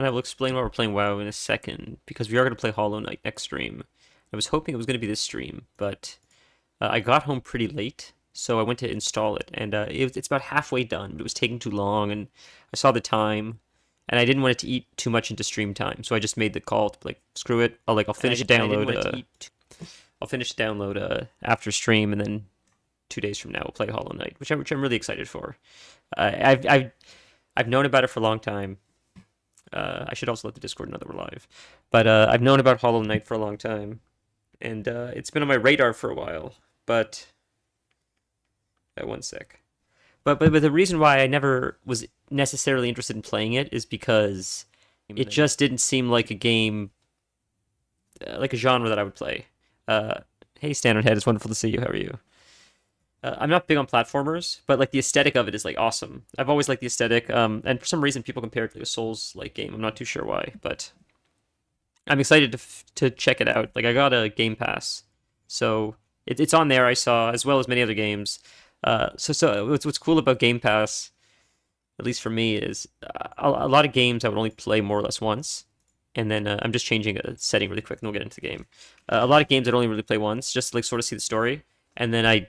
And I will explain why we're playing WoW in a second, because we are going to play Hollow Knight next stream. I was hoping it was going to be this stream, but I got home pretty late, so I went to install it, and it's about halfway done, but it was taking too long, and I saw the time, and I didn't want it to eat too much into stream time, so I just made the call to like, screw it, I'll finish download. I'll finish the download after stream, and then 2 days from now we'll play Hollow Knight, which I'm really excited for. I've known about it for a long time. I should also let the Discord know that we're live. But I've known about Hollow Knight for a long time, and it's been on my radar for a while. But one sec. But the reason why I never was necessarily interested in playing it is because it just didn't seem like a game, like a genre that I would play. Hey, Standard Head, it's wonderful to see you. How are you? I'm not big on platformers, but like the aesthetic of it is like awesome. I've always liked the aesthetic, and for some reason people compare it to like a Souls-like game. I'm not too sure why, but I'm excited to check it out. Like I got a Game Pass, so it's on there. I saw as well as many other games. So what's cool about Game Pass, at least for me, is a lot of games I would only play more or less once, and then I'm just changing a setting really quick, and we'll get into the game. A lot of games I'd only really play once, just to like sort of see the story, and then I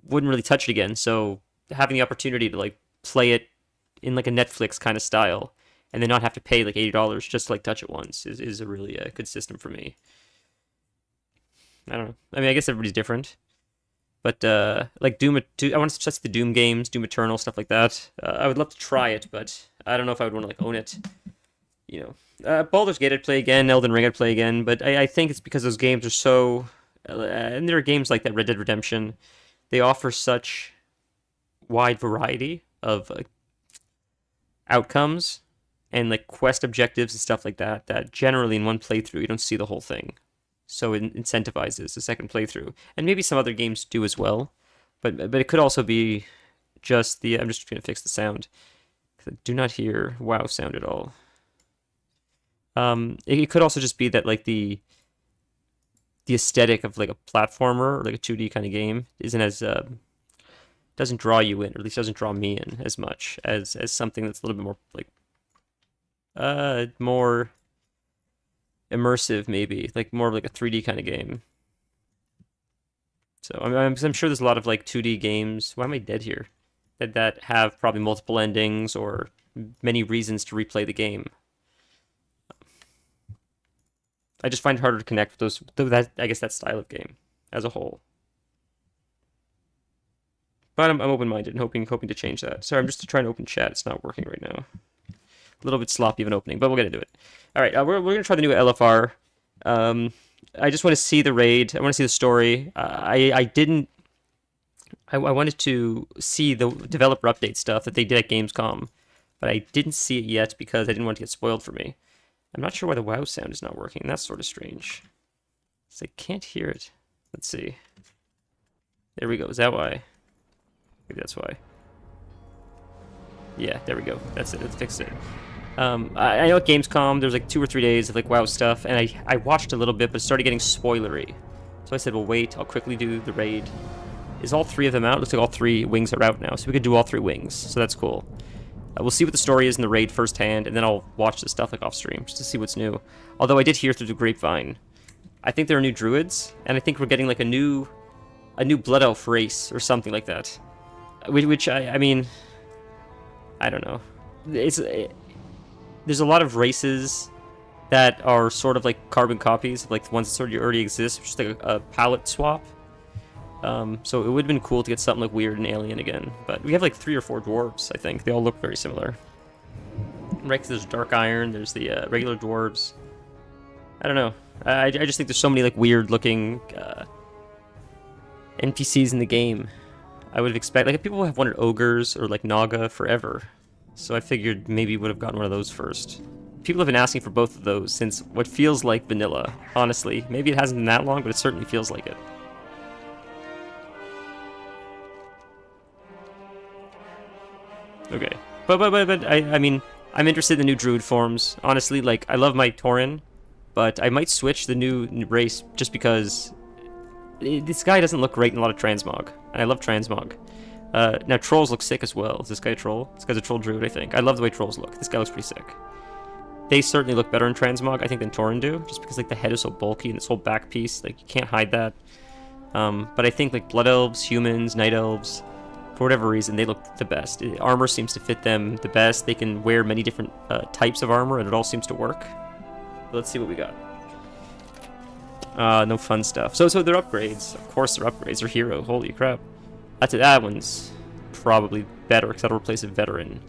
wouldn't really touch it again. So having the opportunity to like play it in like a Netflix kind of style and then not have to pay like $80 just to like touch it once is a really good system for me. I don't know. I mean, I guess everybody's different, but like Doom, I want to test the Doom games, Doom Eternal, stuff like that. I would love to try it, but I don't know if I would want to like own it. You know, Baldur's Gate I'd play again, Elden Ring I'd play again, but I think it's because those games are so, and there are games like that, Red Dead Redemption. They offer such wide variety of outcomes and like quest objectives and stuff like that that generally in one playthrough you don't see the whole thing. So it incentivizes the second playthrough, and maybe some other games do as well. But it could also be just the. I'm just gonna fix the sound because I do not hear WoW sound at all. It could also just be that like the aesthetic of like a platformer or like a 2D kind of game isn't as doesn't draw you in, or at least doesn't draw me in as much as something that's a little bit more like more immersive, maybe like more of like a 3D kind of game. So I'm sure there's a lot of like 2D games. Why am I dead here? That have probably multiple endings or many reasons to replay the game. I just find it harder to connect with I guess that style of game as a whole. But I'm open-minded and hoping to change that. Sorry, I'm just trying to open chat. It's not working right now. A little bit sloppy of an opening, but we'll get into it. All right, we're gonna try the new LFR. I just want to see the raid. I want to see the story. I didn't. I wanted to see the developer update stuff that they did at Gamescom, but I didn't see it yet because I didn't want it to get spoiled for me. I'm not sure why the WoW sound is not working. That's sort of strange. So I can't hear it. Let's see. There we go. Is that why? Maybe that's why. Yeah, there we go. That's it. Let's fix it. I know at Gamescom there was like 2 or 3 days of like WoW stuff, and I watched a little bit, but it started getting spoilery. So I said, well, wait. I'll quickly do the raid. Is all 3 of them out? Looks like all 3 wings are out now, so we could do all 3 wings. So that's cool. We'll see what the story is in the raid firsthand, and then I'll watch the stuff like off stream just to see what's new. Although I did hear through the grapevine, I think there are new druids, and I think we're getting like a new blood elf race or something like that. Which I mean, I don't know. There's a lot of races that are sort of like carbon copies of like the ones that sort of already exist, just like a palette swap. So it would have been cool to get something like weird and alien again, but we have like 3 or 4 dwarves. I think they all look very similar. Right? 'Cause there's dark iron. There's the regular dwarves. I don't know. I just think there's so many like weird looking NPCs in the game. I would have expected like people have wanted ogres or like Naga forever, so I figured maybe would have gotten one of those first. People have been asking for both of those since what feels like vanilla. Honestly, maybe it hasn't been that long, but it certainly feels like it. Okay, but I mean, I'm interested in the new druid forms. Honestly, like I love my Tauren, but I might switch the new race just because this guy doesn't look great in a lot of transmog, and I love transmog. Now trolls look sick as well. Is this guy a troll? This guy's a troll druid, I think. I love the way trolls look. This guy looks pretty sick. they certainly look better in transmog, I think, than Tauren do, just because like the head is so bulky and this whole back piece, like you can't hide that. But I think like blood elves, humans, night elves, for whatever reason, they look the best. Armor seems to fit them the best. They can wear many different types of armor, and it all seems to work. But let's see what we got. No fun stuff. So they're upgrades. Of course they're upgrades. They're hero. Holy crap. That one's probably better because that'll replace a veteran.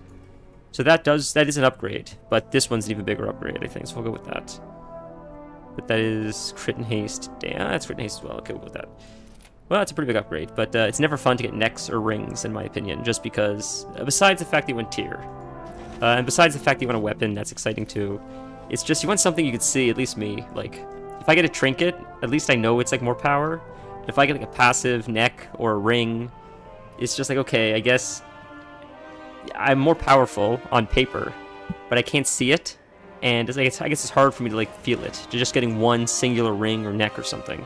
So that is an upgrade, but this one's an even bigger upgrade, I think. So we'll go with that. But that is crit and haste. Damn, that's crit and haste as well. Okay, we'll go with that. Well, that's a pretty big upgrade, but it's never fun to get necks or rings, in my opinion, just because, besides the fact that you want tier, and besides the fact that you want a weapon, that's exciting too, it's just you want something you could see, at least me, like, if I get a trinket, at least I know it's, like, more power. If I get, like, a passive neck or a ring, it's just like, okay, I guess I'm more powerful on paper, but I can't see it, and I guess it's hard for me to, like, feel it, to just getting one singular ring or neck or something.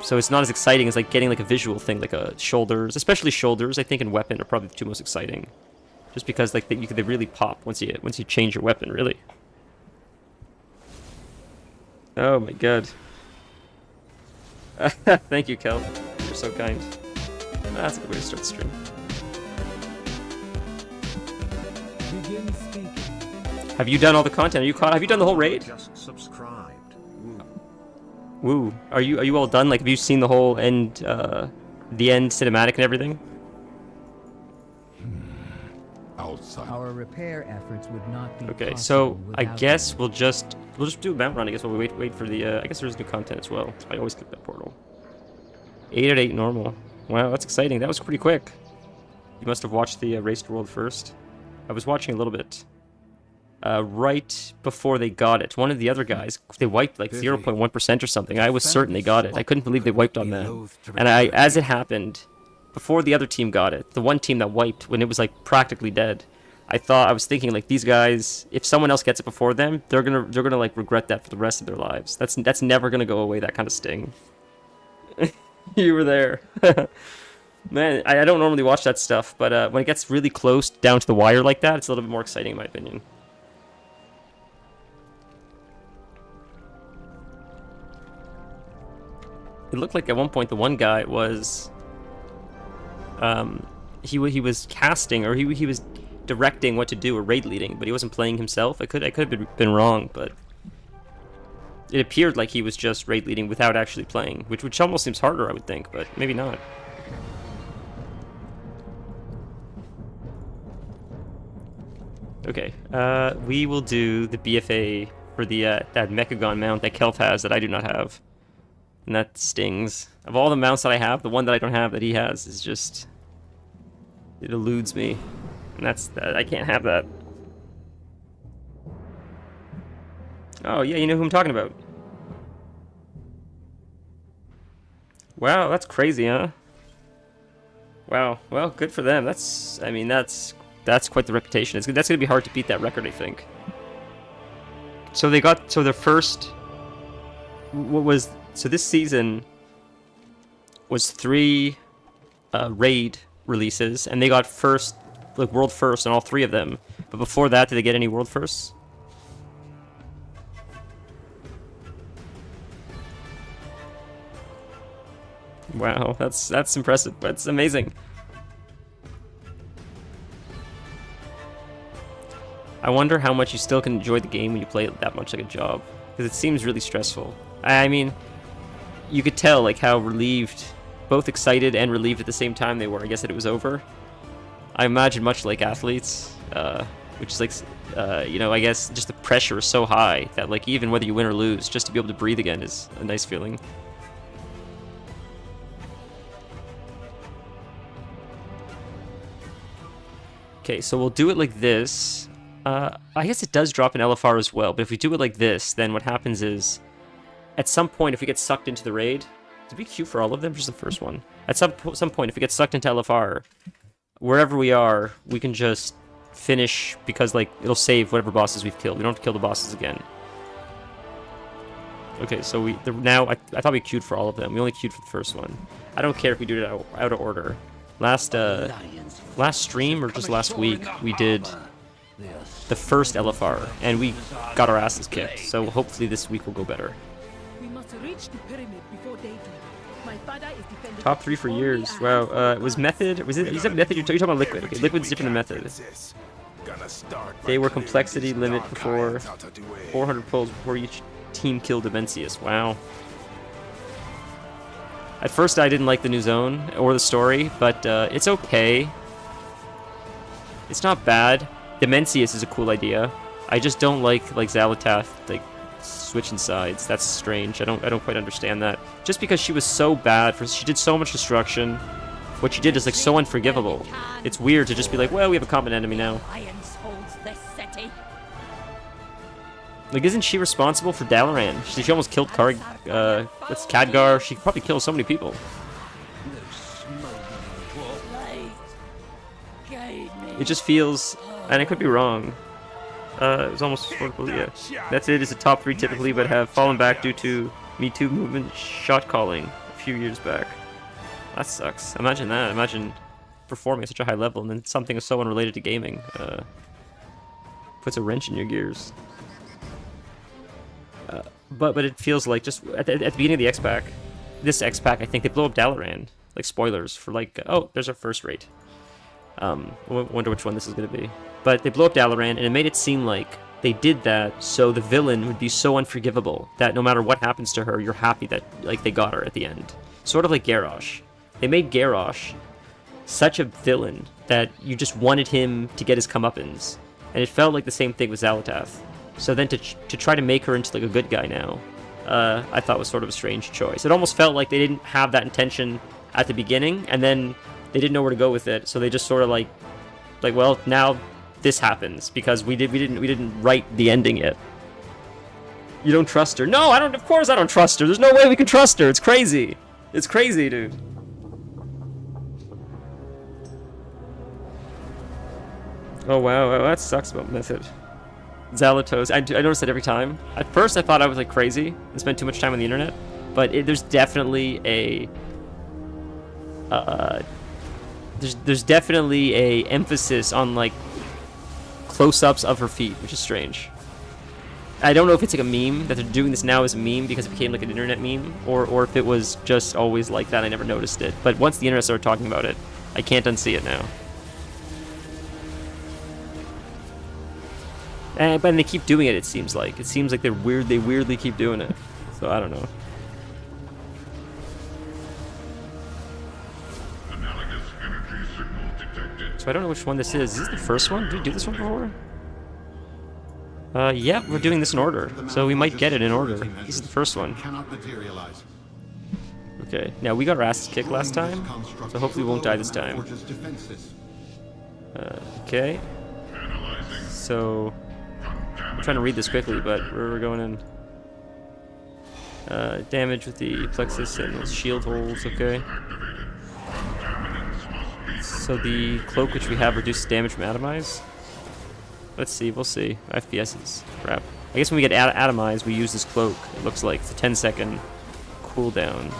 So it's not as exciting as like getting like a visual thing, like shoulders, especially shoulders. I think and weapon are probably the two most exciting, just because like they really pop once you change your weapon, really. Oh my god! Thank you, Kel. You're so kind. That's a good way to start the stream. Have you done all the content? Have you done the whole raid? Just subscribed. Woo. Are you all done? Like, have you seen the whole end, the end cinematic and everything? Outside. Our repair efforts would not be okay, so I guess we'll just do a mount run. I guess while we wait for the. I guess there's new content as well. I always click that portal. 8 at 8 normal. Wow, that's exciting. That was pretty quick. You must have watched the Race to World first. I was watching a little bit. Right before they got it. One of the other guys, they wiped like 0.1% or something. I was certain they got it. I couldn't believe they wiped on that. And as it happened, before the other team got it, the one team that wiped when it was like practically dead, I was thinking like these guys, if someone else gets it before them, they're gonna like regret that for the rest of their lives. That's never gonna go away, that kind of sting. You were there. Man, I don't normally watch that stuff, but when it gets really close down to the wire like that, it's a little bit more exciting in my opinion. It looked like at one point the one guy was, he was casting, or he was directing what to do, or raid leading, but he wasn't playing himself. I could have been wrong, but it appeared like he was just raid leading without actually playing, which almost seems harder, I would think, but maybe not. Okay, we will do the BFA for the that Mechagon mount that Kelf has that I do not have. And that stings. Of all the mounts that I have, the one that I don't have that he has is just... it eludes me. And I can't have that. Oh, yeah, you know who I'm talking about. Wow, that's crazy, huh? Wow, well, good for them. That's quite the reputation. That's going to be hard to beat that record, I think. So their first... So this season was 3 raid releases, and they got first, like world first on all 3 of them. But before that, did they get any world firsts? Wow, that's impressive. That's amazing. I wonder how much you still can enjoy the game when you play it that much like a job, because it seems really stressful. I mean, you could tell like how relieved, both excited and relieved at the same time they were, I guess, that it was over. I imagine much like athletes, which is like, you know, I guess just the pressure is so high that like even whether you win or lose, just to be able to breathe again is a nice feeling. Okay, so we'll do it like this. I guess it does drop an LFR as well, but if we do it like this, then what happens is, at some point, if we get sucked into the raid, did we queue for all of them, or just the first one? At some point, if we get sucked into LFR, wherever we are, we can just finish, because like it'll save whatever bosses we've killed. We don't have to kill the bosses again. Okay, so now I thought we queued for all of them. We only queued for the first one. I don't care if we do it out of order. Last stream or just last week, we did the first LFR, and we got our asses kicked. So hopefully this week will go better. We must reach the pyramid before daybreak. My father is defending Top 3 for years. Wow. Was Method? Was it? You said Method? You're talking about Liquid. Okay, Liquid's different than Method. They were complexity limit before 400 pulls before each team killed Demencius. Wow. At first, I didn't like the new zone or the story, but it's okay. It's not bad. Demencius is a cool idea. I just don't like Xalatath like switching sides. That's strange. I don't quite understand that. Just because she was so bad, she did so much destruction. What she did is like so unforgivable. It's weird to just be like, well, we have a common enemy now. Like, isn't she responsible for Dalaran? She almost killed that's Khadgar. She probably killed so many people. It just feels, and I could be wrong. It was almost, yeah. That's it. It's a top 3 typically, but have fallen back due to Me Too movement shot calling a few years back. That sucks. Imagine that. Imagine performing at such a high level and then something so unrelated to gaming puts a wrench in your gears. But it feels like just at the beginning of the X-Pack, this X-Pack, I think they blow up Dalaran. Like, spoilers for like, oh, there's our first rate. Wonder which one this is going to be. But they blow up Dalaran, and it made it seem like they did that so the villain would be so unforgivable that no matter what happens to her, you're happy that like they got her at the end. Sort of like Garrosh. They made Garrosh such a villain that you just wanted him to get his comeuppance. And it felt like the same thing with Xalatath. So then to try to make her into like a good guy now, I thought was sort of a strange choice. It almost felt like they didn't have that intention at the beginning, and then they didn't know where to go with it. So they just sort of like well, now this happens because we didn't write the ending yet. You don't trust her? No, I don't. Of course I don't trust her. There's no way we can trust her. It's crazy. It's crazy, dude. Oh wow, that sucks about Method. Zalatos. I notice that every time. At first, I thought I was like crazy and spent too much time on the internet, but there's definitely a there's definitely a emphasis on like close-ups of her feet, which is strange. I don't know if it's like a meme that they're doing this now as a meme because it became like an internet meme, or if it was just always like that. I never noticed it, but once the internet started talking about it, I can't unsee it now. But they keep doing it. It seems like they're weird. They weirdly keep doing it. So I don't know. So I don't know which one this is. Is this the first one? Did we do this one before? Yeah, we're doing this in order. So we might get it in order. This is the first one. Okay. Now we got our asses kicked last time, so hopefully we won't die this time. Okay. So I'm trying to read this quickly, but we're going in. Damage with the plexus and the shield holes, okay. So the cloak which we have reduces damage from atomize. Let's see, we'll see. FPS's crap. I guess when we get atomize, we use this cloak. It looks like it's a 10-second cooldown.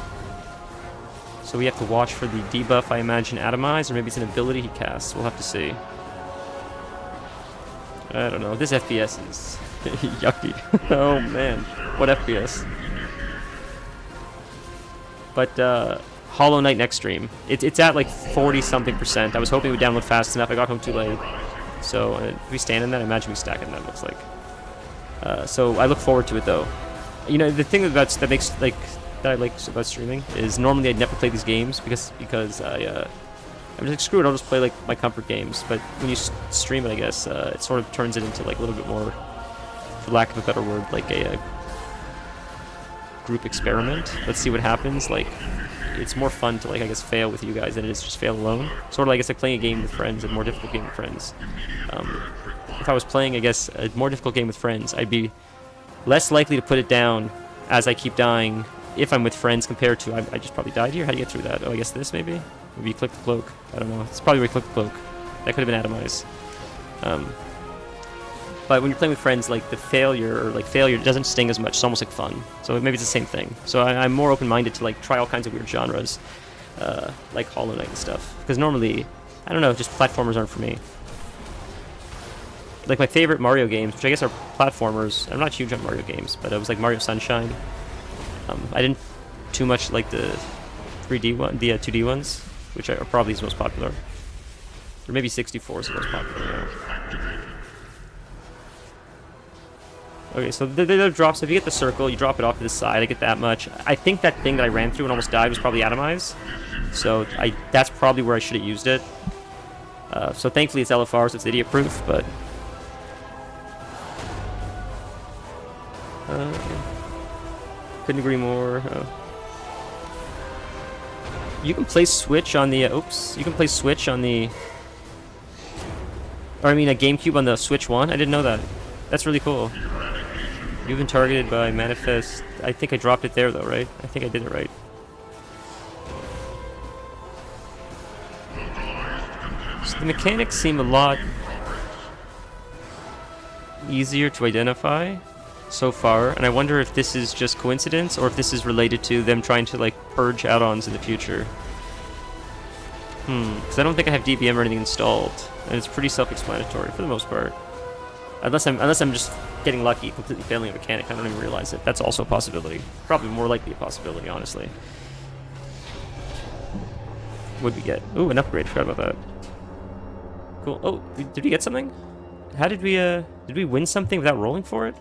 So we have to watch for the debuff, I imagine, atomize, or maybe it's an ability he casts. We'll have to see. I don't know. This FPS is yucky. Oh man, what FPS? But Hollow Knight next stream. It's at like 40-something%. I was hoping it would download fast enough. I got home too late. So if we stand in that, I imagine we stack in that. Looks like. So I look forward to it though. You know, the thing that I like about streaming is normally I'd never play these games because I'm like, screw it, I'll just play like my comfort games. But when you stream it, I guess it sort of turns it into like a little bit more, for lack of a better word, like a group experiment. Let's see what happens. Like, it's more fun to like, I guess, fail with you guys than it is just fail alone. Sort of like it's like playing a game with friends, a more difficult game with friends. If I was playing, I guess, a more difficult game with friends, I'd be less likely to put it down as I keep dying if I'm with friends compared to I just probably died here. How do you get through that? Oh, I guess this maybe. Maybe you click the cloak. I don't know. It's probably where you click the cloak. That could have been atomized. But when you're playing with friends, like the failure doesn't sting as much. It's almost like fun. So maybe it's the same thing. So I'm more open-minded to like try all kinds of weird genres, like Hollow Knight and stuff. Because normally, I don't know, just platformers aren't for me. like my favorite Mario games, which I guess are platformers. I'm not huge on Mario games, but it was like Mario Sunshine. I didn't too much like the 3D one, the 2D ones, which are probably his most popular. Or maybe 64 is the most popular. Yeah. Okay, so the drops. If you get the circle, you drop it off to the side. I get that much. I think that thing that I ran through and almost died was probably Atomize. So that's probably where I should have used it. So thankfully it's LFR, so it's idiot proof, but couldn't agree more. You can play Switch on the you can play Switch on the, or I mean a GameCube on the Switch 1. I didn't know that. That's really cool. You've been targeted by Manifest. I think I dropped it there though, right? I think I did it right. So the mechanics seem a lot easier to identify so far, and I wonder if this is just coincidence or if this is related to them trying to like purge add-ons in the future. Because I don't think I have DBM or anything installed, and it's pretty self-explanatory for the most part. Unless I'm just getting lucky, completely failing a mechanic, I don't even realize it. That's also a possibility. Probably more likely a possibility, honestly. What'd we get? Ooh, an upgrade. Forgot about that. Cool. Oh, did we get something? How did we win something without rolling for it?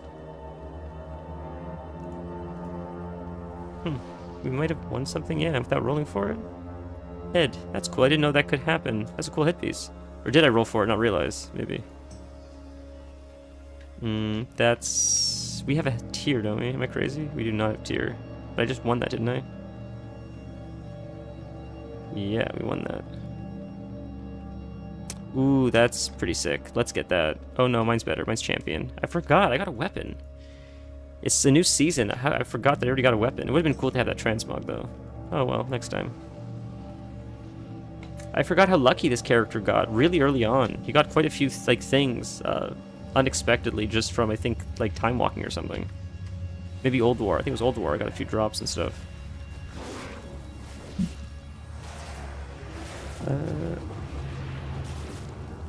We might have won something, yeah, without rolling for it. Head. That's cool. I didn't know that could happen. That's a cool hit piece. Or did I roll for it? Not realize. Maybe. That's... We have a tier, don't we? Am I crazy? We do not have tier. But I just won that, didn't I? Yeah, we won that. Ooh, that's pretty sick. Let's get that. Oh no, mine's better. Mine's champion. I forgot. I got a weapon. It's a new season. I forgot that I already got a weapon. It would have been cool to have that transmog, though. Oh well, next time. I forgot how lucky this character got really early on. He got quite a few like things unexpectedly just from, I think, like time walking or something. Maybe Old War. I think it was Old War. I got a few drops and stuff.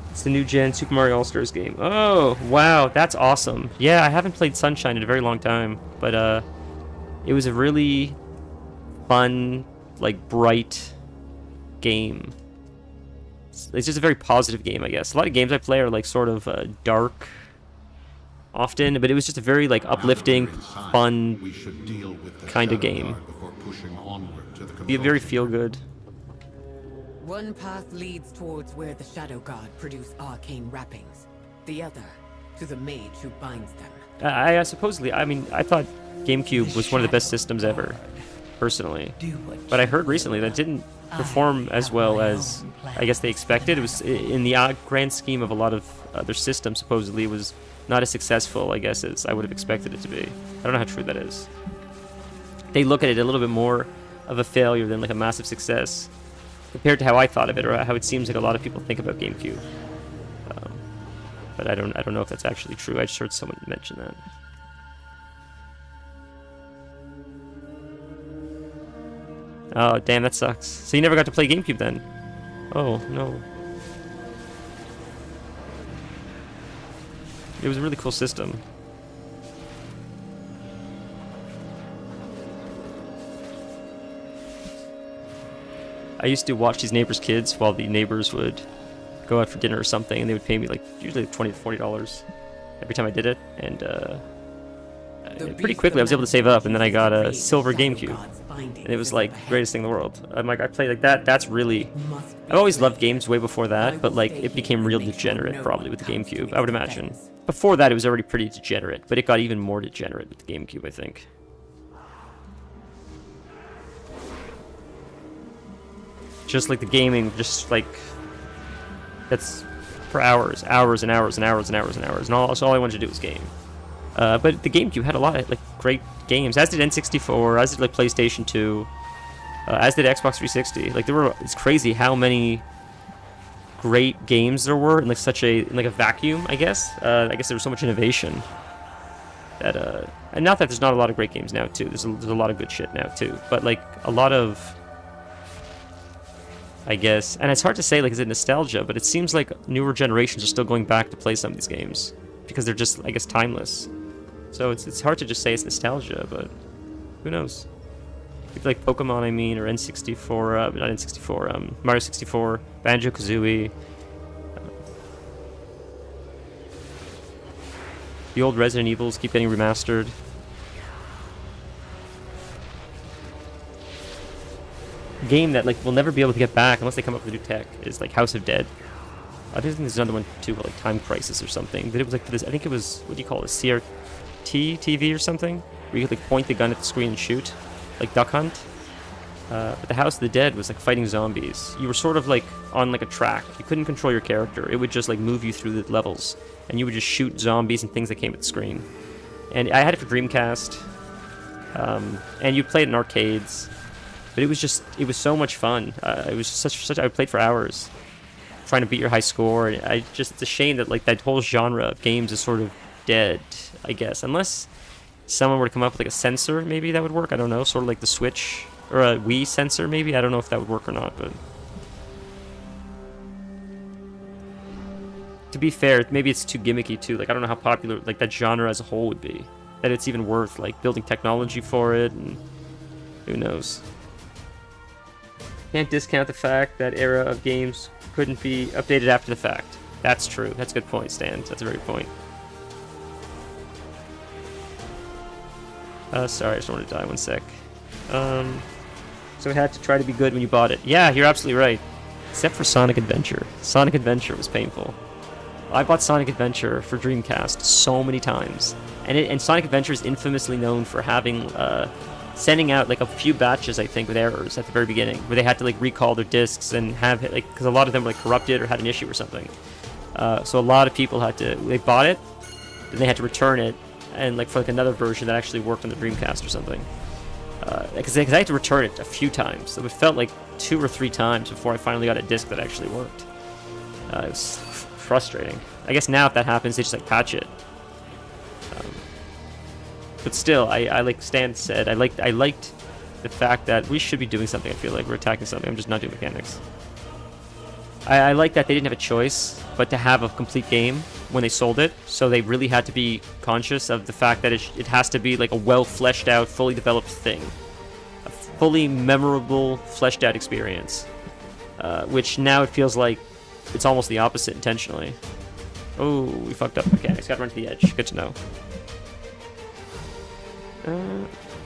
It's the new gen Super Mario All-Stars game. Oh, wow, that's awesome. Yeah, I haven't played Sunshine in a very long time, but it was a really fun, like, bright game. It's just a very positive game, I guess. A lot of games I play are, like, sort of dark often, but it was just a very, like, uplifting, fun kind of game. Be very feel-good. One path leads towards where the Shadow God produce arcane wrappings. The other, to the mage who binds them. I supposedly, I mean, I thought GameCube was one of the best systems ever, personally. But I heard recently that it didn't perform as well as I guess they expected. It was, in the grand scheme of a lot of other systems, supposedly, it was not as successful, I guess, as I would have expected it to be. I don't know how true that is. They look at it a little bit more of a failure than like a massive success, compared to how I thought of it, or how it seems like a lot of people think about GameCube. But I don't know if that's actually true. I just heard someone mention that. Oh, damn, that sucks. So you never got to play GameCube then? Oh, no. It was a really cool system. I used to watch these neighbors' kids while the neighbors would go out for dinner or something, and they would pay me like usually $20 to $40 every time I did it, and pretty quickly I was able to save up, and then I got a silver GameCube, and it was like the greatest thing in the world. I'm like, I played like that. That's really... I've always loved games way before that, but like it became real degenerate probably with the GameCube, I would imagine. Before that it was already pretty degenerate, but it got even more degenerate with the GameCube, I think. Just like the gaming, just like that's for hours and hours and hours and hours and hours and hours, and all I wanted to do was game. But the GameCube had a lot of like great games, as did N64, as did like PlayStation 2, as did Xbox 360. Like it's crazy how many great games there were in like in a vacuum. I guess there was so much innovation that and not that there's not a lot of great games now too. There's a lot of good shit now too, but like a lot of I guess. And it's hard to say, like, is it nostalgia? But it seems like newer generations are still going back to play some of these games because they're just, I guess, timeless. So it's hard to just say it's nostalgia, but who knows? If you like Pokemon, I mean, or N64, not N64, Mario 64, Banjo-Kazooie. The old Resident Evils keep getting remastered. Game that like we'll never be able to get back unless they come up with new tech is like House of Dead. I think there's another one too, like Time Crisis or something. But it was like this. I think it was, what do you call it, CRT TV or something, where you could like point the gun at the screen and shoot, like Duck Hunt. But the House of the Dead was like fighting zombies. You were sort of like on like a track. You couldn't control your character. It would just like move you through the levels, and you would just shoot zombies and things that came at the screen. And I had it for Dreamcast, and you'd play it in arcades. But it was so much fun. It was such I played for hours, trying to beat your high score. And it's a shame that like that whole genre of games is sort of dead, I guess. Unless someone were to come up with like a sensor, maybe that would work. I don't know, sort of like the Switch or a Wii sensor, maybe. I don't know if that would work or not, but to be fair, maybe it's too gimmicky too. Like I don't know how popular like that genre as a whole would be. That it's even worth like building technology for it, and who knows. Can't discount the fact that era of games couldn't be updated after the fact. That's true. That's a good point, Stan. That's a very good point. Sorry, I just wanted to die 1 sec. So it had to try to be good when you bought it. Yeah, you're absolutely right. Except for Sonic Adventure. Sonic Adventure was painful. I bought Sonic Adventure for Dreamcast so many times. And Sonic Adventure is infamously known for having, sending out like a few batches, I think, with errors at the very beginning, where they had to like recall their discs and have it, like, because a lot of them were like corrupted or had an issue or something. So a lot of people they bought it, then they had to return it, and like for like another version that actually worked on the Dreamcast or something. Because I had to return it a few times. So it felt like 2 or 3 times before I finally got a disc that actually worked. It was frustrating. I guess now if that happens, they just like patch it. But still, I like Stan said, I liked the fact that we should be doing something. I feel like we're attacking something. I'm just not doing mechanics. I like that they didn't have a choice but to have a complete game when they sold it. So they really had to be conscious of the fact that it has to be like a well fleshed out, fully developed thing, a fully memorable, fleshed out experience. Which now it feels like it's almost the opposite intentionally. Oh, we fucked up mechanics. Got to run to the edge. Good to know.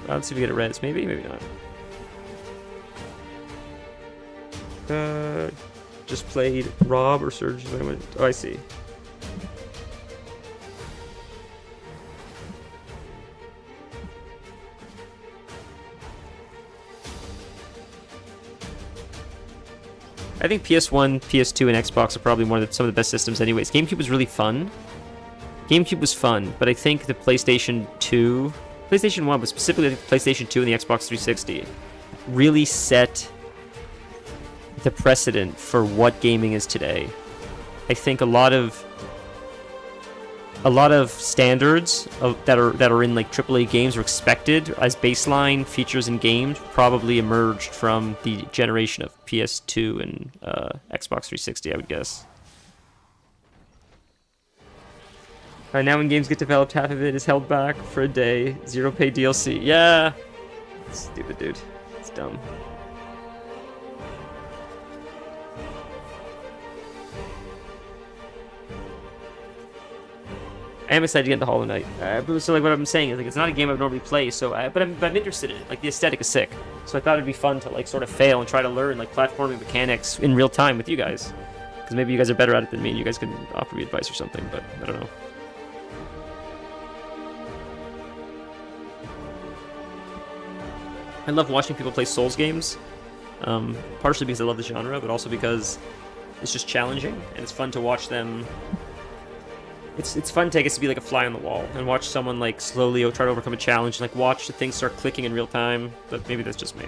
Let's see if we get a res. Maybe not. Just played Rob or Surge. Oh, I see. I think PS1, PS2, and Xbox are probably some of the best systems anyways. GameCube was really fun. GameCube was fun, but I think the PlayStation 1, but specifically the PlayStation 2 and the Xbox 360, really set the precedent for what gaming is today. I think a lot of standards that are in like AAA games are expected as baseline features in games probably emerged from the generation of PS2 and Xbox 360, I would guess. Now when games get developed, half of it is held back for a day. 0 pay DLC. Yeah! Stupid, dude. It's dumb. I am excited to get into Hollow Knight. So like what I'm saying is like it's not a game I would normally play, but I'm interested in it. Like the aesthetic is sick. So I thought it'd be fun to like sort of fail and try to learn like platforming mechanics in real time with you guys. Because maybe you guys are better at it than me and you guys could offer me advice or something, but I don't know. I love watching people play Souls games, partially because I love the genre, but also because it's just challenging, and it's fun to watch them. It's fun to, I guess, to be like a fly on the wall, and watch someone like slowly try to overcome a challenge, and like watch the things start clicking in real time, but maybe that's just me.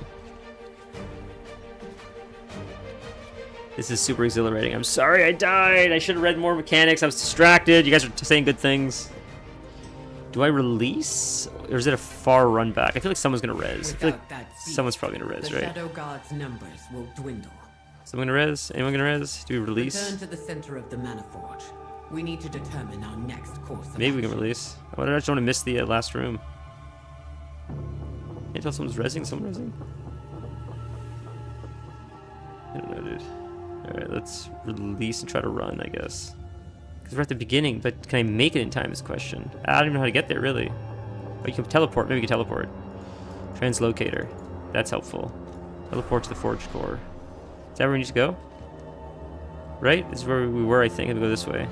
This is super exhilarating. I'm sorry I died! I should have read more mechanics, I was distracted, you guys are saying good things. Do I release? Or is it a far run back? I feel like someone's gonna res. I feel like someone's probably gonna res, right? The Shadow God's numbers will dwindle. Someone gonna res? Anyone gonna res? Do we release? Return to the center of the Mana Forge. We need to determine our next course of Maybe we can action. release. I just don't want to miss the last room. Can't tell someone's resing. Someone resing? I don't know, dude. Alright, let's release and try to run, I guess. Because we're at the beginning, but can I make it in time is the question. I don't even know how to get there, really. Oh, you can teleport. Maybe we can teleport. Translocator. That's helpful. Teleport to the Forge Core. Is that where we need to go? Right? This is where we were, I think. And we go this way.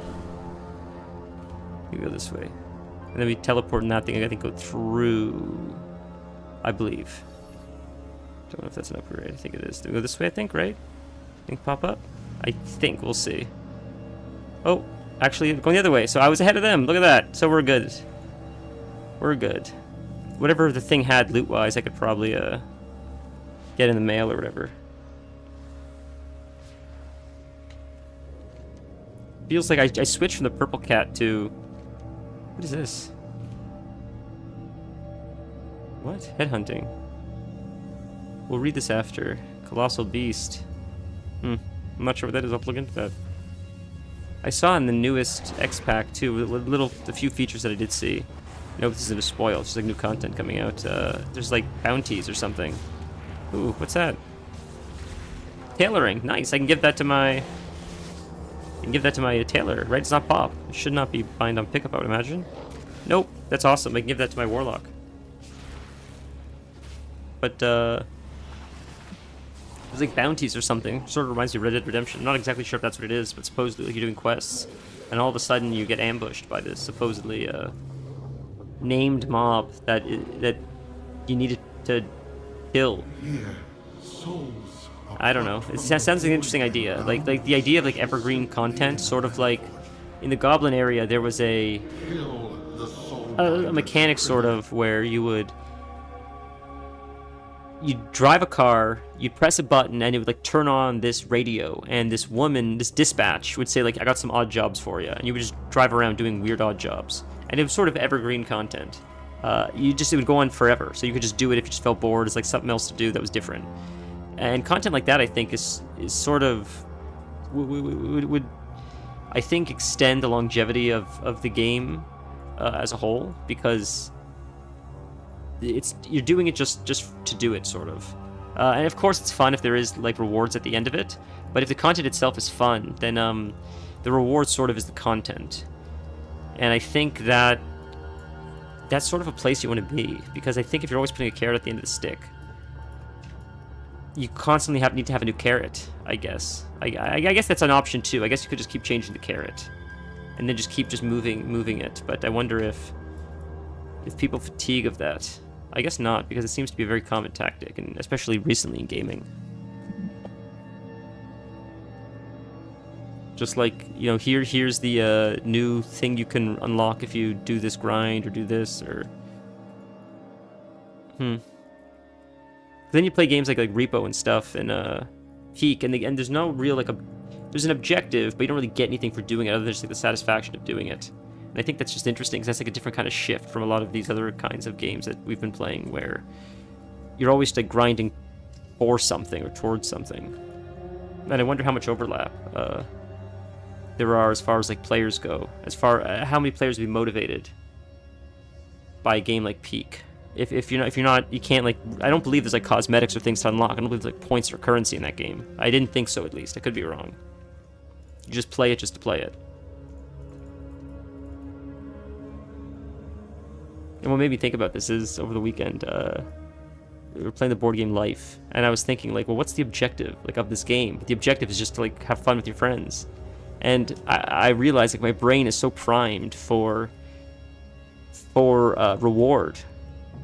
We go this way. And then we teleport in that thing. I think go through... I believe. Don't know if that's an upgrade. I think it is. Do we go this way, I think, right? Think pop up? I think. We'll see. Oh, actually, going the other way. So I was ahead of them. Look at that. So we're good. We're good. Whatever the thing had loot-wise, I could probably get in the mail or whatever. Feels like I switched from the purple cat to... What is this? What? Headhunting. We'll read this after. Colossal Beast. I'm not sure what that is. I'll have to look into that. I saw in the newest X-Pack, too, the few features that I did see. I know this isn't a spoil. It's just like new content coming out. There's like bounties or something. Ooh, what's that? Tailoring. Nice. I can give that to my... tailor, right? It's not pop. It should not be bind on pickup, I would imagine. Nope. That's awesome. I can give that to my warlock. But, there's like bounties or something. Sort of reminds me of Red Dead Redemption. I'm not exactly sure if that's what it is, but supposedly like, you're doing quests, and all of a sudden you get ambushed by this supposedly named mob that you needed to kill. I don't know. It sounds like an interesting idea. Like the idea of like evergreen content, sort of like in the Goblin area, there was a mechanic sort of where you'd drive a car, you'd press a button, and it would like turn on this radio, and this woman, this dispatch, would say like, "I got some odd jobs for you," and you would just drive around doing weird odd jobs, and it was sort of evergreen content. It would go on forever, so you could just do it if you just felt bored. It's like something else to do that was different. And content like that, I think, is sort of would I think extend the longevity of the game as a whole, because you're doing it just to do it, sort of. And of course, it's fun if there is like rewards at the end of it. But if the content itself is fun, then the reward sort of is the content. And I think that that's sort of a place you want to be, because I think if you're always putting a carrot at the end of the stick, you constantly need to have a new carrot, I guess. I guess that's an option too. I guess you could just keep changing the carrot, and then just keep moving it. But I wonder if people fatigue of that. I guess not, because it seems to be a very common tactic, and especially recently in gaming. Just like, you know, here's the new thing you can unlock if you do this grind or do this, or Then you play games like Repo and stuff, and Peak, and there's no real there's an objective, but you don't really get anything for doing it other than just like the satisfaction of doing it. And I think that's just interesting, because that's like a different kind of shift from a lot of these other kinds of games that we've been playing, where you're always like grinding for something or towards something. And I wonder how much overlap there are as far as like players go, as far how many players would be motivated by a game like Peak. If you're not, you can't, like, I don't believe there's like cosmetics or things to unlock. I don't believe there's like points or currency in that game. I didn't think so, at least. I could be wrong. You just play it just to play it. And what made me think about this is, over the weekend, we were playing the board game Life, and I was thinking, like, well, what's the objective, like, of this game? The objective is just to, like, have fun with your friends. And I realized, like, my brain is so primed for reward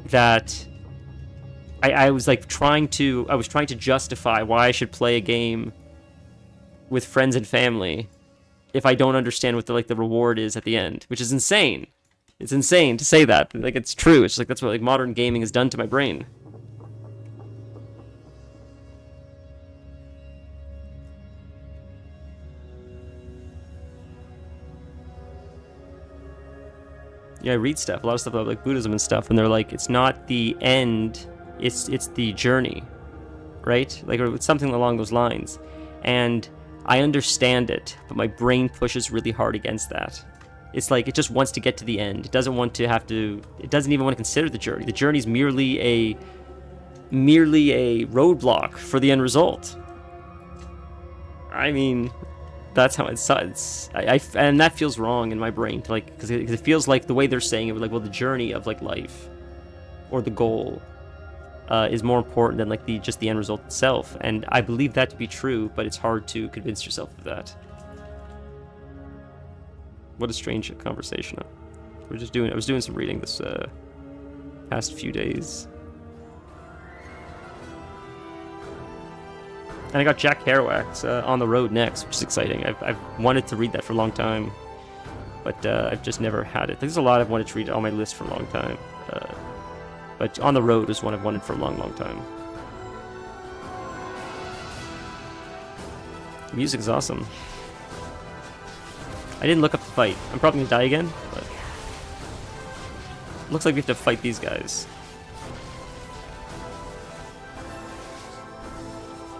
that I was trying to justify why I should play a game with friends and family if I don't understand what the reward is at the end, which is insane. It's insane to say that. Like, it's true. It's just like that's what like modern gaming has done to my brain. Yeah, I read stuff, a lot of stuff about like Buddhism and stuff, and they're like, it's not the end, it's the journey, right? Like, or something along those lines. And I understand it, but my brain pushes really hard against that. It's like it just wants to get to the end. It doesn't want to have to. It doesn't even want to consider the journey. The journey is merely a roadblock for the end result. I mean, that's how it's. And that feels wrong in my brain, like because it feels like the way they're saying it, like, well, the journey of like life, or the goal, is more important than like just the end result itself. And I believe that to be true, but it's hard to convince yourself of that. What a strange conversation. I was doing some reading this past few days. And I got Jack Kerouac's On the Road next, which is exciting. I've wanted to read that for a long time, but I've just never had it. There's a lot I've wanted to read on my list for a long time. But On the Road is one I've wanted for a long, long time. The music's awesome. I didn't look up the fight. I'm probably gonna die again, but looks like we have to fight these guys.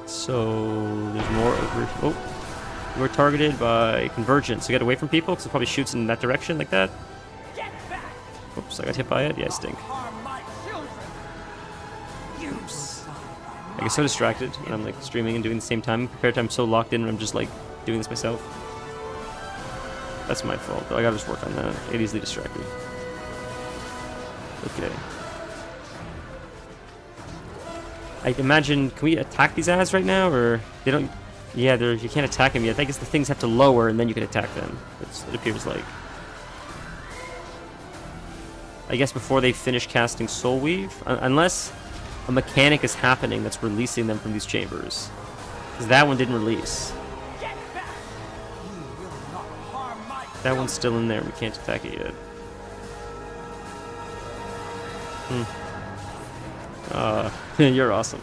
So there's more over. Oh, we're targeted by convergence. So get away from people because it probably shoots in that direction like that. Oops, I got hit by it. Yeah, I stink. I get so distracted when I'm like streaming and doing the same time compared to I'm so locked in and I'm just like doing this myself. That's my fault, though. I gotta just work on that. I get easily distracted. Okay. I imagine, can we attack these ads right now, or they don't? Yeah, you can't attack them yet. I guess the things have to lower, and then you can attack them. It appears like. I guess before they finish casting Soul Weave, unless a mechanic is happening that's releasing them from these chambers, because that one didn't release. That one's still in there. We can't attack it yet. You're awesome.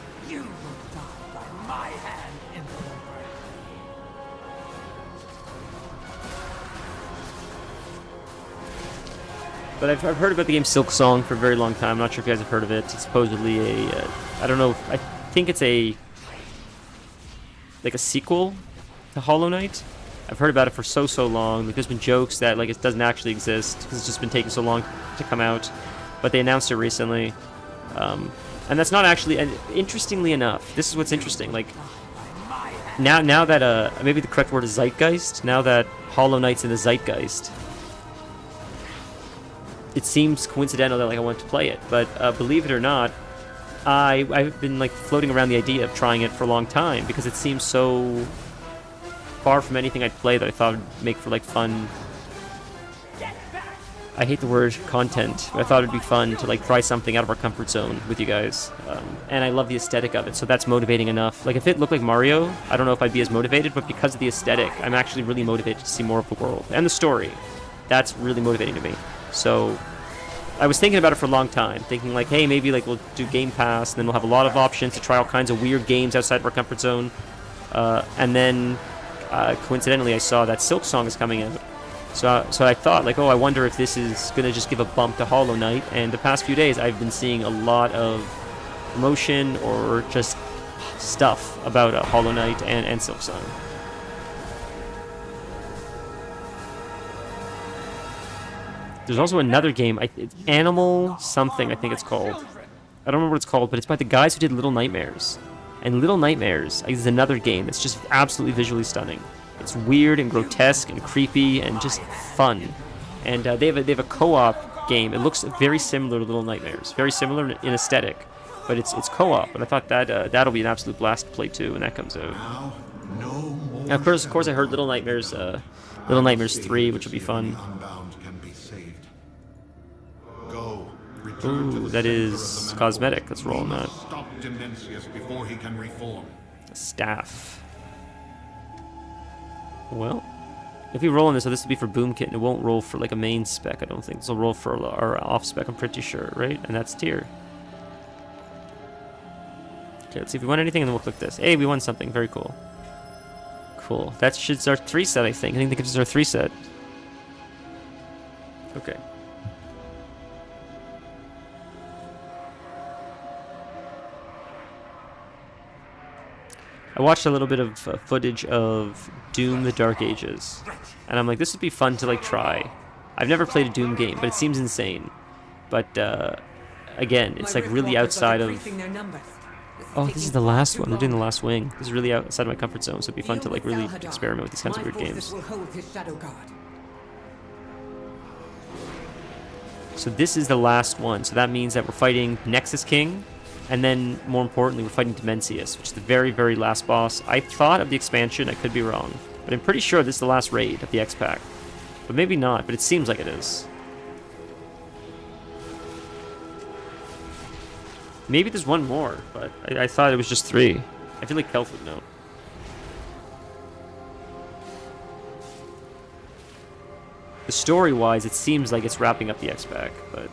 But I've heard about the game Silk Song for a very long time. I'm not sure if you guys have heard of it. It's supposedly I don't know. I think it's like a sequel to Hollow Knight. I've heard about it for so long. Like, there's been jokes that like it doesn't actually exist because it's just been taking so long to come out. But they announced it recently, and that's not actually. And interestingly enough, this is what's interesting. Like now that maybe the correct word is zeitgeist. Now that Hollow Knight's in the zeitgeist, it seems coincidental that like I want to play it. But believe it or not, I've been like floating around the idea of trying it for a long time because it seems so far from anything I'd play that I thought would make for like fun. I hate the word content, but I thought it'd be fun to like try something out of our comfort zone with you guys, and I love the aesthetic of it, so that's motivating enough. Like if it looked like Mario, I don't know if I'd be as motivated, but because of the aesthetic, I'm actually really motivated to see more of the world and the story. That's really motivating to me. So I was thinking about it for a long time, thinking like, hey, maybe like we'll do Game Pass, and then we'll have a lot of options to try all kinds of weird games outside of our comfort zone, and then coincidentally I saw that Silk Song is coming out. So I thought, like, oh, I wonder if this is going to just give a bump to Hollow Knight. And the past few days, I've been seeing a lot of promotion or just stuff about Hollow Knight and Silk Song. There's also another game, it's Animal something, I think it's called. I don't remember what it's called, but it's by the guys who did Little Nightmares. And Little Nightmares is another game that's just absolutely visually stunning. It's weird and grotesque and creepy and just fun. And they have a co-op game. It looks very similar to Little Nightmares, very similar in aesthetic, but it's co-op. And I thought that that'll be an absolute blast to play too when that comes out. And of course, I heard Little Nightmares 3, which will be fun. Ooh, that is cosmetic. Let's roll on that. Staff. Well, if we roll on this, so this will be for Boom Kit, and it won't roll for like a main spec, I don't think. This will roll for our off spec, I'm pretty sure, right? And that's tier. Okay, let's see if we won anything, and then we'll click this. Hey, we won something. Very cool. Cool. That should our 3 set, I think. I think that gives us our 3 set. Okay. I watched a little bit of footage of Doom: The Dark Ages, and I'm like, this would be fun to like try. I've never played a Doom game, but it seems insane. But again, it's like really outside of. Oh, this is the last one. We're doing the last wing. This is really outside of my comfort zone, so it'd be fun to like really experiment with these kinds of weird games. So this is the last one. So that means that we're fighting Nexus King, and then more importantly, we're fighting Dimensius, which is the very, very last boss. I thought of the expansion. I could be wrong, but I'm pretty sure this is the last raid of the X-Pack. But maybe not. But it seems like it is. Maybe there's one more, but I thought it was just 3. I feel like Kelf would know. The story-wise, it seems like it's wrapping up the X-Pack, but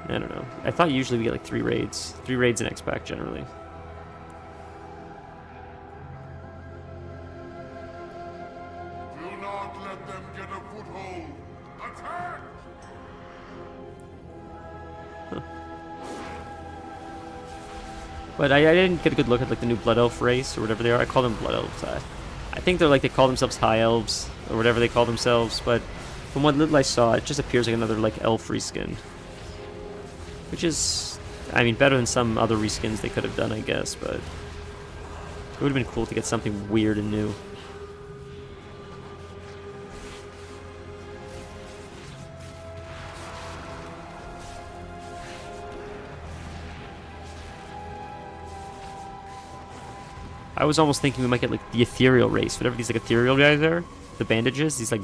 I don't know. I thought usually we get like 3 raids. 3 raids in X-Pack generally. Do not let them get a foothold. Attack! But I didn't get a good look at like the new Blood Elf race or whatever they are. I call them Blood Elves. I think they're like, they call themselves High Elves or whatever they call themselves. But from what little I saw, it just appears like another like elf reskin, which is, I mean, better than some other reskins they could have done, I guess. But it would have been cool to get something weird and new. I was almost thinking we might get like the ethereal race, whatever these like ethereal guys are, the bandages, these like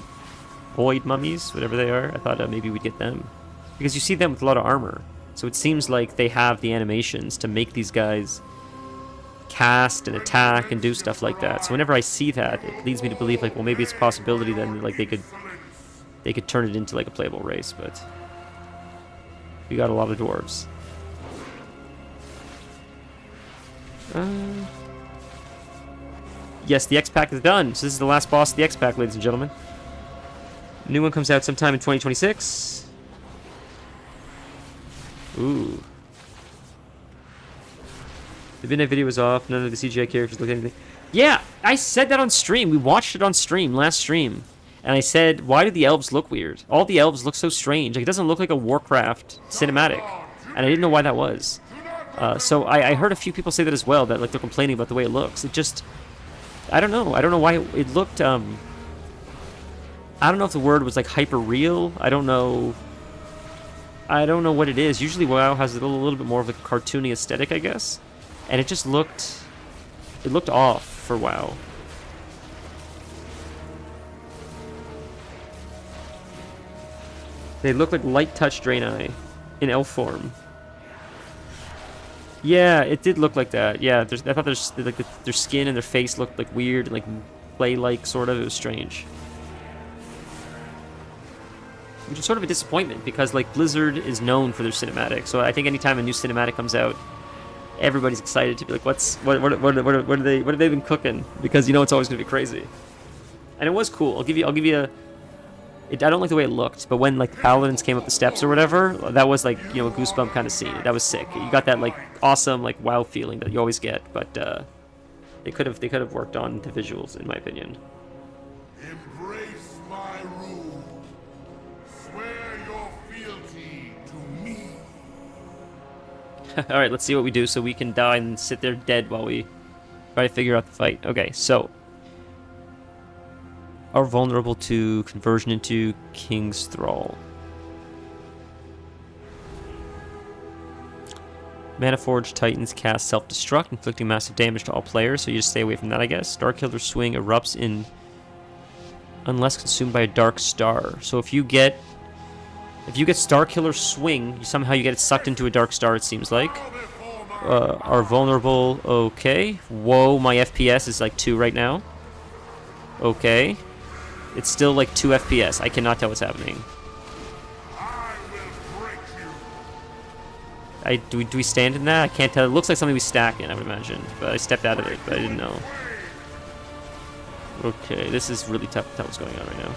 void mummies, whatever they are. I thought maybe we'd get them because you see them with a lot of armor, so it seems like they have the animations to make these guys cast and attack and do stuff like that. So whenever I see that, it leads me to believe like, well, maybe it's a possibility then like they could turn it into like a playable race. But we got a lot of dwarves. Yes, the X-Pack is done. So this is the last boss of the X-Pack, ladies and gentlemen. New one comes out sometime in 2026. Ooh. The midnight video was off. None of the CGI characters look anything. Yeah, I said that on stream. We watched it on stream, last stream. And I said, why do the elves look weird? All the elves look so strange. Like, it doesn't look like a Warcraft cinematic. And I didn't know why that was. So I heard a few people say that as well, that like they're complaining about the way it looks. It just... I don't know. I don't know why it looked, I don't know if the word was like hyper real. I don't know what it is. Usually WoW has a little bit more of a cartoony aesthetic, I guess. And it just looked, it looked off for WoW. They look like light touch Draenei in elf form. Yeah, it did look like that. Yeah, I thought their skin and their face looked like weird and like clay-like sort of. It was strange, which is sort of a disappointment because like Blizzard is known for their cinematic. So I think anytime a new cinematic comes out, everybody's excited to be like, what have they been cooking? Because you know it's always gonna be crazy. And it was cool. I'll give you a. I don't like the way it looked, but when like the paladins came up the steps or whatever, that was like, you know, a goosebump kind of scene. That was sick. You got that like awesome like WoW feeling that you always get, but they could have worked on the visuals, in my opinion. Embrace my rule. Swear your fealty to me. All right, let's see what we do so we can die and sit there dead while we try to figure out the fight. Okay, so. Are vulnerable to conversion into King's Thrall. Manaforged Titans cast self-destruct, inflicting massive damage to all players, so you just stay away from that, I guess. Starkiller Swing erupts in unless consumed by a dark star. So if you get Starkiller Swing, somehow you get it sucked into a dark star, it seems like. Are vulnerable, okay. Whoa, my FPS is like 2 right now. Okay. It's still like 2 FPS. I cannot tell what's happening. I will break you. Do we stand in that? I can't tell. It looks like something we stack in, I would imagine. But I stepped out of it, but I didn't know. Okay, this is really tough to tell what's going on right now.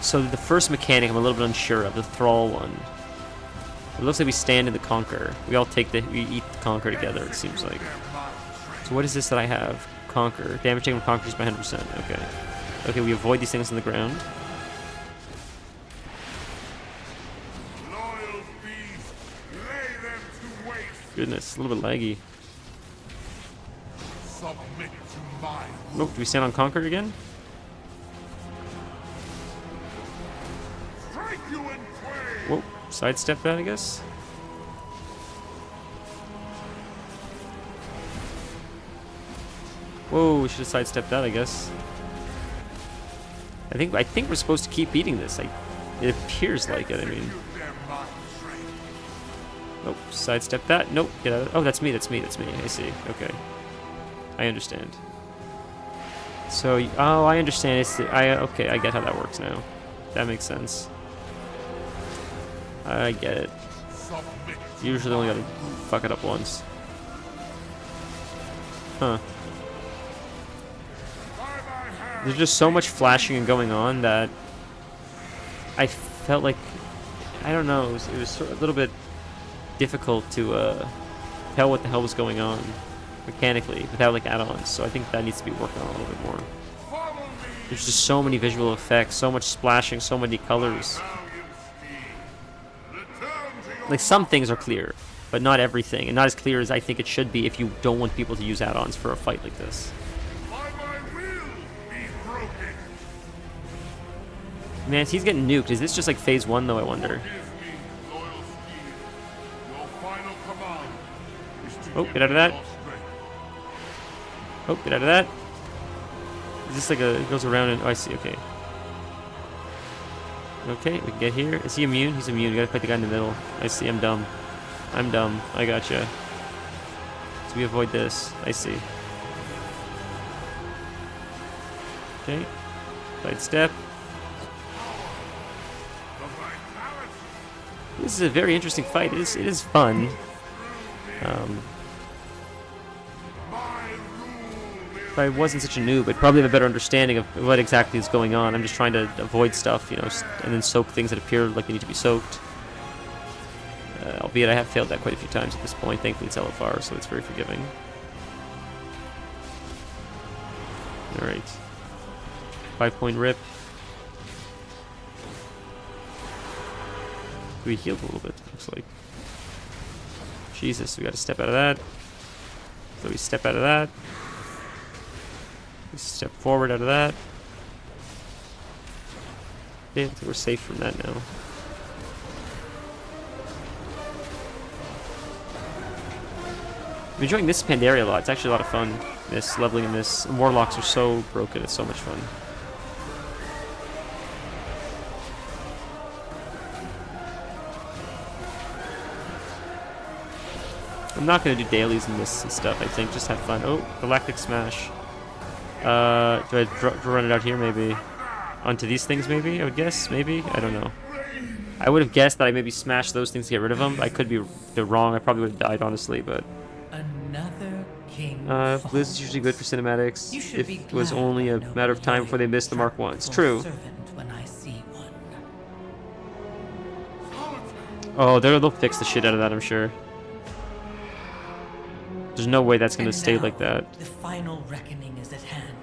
So the first mechanic I'm a little bit unsure of, the Thrall one. It looks like we stand in the conquer. We all take we eat the conquer together, it seems like. So what is this that I have? Conquer. Damage taken from conquers by 100%. Okay. Okay, we avoid these things on the ground. Loyal beast, lay them to waste. Goodness, a little bit laggy. Submit to my Nope, do we stand on conquer again? strike you in twain. Whoa, sidestep that, I guess. Whoa, we should have sidestepped that, I guess. I think we're supposed to keep eating this. It appears like it. I mean, Their mind straight. nope, sidestep that. Nope, get out of. Oh, that's me. That's me. That's me. I see. Okay, I understand. So, oh, I understand. It's okay. I get how that works now. That makes sense. I get it. Submit. Usually only gotta fuck it up once. Huh. By my hand. There's just so much flashing and going on that I felt like, I don't know, it was sort of a little bit difficult to tell what the hell was going on mechanically without like add-ons. So I think that needs to be worked on a little bit more. Follow me. There's just so many visual effects, so much splashing, so many colors. Valiant steed. Return to your Like some things are clear, but not everything, and not as clear as I think it should be if you don't want people to use add-ons for a fight like this. by my will be broken. Man, he's getting nuked. Is this just like phase 1 though, I wonder? Give me, loyal steed. Your final command is to Oh, give get out of me that. your strength. Oh, get out of that. Is this like it goes around and, oh, I see, okay. Okay, we can get here. Is he immune? He's immune. We gotta fight the guy in the middle. I see, I'm dumb. I'm dumb. I gotcha. So we avoid this. I see. Okay. Side step. The vitality. This is a very interesting fight. It is fun. My rule If I wasn't such a noob, I'd probably have a better understanding of what exactly is going on. I'm just trying to avoid stuff, you know, and then soak things that appear like they need to be soaked. Albeit I have failed that quite a few times at this point. Thankfully it's LFR, so it's very forgiving. Alright. 5-point rip. We healed a little bit, looks like. Jesus, we gotta step out of that. So we step out of that. We step forward out of that. Okay, I think we're safe from that now. I'm enjoying this Pandaria a lot. It's actually a lot of fun. This, leveling in this. And Warlocks are so broken. It's so much fun. I'm not going to do dailies in this and stuff, I think. Just have fun. Oh, Galactic Smash. Do I run it out here, maybe? Onto these things, maybe? I would guess, maybe? I don't know. I would have guessed that I maybe smashed those things to get rid of them. I could be wrong. I probably would have died, honestly, but... Another king. Blizz is usually good for cinematics. You should If be it was glad only a I know matter of time loyal, before they missed the Mark 1. It's trustful true. servant when I see one. Oh, they'll fix the shit out of that, I'm sure. There's no way that's going to And stay now, like that. The final reckoning is at hand.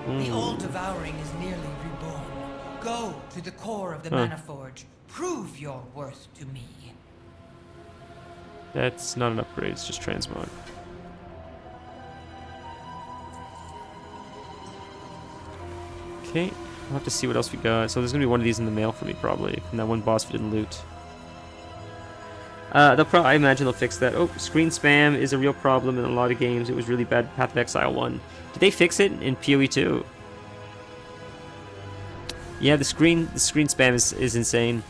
The Mm. old devouring is nearly reborn. Go to the core of the Huh. Maniforge. Prove your worth to me. That's not an upgrade, it's just transmog. Okay, we'll have to see what else we got. So there's going to be one of these in the mail for me, probably. And that one boss we didn't loot. I imagine they'll fix that. Oh, screen spam is a real problem in a lot of games. It was really bad Path of Exile 1. Did they fix it in PoE 2? Yeah, the screen spam is insane.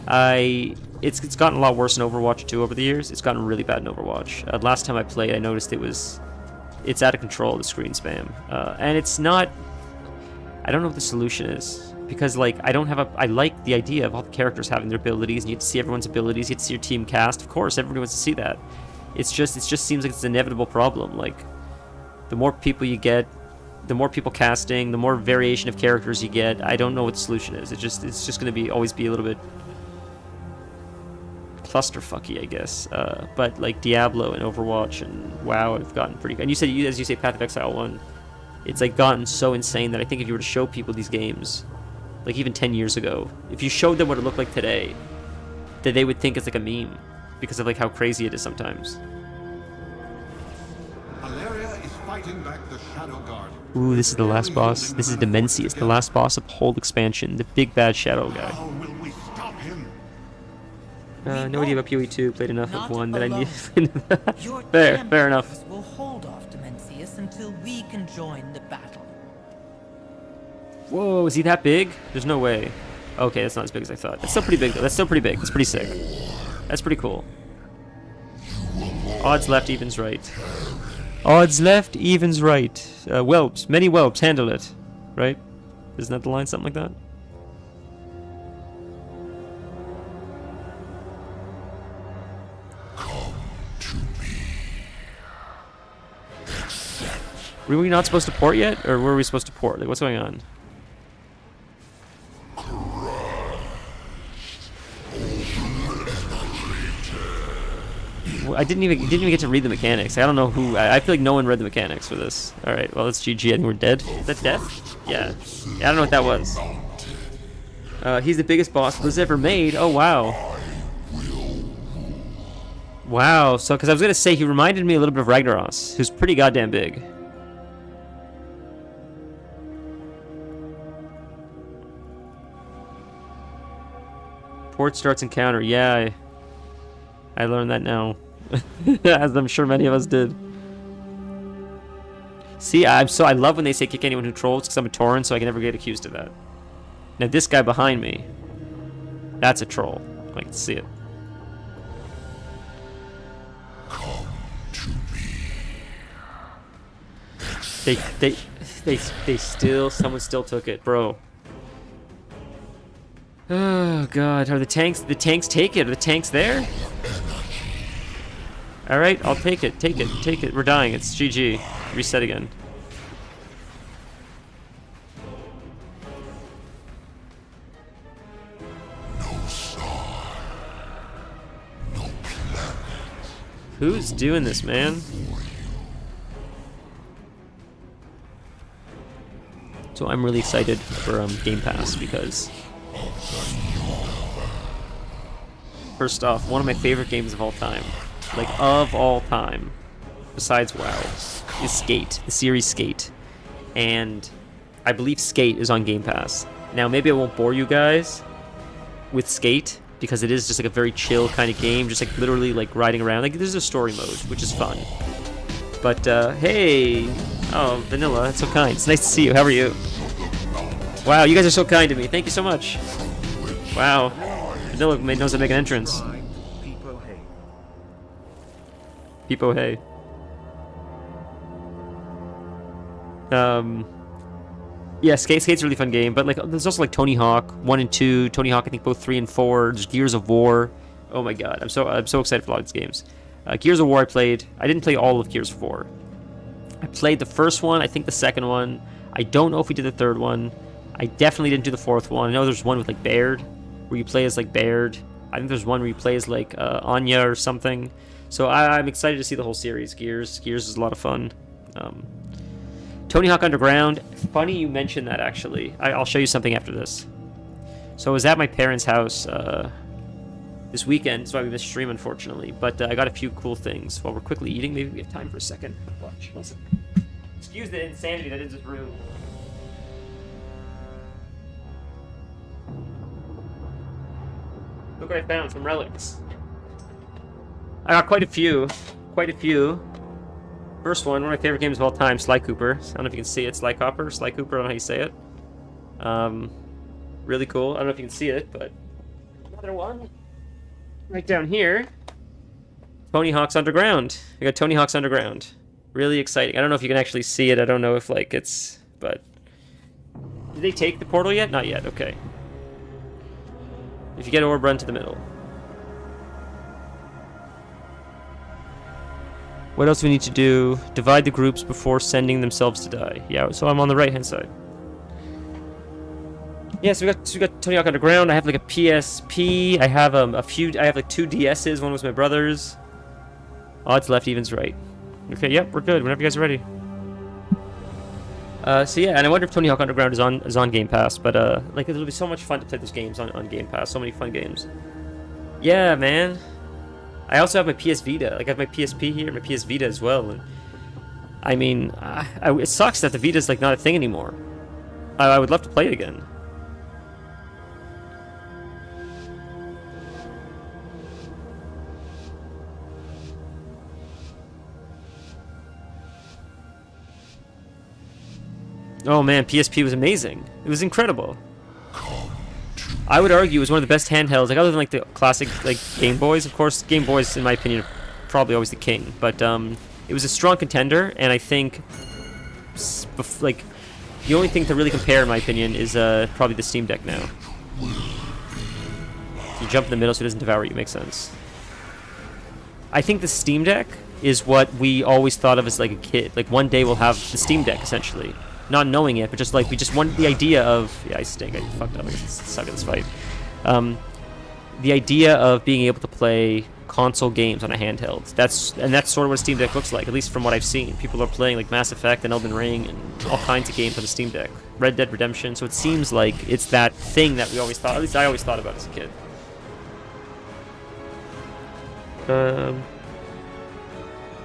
It's gotten a lot worse in Overwatch 2 over the years. It's gotten really bad in Overwatch. Last time I played, I noticed it's out of control, the screen spam. And it's not... I don't know what the solution is. Because, like, I like the idea of all the characters having their abilities, and you get to see everyone's abilities, you get to see your team cast. Of course, everybody wants to see that. It just seems like it's an inevitable problem. Like, the more people you get, the more people casting, the more variation of characters you get. I don't know what the solution is. It's just going to always be a little bit clusterfucky, I guess. But like Diablo and Overwatch and WoW have gotten pretty good. And you said, as you say, Path of Exile 1, it's like gotten so insane that I think if you were to show people these games, like even 10 years ago, if you showed them what it looked like today, that they would think it's like a meme because of like how crazy it is sometimes. Valeria is fighting back the Shadow Guard. Ooh, this is the last boss. This is Demencius, the last boss of the whole expansion, the big bad shadow guy. How will we stop him? No idea about PoE 2. Played enough of one that I need. Your Fair enough. champions will hold off Demencius until we can join the battle. Whoa, is he that big? There's no way. Okay, that's not as big as I thought. That's still pretty big though. That's still pretty big. That's pretty sick. That's pretty cool. Odds left, evens right. Odds left, evens right. Whelps, many whelps, handle it. Right? Isn't that the line? Something like that? Were we not supposed to port yet? Or were we supposed to port? Like, what's going on? I didn't even get to read the mechanics. I don't know who. I feel like no one read the mechanics for this. All right, well that's GG. I think we're dead. Is that death? Yeah. I don't know what that was. He's the biggest boss Blizzard ever made. Oh wow. Wow. So, because I was gonna say he reminded me a little bit of Ragnaros, who's pretty goddamn big. Port starts encounter. Yeah, I learned that now. As I'm sure many of us did. See, I love when they say kick anyone who trolls because I'm a Tauren, so I can never get accused of that. Now this guy behind me, that's a troll. I can see it. Come to me. They still, someone still took it, bro. Oh god, are the tanks take it? Are the tanks there? Alright, I'll take it, take it. We're dying, it's GG. Reset again. No star. No planet. Who's doing this, man? So I'm really excited for Game Pass because first off, one of my favorite games of all time, like of all time, besides WoW, is Skate, the series Skate, and I believe Skate is on Game Pass. Now maybe I won't bore you guys with Skate because it is just like a very chill kind of game, just like literally like riding around. Like there's a story mode, which is fun. But hey, oh Vanilla, that's so kind. It's nice to see you. How are you? Wow, you guys are so kind to me. Thank you so much. Wow, Vanilla knows how to make an entrance. Peepo hey. Yeah, Skate's a really fun game, but like there's also like Tony Hawk 1 and 2, Tony Hawk I think both 3 and 4. There's Gears of War. Oh my god, I'm so excited for a lot of these games. Gears of War I played. I didn't play all of Gears of War. I played the first one, I think the second one. I don't know if we did the third one. I definitely didn't do the fourth one. I know there's one with like Baird, where you play as like Baird. I think there's one where you play as like Anya or something. So I'm excited to see the whole series. Gears is a lot of fun. Tony Hawk Underground. Funny you mentioned that, actually. I'll show you something after this. So I was at my parents' house this weekend, so I missed stream, unfortunately. But I got a few cool things while we're quickly eating. Maybe we have time for a second. Watch. Listen. Excuse the insanity that is this room. Look what I found. Some relics. I got quite a few. First one of my favorite games of all time, Sly Cooper. I don't know if you can see it. Sly Cooper. I don't know how you say it. Really cool. I don't know if you can see it, but another one right down here. Tony Hawk's Underground. We got Tony Hawk's Underground. Really exciting. I don't know if you can actually see it. I don't know if like it's, but did they take the portal yet? Not yet. Okay. If you get orb, run to the middle. What else do we need to do? Divide the groups before sending themselves to die. Yeah, so I'm on the right-hand side. Yeah, so we got Tony Hawk Underground. I have like a PSP. I have a few. I have like 2 DSs. One was my brother's. Odds left, evens right. Okay, yep, we're good. Whenever you guys are ready. So yeah, and I wonder if Tony Hawk Underground is on Game Pass, but like it'll be so much fun to play those games on Game Pass. So many fun games. Yeah, man. I also have my PS Vita. Like I have my PSP here, my PS Vita as well. And I mean, it sucks that the Vita's like not a thing anymore. I would love to play it again. Oh man, PSP was amazing. It was incredible. I would argue it was one of the best handhelds, like other than like the classic like Game Boys. Of course, Game Boys, in my opinion, are probably always the king. But it was a strong contender, and I think like the only thing to really compare, in my opinion, is probably the Steam Deck now. You jump in the middle so it doesn't devour you. Makes sense. I think the Steam Deck is what we always thought of as like a kid. Like one day we'll have the Steam Deck essentially. Not knowing it, but just like we just wanted the idea of I stink. I fucked up. I guess it's suck at this fight. The idea of being able to play console games on a handheld. That's sort of what a Steam Deck looks like, at least from what I've seen. People are playing like Mass Effect and Elden Ring and all kinds of games on the Steam Deck. Red Dead Redemption. So it seems like it's that thing that we always thought. At least I always thought about as a kid.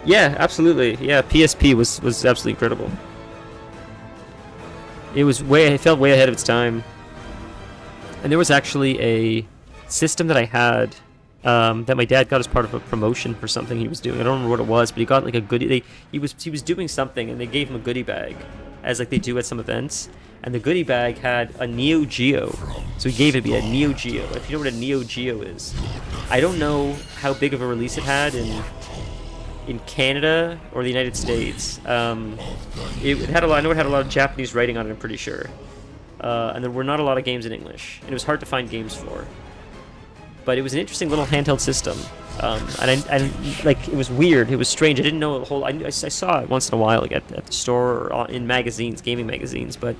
Yeah, absolutely. Yeah, PSP was absolutely incredible. It felt way ahead of its time. And there was actually a system that I had that my dad got as part of a promotion for something he was doing. I don't remember what it was, but he got like a goodie. He was doing something, and they gave him a goodie bag, as like they do at some events. And the goodie bag had a Neo Geo, so he gave it me a Neo Geo. If you know what a Neo Geo is, I don't know how big of a release it had in Canada or the United States. It had a lot. I know it had a lot of Japanese writing on it. I'm pretty sure, and there were not a lot of games in English, and it was hard to find games for. But it was an interesting little handheld system, and like it was weird. It was strange. I didn't know the whole. I saw it once in a while, like at the store or in magazines, gaming magazines, but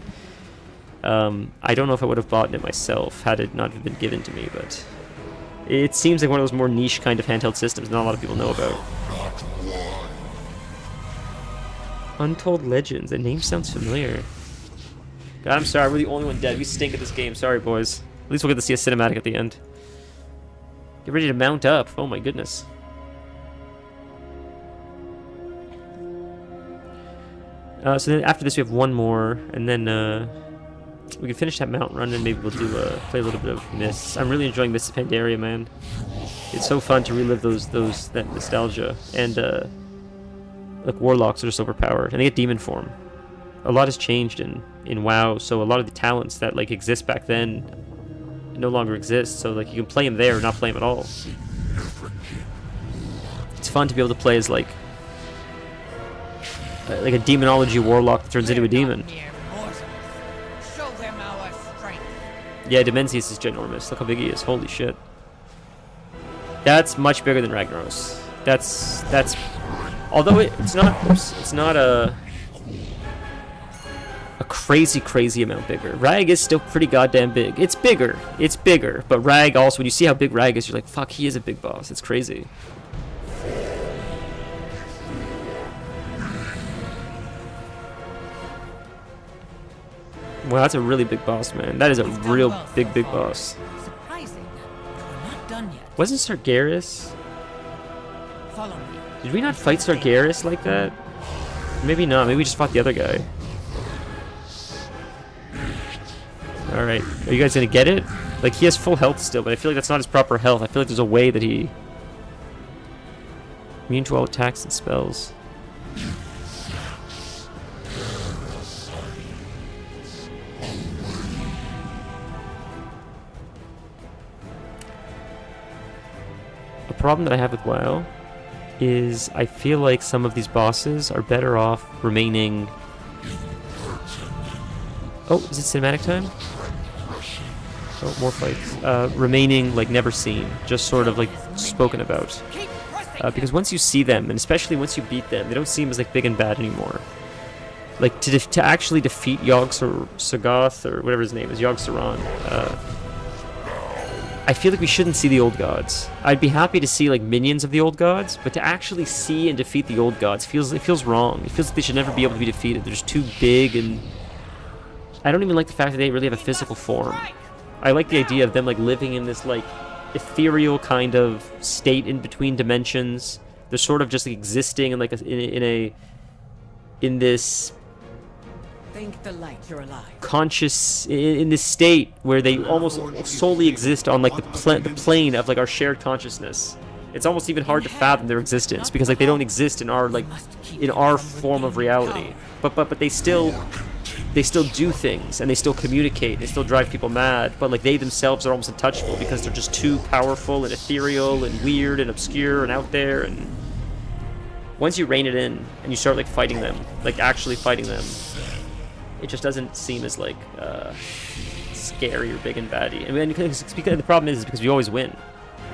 I don't know if I would have bought it myself had it not been given to me. But it seems like one of those more niche kind of handheld systems not a lot of people know about. Untold Legends. The name sounds familiar. God, I'm sorry. We're the only one dead. We stink at this game. Sorry, boys. At least we'll get to see a cinematic at the end. Get ready to mount up. Oh my goodness. So then after this we have one more, and then we can finish that mountain run, and maybe we'll do play a little bit of Mists. I'm really enjoying Mists of Pandaria, man. It's so fun to relive that nostalgia, and like warlocks are just overpowered, and they get demon form. A lot has changed in WoW, so a lot of the talents that like exist back then no longer exist. So like you can play them there or not play them at all. It's fun to be able to play as like a demonology warlock that turns into a demon. Yeah, Dimensius is ginormous. Look how big he is. Holy shit. That's much bigger than Ragnaros. That's although it's not a crazy amount bigger. Rag is still pretty goddamn big. It's bigger, but Rag also, when you see how big Rag is, you're like, fuck, he is a big boss. It's crazy. Wow, that's a really big boss, man. That is a real big boss. Surprising. We're not done yet. Wasn't Sargeras? Follow me. Did we not fight Sargeras like that? Maybe not. Maybe we just fought the other guy. Alright. Are you guys gonna get it? Like, he has full health still, but I feel like that's not his proper health. I feel like there's a way that he... Immune to all attacks and spells. A problem that I have with WoW is I feel like some of these bosses are better off remaining... Oh, is it cinematic time? Oh, more fights. Remaining, like, never seen. Just sort of, like, spoken about. Because once you see them, and especially once you beat them, they don't seem as, like, big and bad anymore. Like, to actually defeat Yogg-Sagoth, or whatever his name is, Yogg-Saron, I feel like we shouldn't see the old gods. I'd be happy to see, like, minions of the old gods, but to actually see and defeat the old gods feels wrong. It feels like they should never be able to be defeated. They're just too big, and I don't even like the fact that they really have a physical form. I like the idea of them, like, living in this, like, ethereal kind of state in between dimensions. They're sort of just, like, existing in, like, in this Thank the light you're alive. conscious, in this state where they almost solely exist on, like, the plane of, like, our shared consciousness. It's almost even hard to fathom their existence because, like, they don't exist in our, like, in our form of reality. But they still do things, and they still communicate, they still drive people mad, but, like, they themselves are almost untouchable because they're just too powerful and ethereal and weird and obscure and out there. And once you rein it in and you start, like, fighting them, like, actually fighting them, it just doesn't seem as, like, scary or big and baddie. I mean, because the problem is because we always win,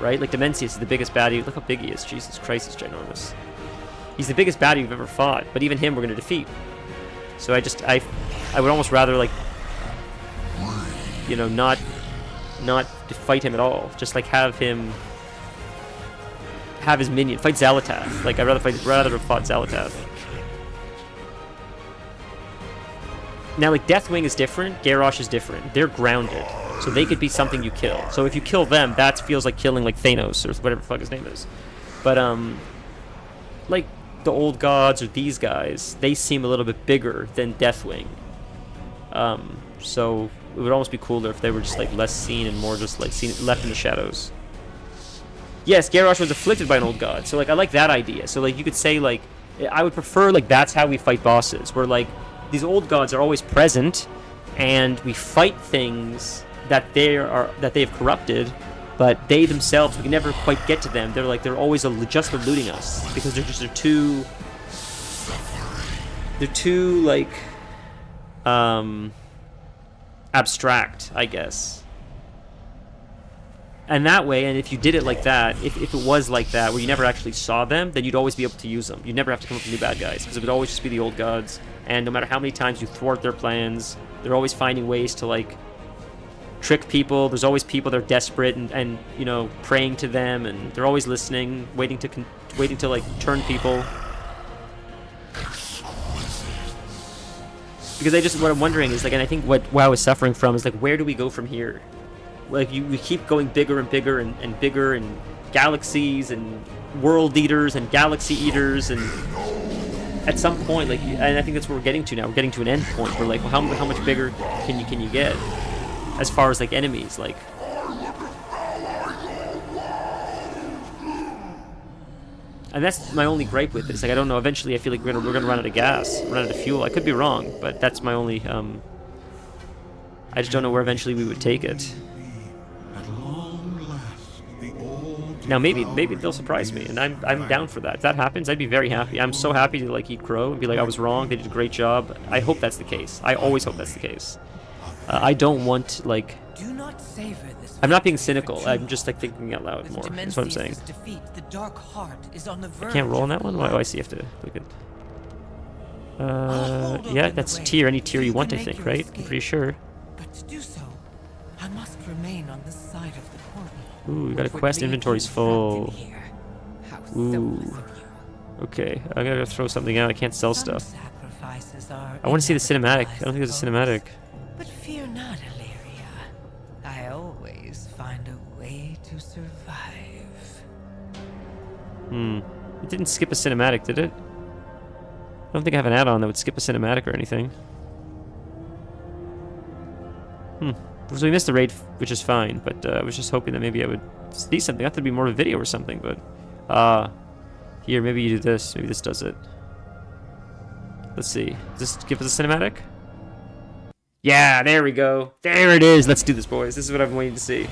right? Like, Demencius is the biggest baddie. Look how big he is. Jesus Christ, he's ginormous. He's the biggest baddie we've ever fought, but even him we're going to defeat. So I would almost rather, like, you know, not fight him at all. Just, like, have him have his minion fight Xalatath. Like, I'd rather have fought Xalatath. Now, like, Deathwing is different, Garrosh is different. They're grounded, so they could be something you kill. So if you kill them, that feels like killing, like, Thanos or whatever the fuck his name is. But like, the old gods or these guys, they seem a little bit bigger than Deathwing. So it would almost be cooler if they were just, like, less seen and more just, like, seen left in the shadows. Yes, Garrosh was afflicted by an old god, so, like, I like that idea. So, like, you could say, like, I would prefer, like, that's how we fight bosses, where, like, these old gods are always present, and we fight things that they have corrupted, but they themselves, we can never quite get to them. They're always just eluding us because they're too like abstract, I guess. And that way, and if you did it like that, if it was like that, where you never actually saw them, then you'd always be able to use them. You'd never have to come up with new bad guys, because it would always just be the old gods. And no matter how many times you thwart their plans, they're always finding ways to, like, trick people. There's always people that are desperate and you know, praying to them, and they're always listening, waiting to like turn people. Because what I'm wondering is, like, and I think what WoW is suffering from is, like, where do we go from here? Like, we keep going bigger and bigger and bigger, and galaxies and world eaters and galaxy eaters, and at some point, like, and I think that's what we're getting to now. We're getting to an end point where, like, well, how much bigger can you get as far as, like, enemies, like. And that's my only gripe with it. It's like, I don't know. Eventually, I feel like we're gonna run out of gas, run out of fuel. I could be wrong, but that's my only. I just don't know where eventually we would take it. Now maybe they'll surprise me, and I'm down for that. If that happens, I'd be very happy. I'm so happy to, like, eat crow and be like, I was wrong. They did a great job. I hope that's the case. I always hope that's the case. I don't want, like. Do not savor this. I'm not being cynical. I'm just, like, thinking out loud more. That's what I'm saying. Defeat, the dark heart is on the verge. I can't roll on that one? Oh, I see. You have to look at. Yeah, that's tier. Any tier you want, I think, right? I'm pretty sure. But to do so, I must remain on this side of the portal. Ooh, we got a quest. Inventory's full. Ooh. Okay, I'm gonna throw something out. I can't sell stuff. I want to see the cinematic. I don't think there's a cinematic. But fear not, Illyria. I always find a way to survive. It didn't skip a cinematic, did it? I don't think I have an add-on that would skip a cinematic or anything. So we missed the raid, which is fine, but I was just hoping that maybe I would see something. I thought it'd be more of a video or something, but here, maybe you do this. Maybe this does it. Let's see. Does this give us a cinematic? Yeah, there we go. There it is. Let's do this, boys. This is what I've been waiting to see.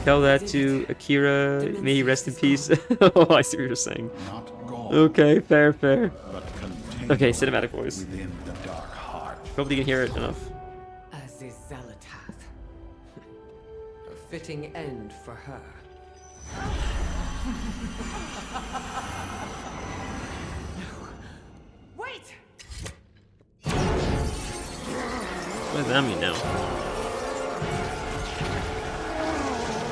Tell that to Akira. May he rest in peace. Oh, I see what you're saying. Okay, fair. Okay, cinematic voice. Hopefully you can hear it enough. As is Xalatath. A fitting end for her. does that mean now?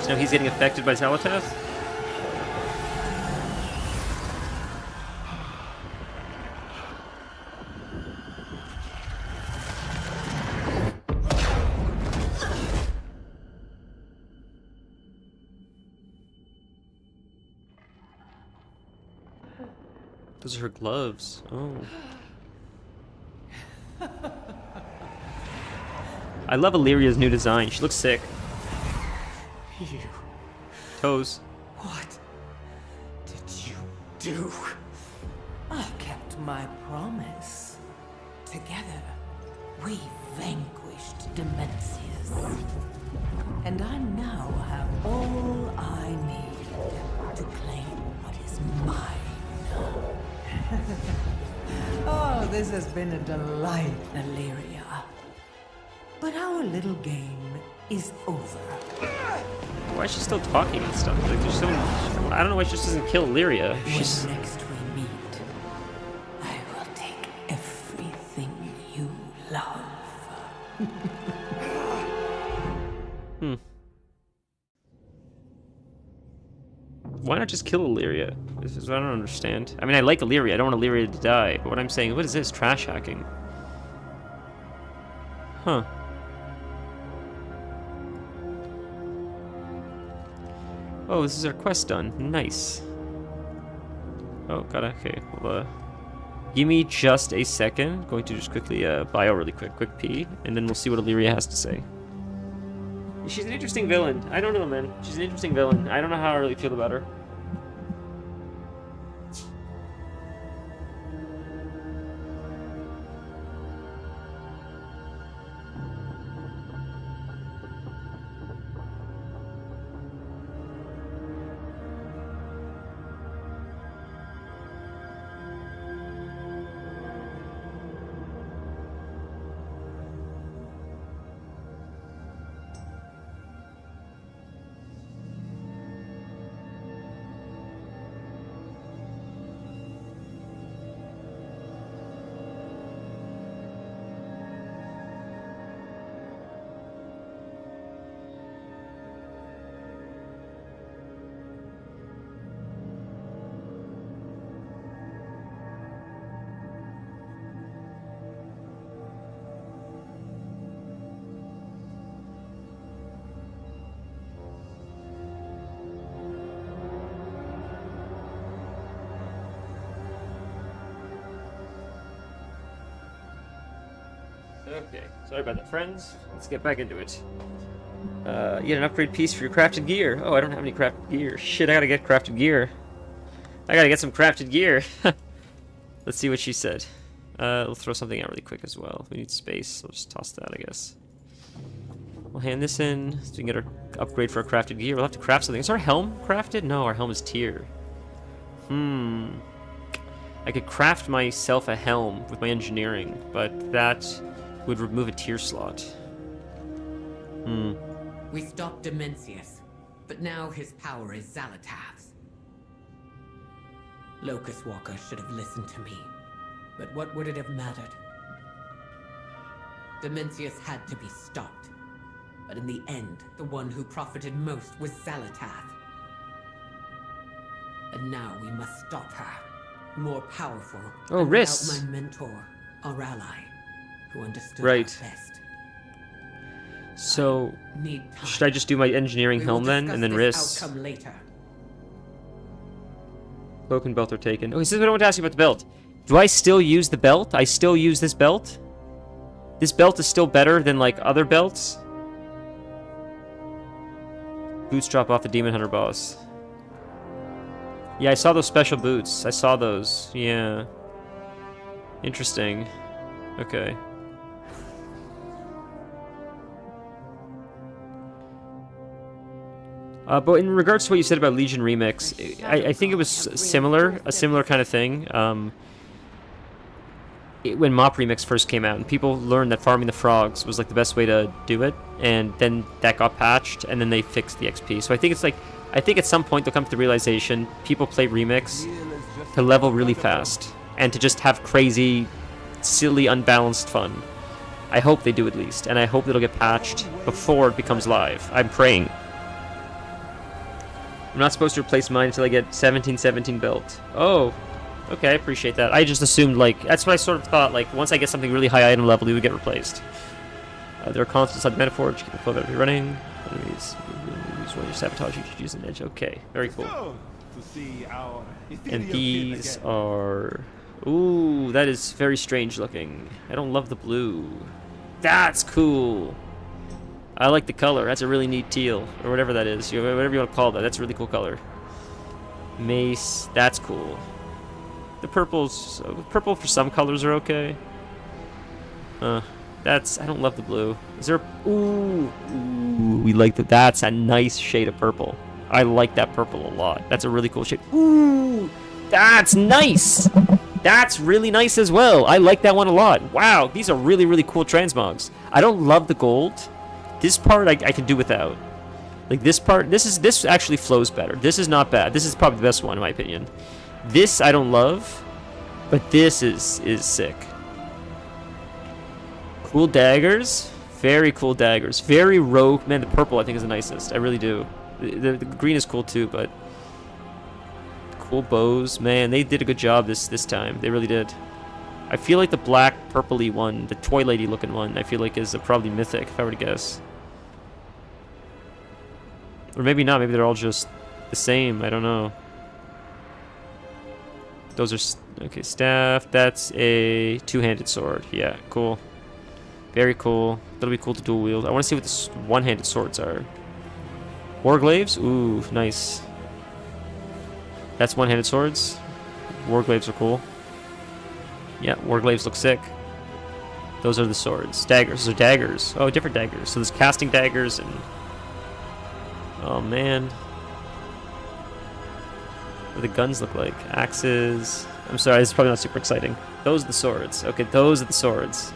So now he's getting affected by Xalatath? Those are her gloves. Oh. I love Illyria's new design. She looks sick. You. Toes. What did you do? I kept my promise. Together, we vanquished Demencius. And I now have all I need to claim what is mine. Oh, this has been a delight, Illyria. But our little game is over. Why is she still talking and stuff? Like, there's so I don't know why she just doesn't kill Illyria. She's... When next we meet, I will take everything you love. Why not just kill Illyria? This is what I don't understand. I mean, I like Illyria. I don't want Illyria to die. But what I'm saying, what is this? Trash hacking. Huh. Oh, this is our quest done. Nice. Oh, okay. Well, give me just a second. Going to just quickly bio really quick pee, and then we'll see what Illyria has to say. She's an interesting villain. I don't know, man. She's an interesting villain. I don't know how I really feel about her. Okay, sorry about that, friends. Let's get back into it. Yet an upgrade piece for your crafted gear. Oh, I don't have any crafted gear. Shit, I gotta get crafted gear. I gotta get some crafted gear. Let's see what she said. We'll throw something out really quick as well. We need space. We'll just toss that, I guess. We'll hand this in so we can get our upgrade for our crafted gear. We'll have to craft something. Is our helm crafted? No, our helm is tier. I could craft myself a helm with my engineering, but that would remove a tier slot. We stopped Demencius, but now his power is Xalatath's. Locust Walker should have listened to me, but what would it have mattered? Demencius had to be stopped, but in the end, the one who profited most was Xalatath. And now we must stop her. More powerful. Oh, and Riss. without my mentor, our ally, who understood Right. us best. So, Need time. should I just do my engineering We will helm then, discuss and then this Riss? outcome later. Cloak and belt are taken. Oh, he says I don't want to ask you about the belt. Do I still use the belt? I still use this belt? This belt is still better than, like, other belts? Boots drop off the Demon Hunter boss. Yeah, I saw those special boots. I saw those. Yeah. Interesting. Okay. But in regards to what you said about Legion Remix, I think it was similar, a similar kind of thing. When Mop Remix first came out, and people learned that farming the frogs was like the best way to do it, and then that got patched, and then they fixed the XP. So I think it's like, I think at some point they'll come to the realization people play Remix to level really fast and to just have crazy, silly, unbalanced fun. I hope they do at least, and I hope it'll get patched before it becomes live. I'm praying. I'm not supposed to replace mine until I get 1717 built. Oh, okay, I appreciate that. I just assumed, like, that's what I sort of thought, like, once I get something really high item level, it would get replaced. There are constants on Metaforge, keep the flow of running. Enemies, use one of your sabotage, you should use an edge. Okay, very cool. And these are... Ooh, that is very strange looking. I don't love the blue. That's cool. I like the color. That's a really neat teal, or whatever that is. Whatever you want to call that. That's a really cool color. Mace. That's cool. The purples. Purple for some colors are okay. That's. I don't love the blue. Is there? Ooh. We like that. That's a nice shade of purple. I like that purple a lot. That's a really cool shade. Ooh. That's nice. That's really nice as well. I like that one a lot. Wow. These are really, really cool transmogs. I don't love the gold. This part I can do without. Like this part, this actually flows better. This is not bad. This is probably the best one in my opinion. This I don't love, but this is sick. Cool daggers, very cool daggers. Very rogue. Man, the purple I think is the nicest. I really do. The green is cool too, but cool bows. Man, they did a good job this time. They really did. I feel like the black purpley one, the toy lady looking one, I feel like is probably mythic if I were to guess. Or maybe not. Maybe they're all just the same. I don't know. Those are... Okay, staff. That's a two-handed sword. Yeah, cool. Very cool. That'll be cool to dual wield. I want to see what the one-handed swords are. Warglaives? Ooh, nice. That's one-handed swords. Warglaives are cool. Yeah, Warglaives look sick. Those are the swords. Daggers. Those are daggers. Oh, different daggers. So there's casting daggers and... Oh, man. What do the guns look like? Axes. I'm sorry, this is probably not super exciting. Those are the swords. Okay, those are the swords.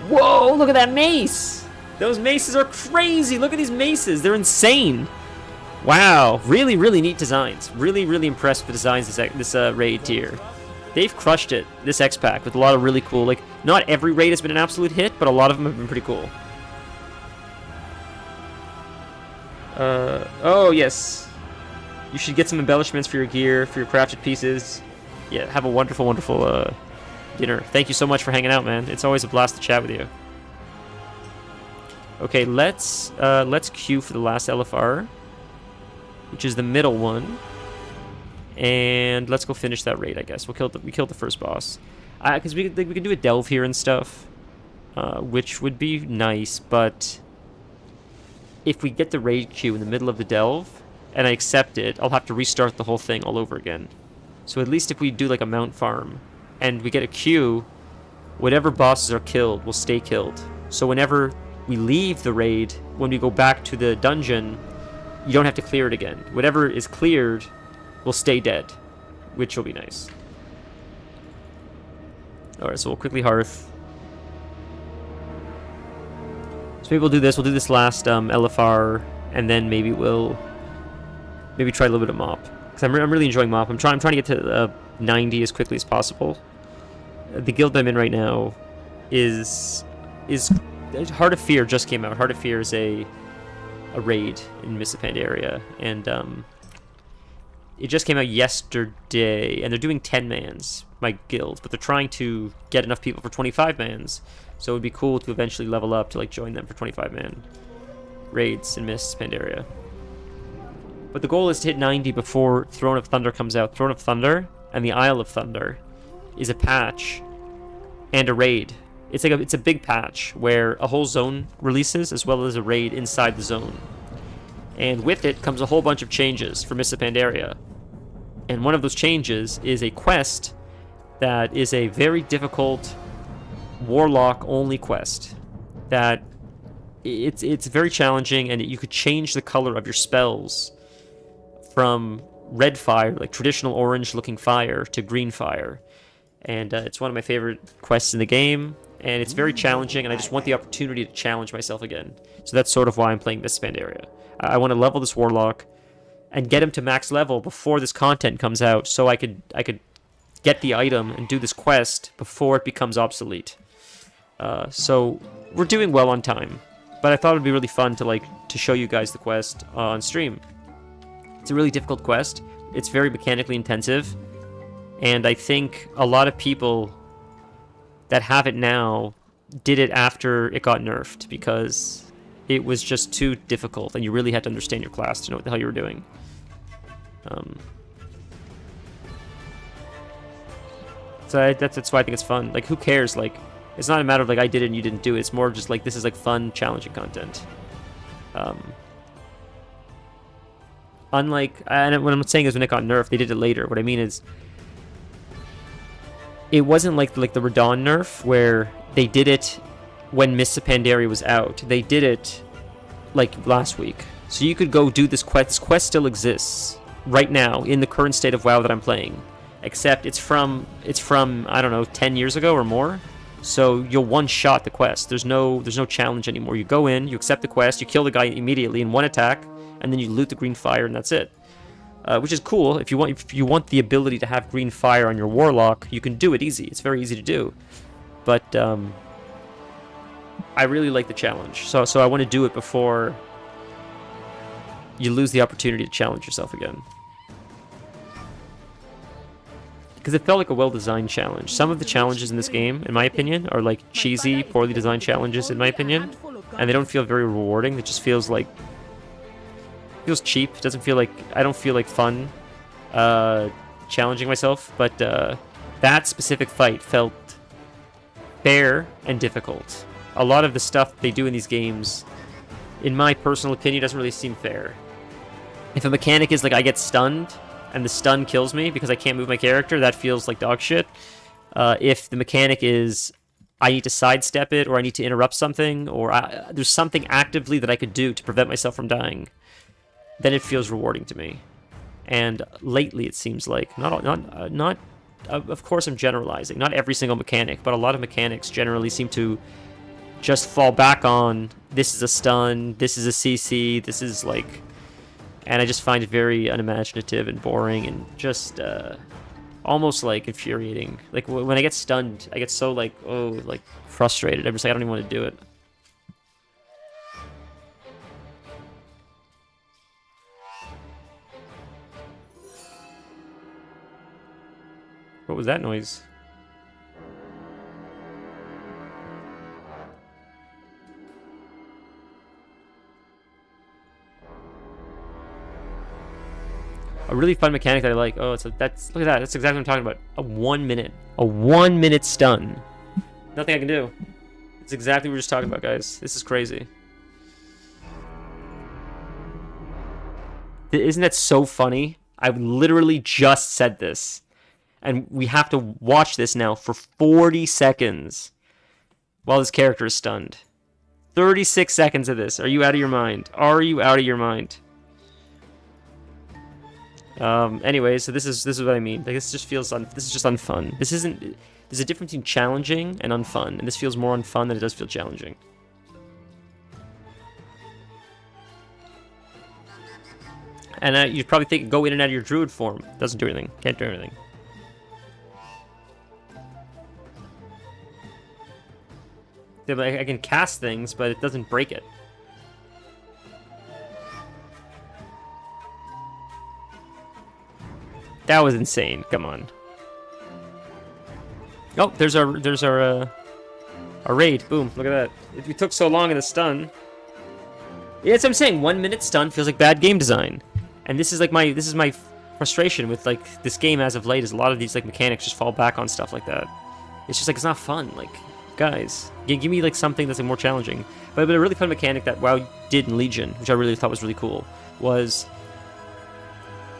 Whoa, look at that mace! Those maces are crazy! Look at these maces. They're insane. Wow. Really, really neat designs. Really, really impressed with the designs this raid tier. They've crushed it, this X-Pack, with a lot of really cool... Like, not every raid has been an absolute hit, but a lot of them have been pretty cool. Oh, yes. You should get some embellishments for your gear, for your crafted pieces. Yeah, have a wonderful, wonderful dinner. Thank you so much for hanging out, man. It's always a blast to chat with you. Okay, let's queue for the last LFR, which is the middle one. And let's go finish that raid, I guess. We killed the first boss. Because we can do a delve here and stuff, which would be nice, but... If we get the raid queue in the middle of the delve, and I accept it, I'll have to restart the whole thing all over again. So at least if we do like a mount farm, and we get a queue, whatever bosses are killed will stay killed. So whenever we leave the raid, when we go back to the dungeon, you don't have to clear it again. Whatever is cleared will stay dead, which will be nice. Alright, so we'll quickly hearth. So maybe we'll do this. We'll do this last LFR, and then maybe we'll try a little bit of mop. Because I'm really enjoying mop. I'm trying to get to 90 as quickly as possible. The guild I'm in right now is Heart of Fear just came out. Heart of Fear is a raid in Mists of Pandaria, and it just came out yesterday, and they're doing 10 mans, my guild, but they're trying to get enough people for 25 mans. So it would be cool to eventually level up to like join them for 25-man raids in Mists Pandaria. But the goal is to hit 90 before Throne of Thunder comes out. Throne of Thunder and the Isle of Thunder is a patch and a raid. It's a big patch where a whole zone releases as well as a raid inside the zone. And with it comes a whole bunch of changes for Mists of Pandaria. And one of those changes is a quest that is a very difficult Warlock only quest that it's very challenging, and you could change the color of your spells from red fire, like traditional orange looking fire, to green fire. And it's one of my favorite quests in the game, and it's very challenging, and I just want the opportunity to challenge myself again. So that's sort of why I'm playing Mists of Pandaria. I want to level this Warlock and get him to max level before this content comes out, so I could get the item and do this quest before it becomes obsolete. So we're doing well on time. But I thought it'd be really fun to show you guys the quest on stream. It's a really difficult quest. It's very mechanically intensive. And I think a lot of people that have it now did it after it got nerfed because it was just too difficult and you really had to understand your class to know what the hell you were doing. So that's why I think it's fun. Like, who cares? Like, it's not a matter of like I did it and you didn't do it. It's more just like this is like fun, challenging content. Unlike, and what I'm saying is when it got nerfed, they did it later. What I mean is, it wasn't like the Radon nerf where they did it when Mists of Pandaria was out. They did it like last week. So you could go do this quest. This quest still exists right now in the current state of WoW that I'm playing. Except it's from I don't know, 10 years ago or more. So you'll one-shot the quest. There's no challenge anymore. You go in, you accept the quest, you kill the guy immediately in one attack, and then you loot the green fire, and that's it. Which is cool. If you want the ability to have green fire on your warlock, you can do it easy. It's very easy to do. But I really like the challenge. So I want to do it before you lose the opportunity to challenge yourself again. Because it felt like a well-designed challenge. Some of the challenges in this game, in my opinion, are like cheesy, poorly designed challenges, in my opinion. And they don't feel very rewarding. It just feels like... feels cheap. It doesn't feel like... I don't feel like fun challenging myself. But that specific fight felt fair and difficult. A lot of the stuff they do in these games, in my personal opinion, doesn't really seem fair. If a mechanic is like I get stunned... and the stun kills me because I can't move my character, that feels like dog shit. If the mechanic is I need to sidestep it, or I need to interrupt something, or there's something actively that I could do to prevent myself from dying, then it feels rewarding to me. And lately it seems like, not of course I'm generalizing, not every single mechanic, but a lot of mechanics generally seem to just fall back on, this is a stun, this is a CC, this is like... And I just find it very unimaginative and boring and just almost like infuriating. Like when I get stunned, I get so like, oh, like frustrated. I'm just like, I don't even want to do it. What was that noise? A really fun mechanic that I like. Oh, look at that. That's exactly what I'm talking about. A 1 minute. A 1 minute stun. Nothing I can do. It's exactly what we were just talking about, guys. This is crazy. Isn't that so funny? I literally just said this. And we have to watch this now for 40 seconds while this character is stunned. 36 seconds of this. Are you out of your mind? Are you out of your mind? Anyway, so this is what I mean. Like, this just feels this is just unfun. This isn't... There's a difference between challenging and unfun, and this feels more unfun than it does feel challenging. And you'd probably think, go in and out of your druid form. Doesn't do anything. Can't do anything. Yeah, but I can cast things, but it doesn't break it. That was insane. Come on. Oh, there's our raid. Boom! Look at that. If we took so long in the stun. Yeah, that's what I'm saying. 1 minute stun feels like bad game design, and this is my frustration with like this game as of late. Is a lot of these like mechanics just fall back on stuff like that. It's just like it's not fun. Like, guys, give me like something that's like more challenging. But a really fun mechanic that WoW did in Legion, which I really thought was really cool, was.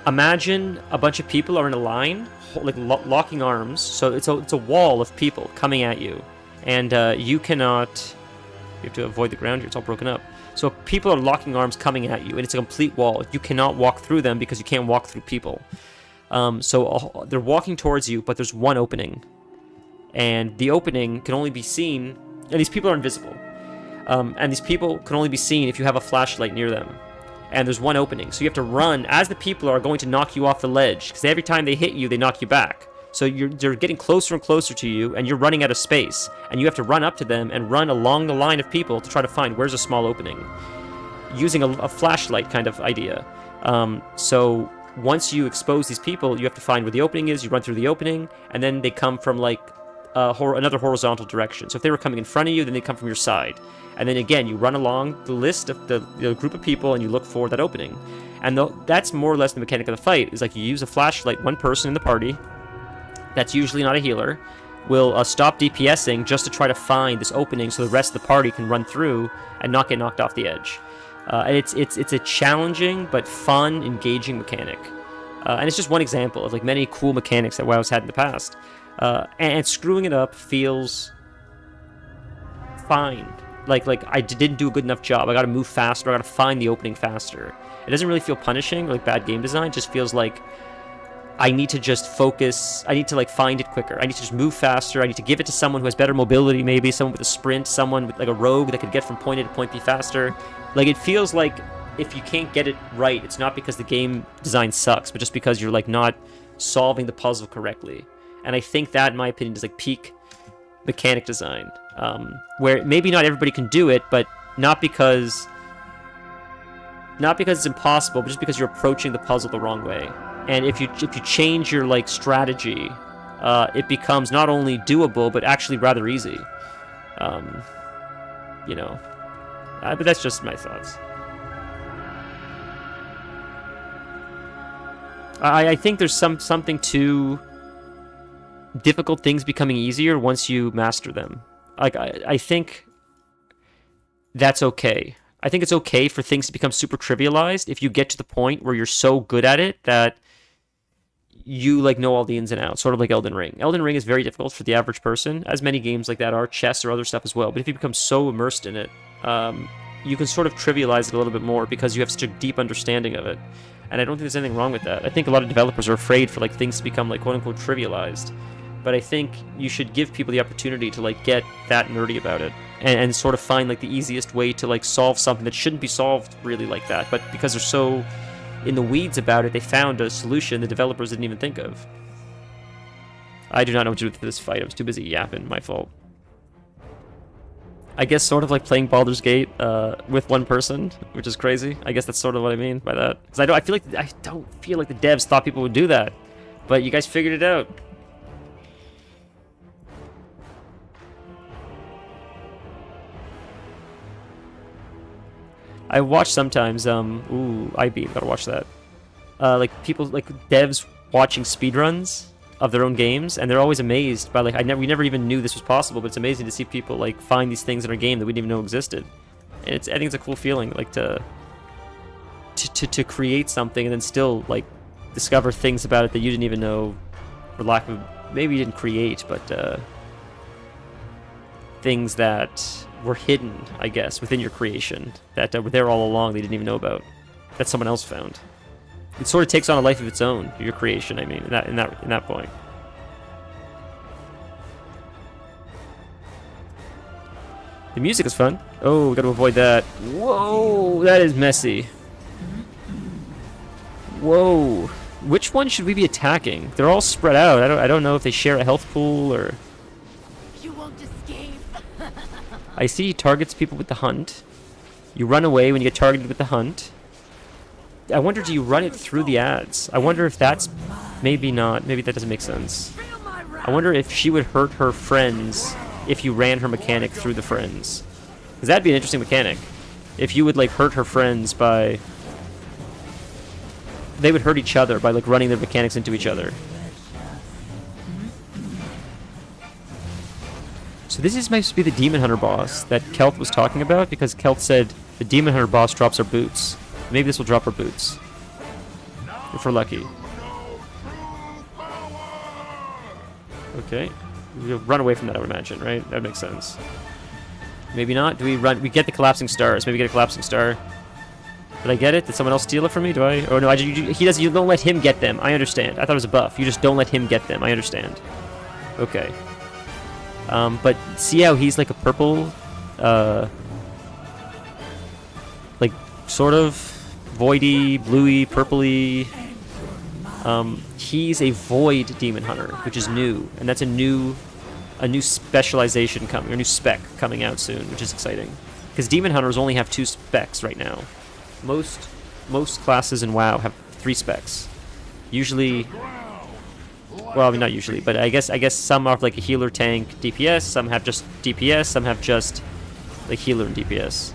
Imagine a bunch of people are in a line, like locking arms. So it's a wall of people coming at you, and you cannot. You have to avoid the ground here. It's all broken up. So people are locking arms coming at you, and it's a complete wall. You cannot walk through them because you can't walk through people. So they're walking towards you, but there's one opening, and the opening can only be seen. And these people are invisible, and these people can only be seen if you have a flashlight near them. And there's one opening, so you have to run as the people are going to knock you off the ledge, because every time they hit you, they knock you back. So they're getting closer and closer to you, and you're running out of space, and you have to run up to them and run along the line of people to try to find where's a small opening, using a flashlight kind of idea. So once you expose these people, you have to find where the opening is, you run through the opening, and then they come from like another horizontal direction. So if they were coming in front of you, then they come from your side. And then again, you run along the list of the group of people and you look for that opening. And that's more or less the mechanic of the fight. Is like you use a flashlight, one person in the party, that's usually not a healer, will stop DPSing just to try to find this opening so the rest of the party can run through and not get knocked off the edge. And it's a challenging but fun, engaging mechanic. And it's just one example of like many cool mechanics that WoW's had in the past. And screwing it up feels fine. Like I didn't do a good enough job. I gotta move faster, I gotta find the opening faster. It doesn't really feel punishing, like bad game design. It just feels like I need to just focus, I need to like find it quicker. I need to just move faster, I need to give it to someone who has better mobility maybe, someone with a sprint, someone with like a rogue that could get from point A to point B faster. Like it feels like if you can't get it right, it's not because the game design sucks, but just because you're like not solving the puzzle correctly. And I think that, in my opinion, is like peak mechanic design, where maybe not everybody can do it, but not because it's impossible, but just because you're approaching the puzzle the wrong way. And if you change your like strategy, it becomes not only doable but actually rather easy. You know, but that's just my thoughts. I think there's something to difficult things becoming easier once you master them. Like I think that's okay. I think it's okay for things to become super trivialized if you get to the point where you're so good at it that you like know all the ins and outs, sort of like Elden Ring. Elden Ring is very difficult for the average person, as many games like that are, chess or other stuff as well. But if you become so immersed in it, you can sort of trivialize it a little bit more because you have such a deep understanding of it. And I don't think there's anything wrong with that. I think a lot of developers are afraid for like things to become like quote unquote trivialized. But I think you should give people the opportunity to like get that nerdy about it and sort of find like the easiest way to like solve something that shouldn't be solved really like that. But because they're so in the weeds about it, they found a solution the developers didn't even think of. I do not know what to do with this fight. I was too busy yapping. My fault. I guess sort of like playing Baldur's Gate with one person, which is crazy. I guess that's sort of what I mean by that. Because I don't feel like the devs thought people would do that, but you guys figured it out. I watch sometimes, IB, gotta watch that. Like people, like devs watching speedruns of their own games, and they're always amazed by like, we never even knew this was possible, but it's amazing to see people like find these things in our game that we didn't even know existed. And I think it's a cool feeling, like to create something and then still like discover things about it that you didn't even know, for lack of, maybe you didn't create, but things that were hidden, I guess, within your creation that were there all along they didn't even know about, that someone else found. It sort of takes on a life of its own, your creation, I mean, in that point. The music is fun. Oh, we gotta avoid that. Whoa, that is messy. Whoa. Which one should we be attacking? They're all spread out. I don't know if they share a health pool or... You won't escape. I see he targets people with the hunt. You run away when you get targeted with the hunt. I wonder, do you run it through the ads? I wonder if that's... Maybe not. Maybe that doesn't make sense. I wonder if she would hurt her friends if you ran her mechanic through the friends. Because that'd be an interesting mechanic. If you would, like, hurt her friends by... They would hurt each other by, like, running their mechanics into each other. So this is supposed to be the Demon Hunter boss that Kelt was talking about, because Kelt said the Demon Hunter boss drops our boots. Maybe this will drop our boots. If we're lucky. Okay. We'll run away from that, I would imagine, right? That makes sense. Maybe not. Do we run? We get the collapsing stars. Maybe we get a collapsing star. Did I get it? Did someone else steal it from me? Do I? Oh no, he does. You don't let him get them. I understand. I thought it was a buff. You just don't let him get them. I understand. Okay. But see how he's like a purple, like sort of voidy, bluey, purpley. He's a Void Demon Hunter, which is new, and that's a new specialization coming, or a new spec coming out soon, which is exciting. Because Demon Hunters only have 2 specs right now. Most classes in WoW have 3 specs. Usually, well, I mean, not usually, but I guess some are like a healer, tank, DPS. Some have just DPS. Some have just like healer and DPS.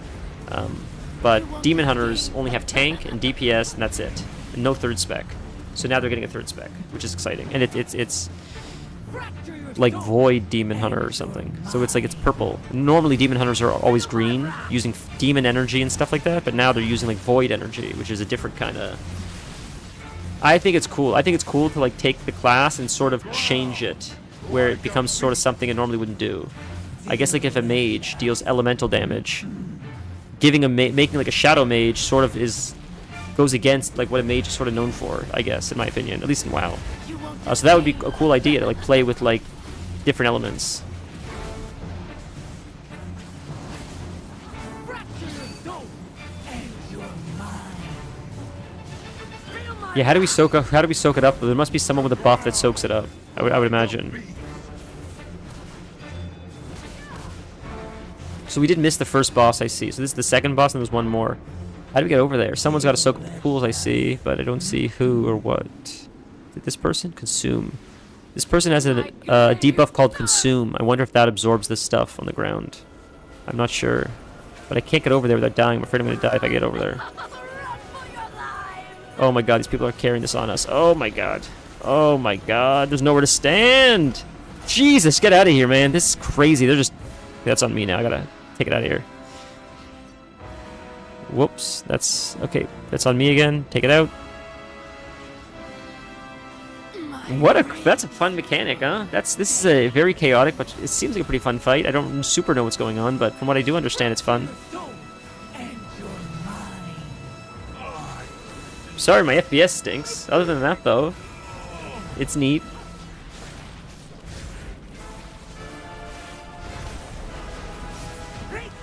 But Demon Hunters only have tank and DPS, and that's it. And no 3rd spec. So now they're getting a 3rd spec, which is exciting. And it's like Void Demon Hunter or something. So it's like it's purple. Normally Demon Hunters are always green, using demon energy and stuff like that, but now they're using like Void energy, which is a different kind of... I think it's cool. I think it's cool to like take the class and sort of change it, where it becomes sort of something it normally wouldn't do. I guess like if a mage deals elemental damage, making like a shadow mage sort of goes against like what a mage is sort of known for, I guess, in my opinion, at least in WoW. So that would be a cool idea to like play with like different elements. Yeah, how do we soak it up? There must be someone with a buff that soaks it up. I would imagine. So we did miss the first boss, I see. So this is the second boss, and there's one more. How do we get over there? Someone's got to soak up the pools, I see, but I don't see who or what. Did this person consume? This person has a debuff called Consume. I wonder if that absorbs this stuff on the ground. I'm not sure. But I can't get over there without dying. I'm afraid I'm going to die if I get over there. Oh my god, these people are carrying this on us. Oh my god. Oh my god, there's nowhere to stand! Jesus, get out of here, man. This is crazy. They're just... That's on me now. I gotta take it out of here. Whoops. That's... Okay, that's on me again. Take it out. That's a fun mechanic, huh? This is a very chaotic, but it seems like a pretty fun fight. I don't super know what's going on, but from what I do understand, it's fun. Sorry, my FPS stinks. Other than that, though, it's neat.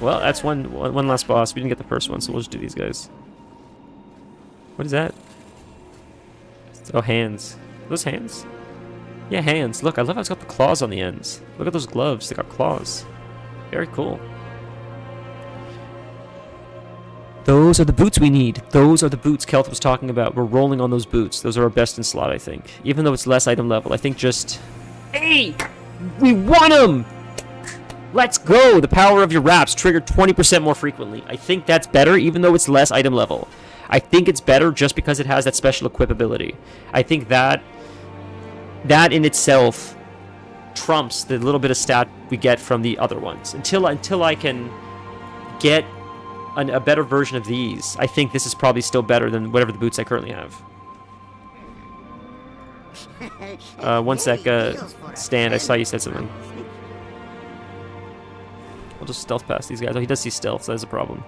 Well, that's one last boss. We didn't get the first one, so we'll just do these guys. What is that? Oh, hands. Are those hands? Yeah, hands. Look, I love how it's got the claws on the ends. Look at those gloves. They got claws. Very cool. Those are the boots we need. Those are the boots Kelt was talking about. We're rolling on those boots. Those are our best in slot, I think. Even though it's less item level, I think just... Hey! We won them! Let's go! The power of your wraps triggered 20% more frequently. I think that's better, even though it's less item level. I think it's better just because it has that special equip ability. I think that in itself trumps the little bit of stat we get from the other ones. Until I can get a better version of these, I think this is probably still better than whatever the boots I currently have. One sec, Stan, I saw you said something. I'll just stealth past these guys. Oh, he does see stealth, so that's a problem.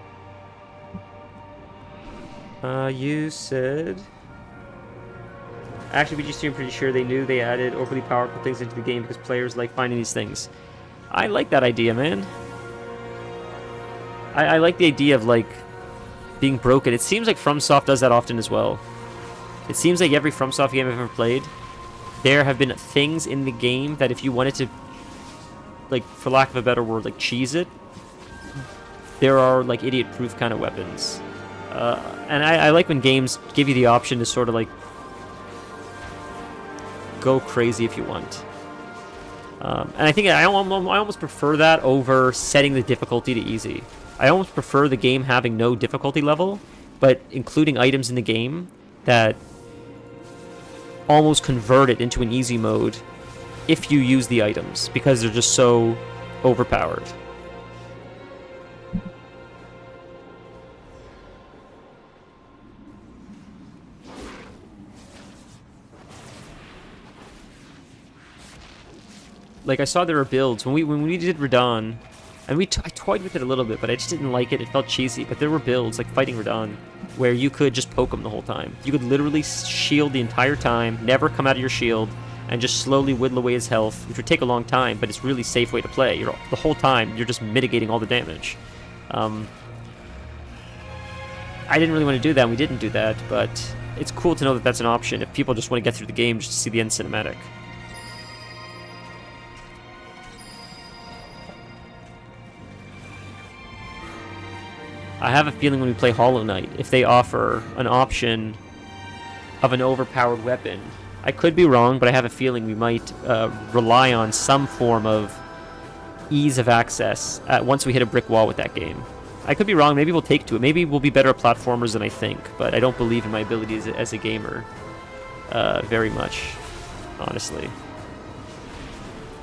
You said... Actually, BGC, I'm pretty sure they knew they added overly powerful things into the game because players like finding these things. I like that idea, man. I like the idea of, like, being broken. It seems like FromSoft does that often as well. It seems like every FromSoft game I've ever played, there have been things in the game that if you wanted to, like, for lack of a better word, like, cheese it, there are, like, idiot-proof kind of weapons. And I like when games give you the option to sort of, like, go crazy if you want. And I think I almost prefer that over setting the difficulty to easy. I almost prefer the game having no difficulty level, but including items in the game that almost convert it into an easy mode if you use the items, because they're just so overpowered. Like, I saw there were builds when we did Radahn, and I toyed with it a little bit, but I just didn't like it. It felt cheesy. But there were builds like fighting Radahn where you could just poke him the whole time. You could literally shield the entire time, never come out of your shield, and just slowly whittle away his health, which would take a long time, but it's a really safe way to play. The whole time you're just mitigating all the damage. I I didn't really want to do that, and we didn't do that, but it's cool to know that that's an option if people just want to get through the game just to see the end cinematic. I have a feeling when we play Hollow Knight, if they offer an option of an overpowered weapon, I could be wrong, but I have a feeling we might rely on some form of ease of access once we hit a brick wall with that game. I could be wrong, maybe we'll take to it. Maybe we'll be better at platformers than I think, but I don't believe in my abilities as a gamer very much, honestly.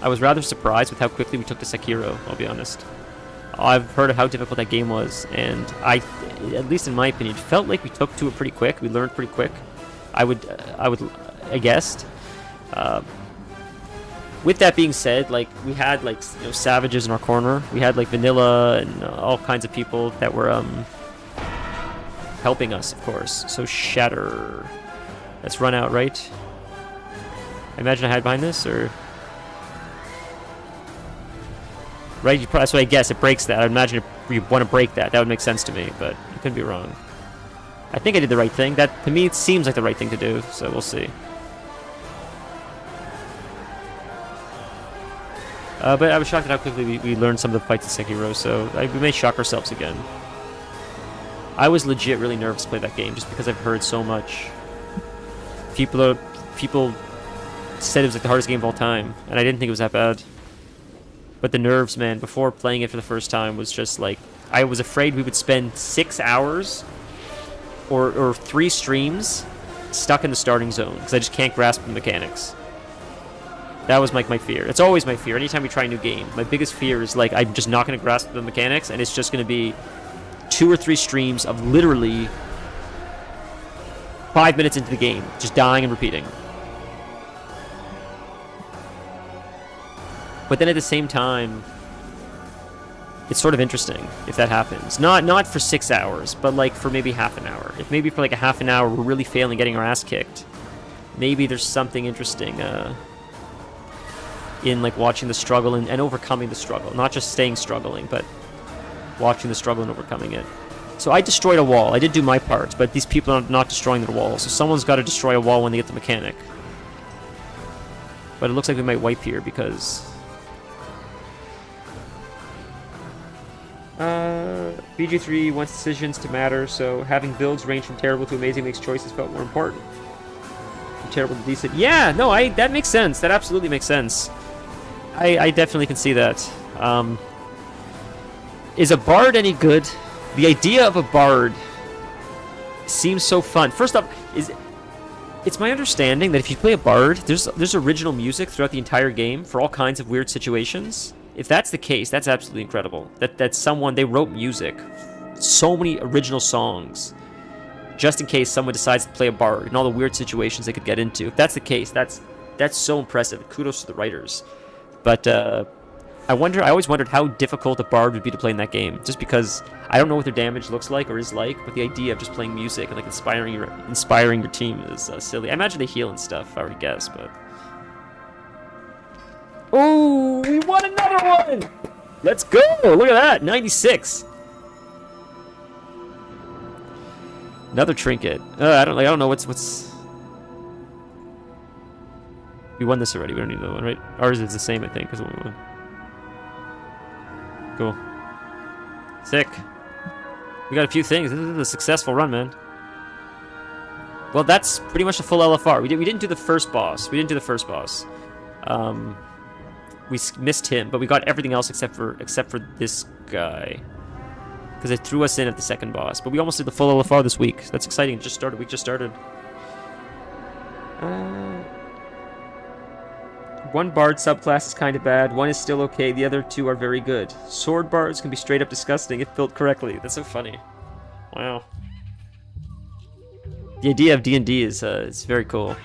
I was rather surprised with how quickly we took to Sekiro, I'll be honest. I've heard of how difficult that game was, and at least in my opinion, it felt like we took to it pretty quick. We learned pretty quick. I guessed. With that being said, like we had like savages in our corner. We had like Vanilla and all kinds of people that were helping us, of course. So Shatter. Let's run out, right? I imagine I hide behind this, or right? That's what I guess. It breaks that. I imagine you want to break that. That would make sense to me, but I could be wrong. I think I did the right thing. That to me it seems like the right thing to do. So we'll see. But I was shocked at how quickly we learned some of the fights in Sekiro, so we may shock ourselves again. I was legit really nervous to play that game, just because I've heard so much. People said it was like the hardest game of all time, and I didn't think it was that bad. But the nerves, man, before playing it for the first time was just like... I was afraid we would spend 6 hours or 3 streams stuck in the starting zone, because I just can't grasp the mechanics. That was like my fear. It's always my fear. Anytime we try a new game, my biggest fear is like I'm just not going to grasp the mechanics, and it's just going to be 2 or 3 streams of literally 5 minutes into the game, just dying and repeating. But then at the same time, it's sort of interesting if that happens. Not for 6 hours, but like for maybe half an hour. If maybe for like a half an hour we're really failing, getting our ass kicked, maybe there's something interesting in like watching the struggle and overcoming the struggle. Not just staying struggling, but watching the struggle and overcoming it. So I destroyed a wall. I did do my part, but these people are not destroying their walls. So someone's got to destroy a wall when they get the mechanic. But it looks like we might wipe here because... BG3 wants decisions to matter, so having builds range from terrible to amazing makes choices felt more important. From terrible to decent. Yeah, no, that makes sense. That absolutely makes sense. I definitely can see that. Is a bard any good? The idea of a bard seems so fun. First up, it's my understanding that if you play a bard, there's original music throughout the entire game for all kinds of weird situations. If that's the case, that's absolutely incredible. That someone, they wrote music, so many original songs, just in case someone decides to play a bard and all the weird situations they could get into. If that's the case, that's so impressive. Kudos to the writers. But I always wondered how difficult a bard would be to play in that game, just because I don't know what their damage looks like or is like, but the idea of just playing music and like inspiring your team is silly. I imagine they heal and stuff, if I were to guess, but... Oh, we won another one! Let's go! Look at that, 96. Another trinket. I don't know what's. We won this already. We don't need another one, right? Ours is the same, I think, as what we won. Cool. Sick. We got a few things. This is a successful run, man. Well, that's pretty much the full LFR. We didn't do the first boss. We missed him, but we got everything else except for this guy, because it threw us in at the second boss. But we almost did the full LFR this week. That's exciting. We just started. One bard subclass is kind of bad. One is still okay. The other 2 are very good. Sword bards can be straight up disgusting if built correctly. That's so funny. Wow. The idea of D&D is very cool.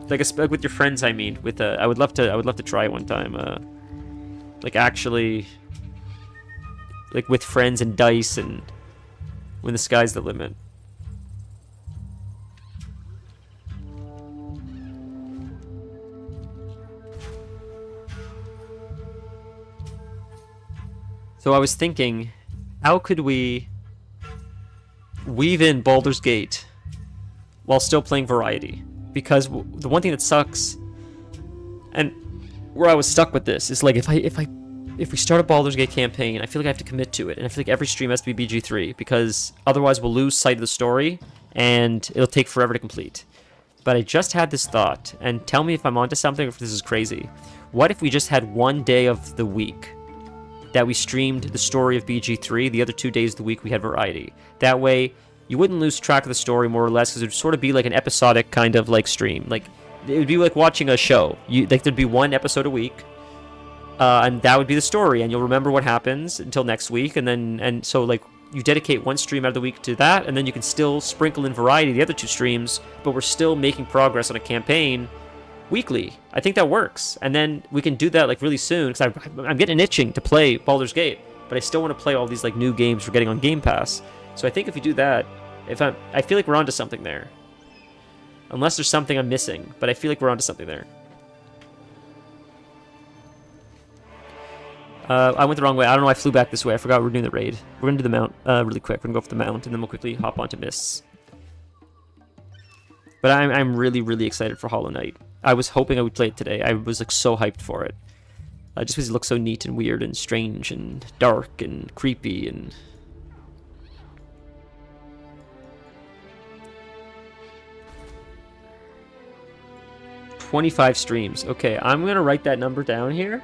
Like with your friends, I mean. With I would love to try it one time. Like actually, like with friends and dice, and when the sky's the limit. So I was thinking, how could we weave in Baldur's Gate while still playing variety, because the one thing that sucks, and where I was stuck with this, is like if we start a Baldur's Gate campaign, I feel like I have to commit to it, and I feel like every stream has to be BG3, because otherwise we'll lose sight of the story and it'll take forever to complete. But I just had this thought, and tell me if I'm onto something or if this is crazy. What if we just had one day of the week that we streamed the story of BG3, the other 2 days of the week we had variety? That way, you wouldn't lose track of the story, more or less, because it would sort of be like an episodic kind of like stream. Like, it would be like watching a show. Like, there'd be one episode a week, and that would be the story, and you'll remember what happens until next week, and so like you dedicate one stream out of the week to that, and then you can still sprinkle in variety the other 2 streams, but we're still making progress on a campaign weekly. I think that works, and then we can do that like really soon, because I'm getting itching to play Baldur's Gate, but I still want to play all these like new games we're getting on Game Pass. So I think if you do that, I feel like we're onto something there. Unless there's something I'm missing, but I feel like we're onto something there. I went the wrong way. I don't know, I flew back this way. I forgot we're doing the raid. We're going to do the mount really quick. We're going to go for the mount, and then we'll quickly hop onto Mists. But I'm really, really excited for Hollow Knight. I was hoping I would play it today. I was like so hyped for it. Just because it looks so neat and weird and strange and dark and creepy and... 25 streams. Okay, I'm going to write that number down here.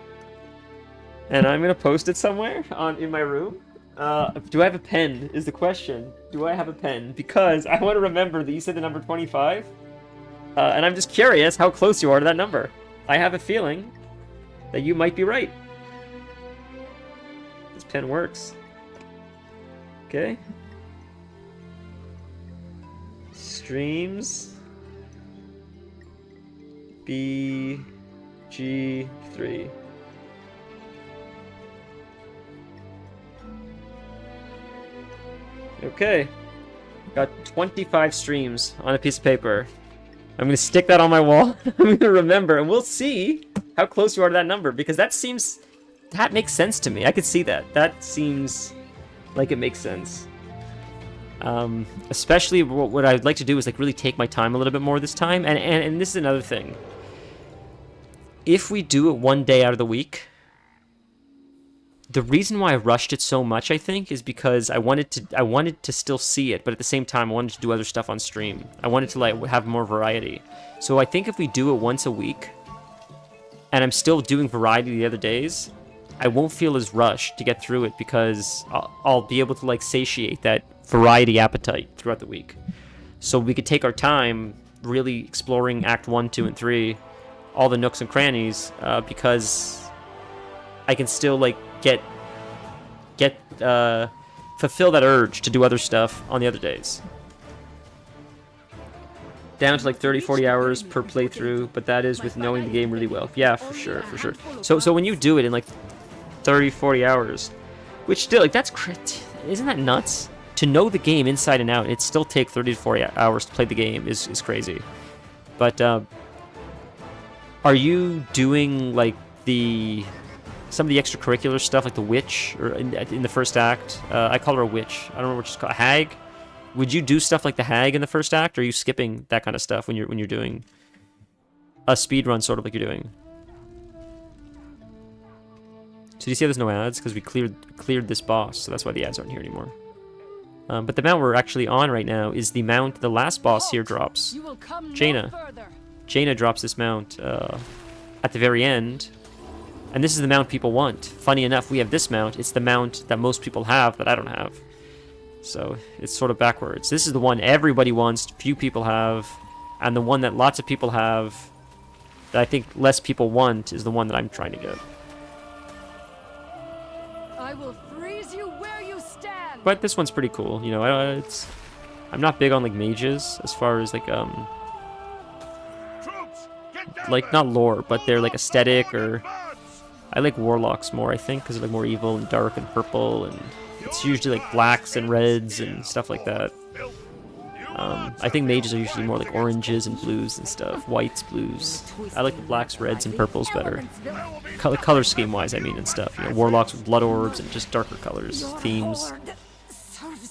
And I'm going to post it somewhere in my room. Do I have a pen is the question. Do I have a pen? Because I want to remember that you said the number 25. And I'm just curious how close you are to that number. I have a feeling that you might be right. This pen works. Okay. Streams. BG3. Okay. Got 25 streams on a piece of paper. I'm going to stick that on my wall. I'm going to remember, and we'll see how close you are to that number, because that makes sense to me. I could see that. That seems like it makes sense. Especially what I'd like to do is like really take my time a little bit more this time. And this is another thing. If we do it one day out of the week, the reason why I rushed it so much, I think, is because I wanted to still see it, but at the same time, I wanted to do other stuff on stream. I wanted to like have more variety. So I think if we do it once a week, and I'm still doing variety the other days, I won't feel as rushed to get through it, because I'll be able to like satiate that variety appetite throughout the week. So we could take our time really exploring Act 1, 2, and 3, all the nooks and crannies, because I can still like fulfill that urge to do other stuff on the other days. Down to like 30-40 hours per playthrough, but that is with knowing the game really well. Yeah, for sure. So when you do it in like 30-40 hours, which still, like, isn't that nuts? To know the game inside and out, it still take 30 to 40 hours to play the game is crazy. But are you doing like some of the extracurricular stuff, like the witch, or in the first act? I call her a witch. I don't know what she's called. A hag? Would you do stuff like the hag in the first act, or are you skipping that kind of stuff when you're doing a speed run, sort of like you're doing? So do you see how there's no ads? Because we cleared this boss, so that's why the ads aren't here anymore. But the mount we're actually on right now is the mount the last boss here drops. Jaina. Jaina drops this mount at the very end. And this is the mount people want. Funny enough, we have this mount. It's the mount that most people have that I don't have. So it's sort of backwards. This is the one everybody wants, few people have. And the one that lots of people have, that I think less people want, is the one that I'm trying to get. I will freeze you where you stand. But this one's pretty cool. You know, I'm not big on like mages as far as like not lore, but they're like aesthetic, or I like warlocks more, I think, because they're like more evil and dark and purple, and it's usually like blacks and reds and stuff like that. I think mages are usually more like oranges and blues and stuff, whites, blues. I like the blacks, reds, and purples better. Color scheme wise, I mean, and stuff. You know, warlocks with blood orbs and just darker colors, themes.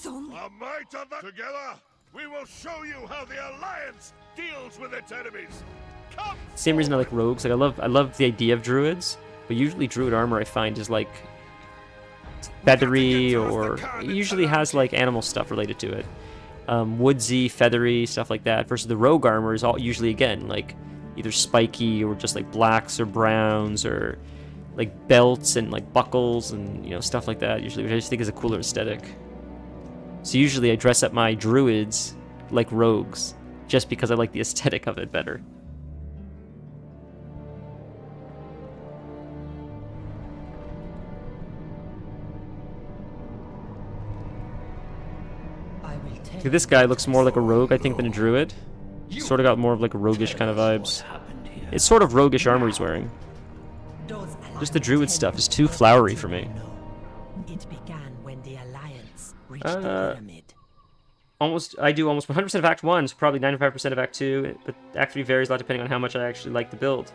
A fight of the... Together, we will show you how the Alliance deals with its enemies. Come Same reason I like rogues. Like I love the idea of druids, but usually druid armor I find is like feathery, or it usually has like animal stuff related to it. Woodsy, feathery, stuff like that. Versus the rogue armor is all usually, again, like either spiky or just like blacks or browns, or like belts and like buckles and, you know, stuff like that. Usually, which I just think is a cooler aesthetic. So usually I dress up my druids like rogues, just because I like the aesthetic of it better. This guy looks more like a rogue, I think, than a druid. Sort of got more of like a roguish kind of vibes. It's sort of roguish armor he's wearing. Just the druid stuff is too flowery for me. It began when the Alliance reached the pyramid. I do almost 100% of Act 1, so probably 95% of Act 2, but Act 3 varies a lot depending on how much I actually like the build.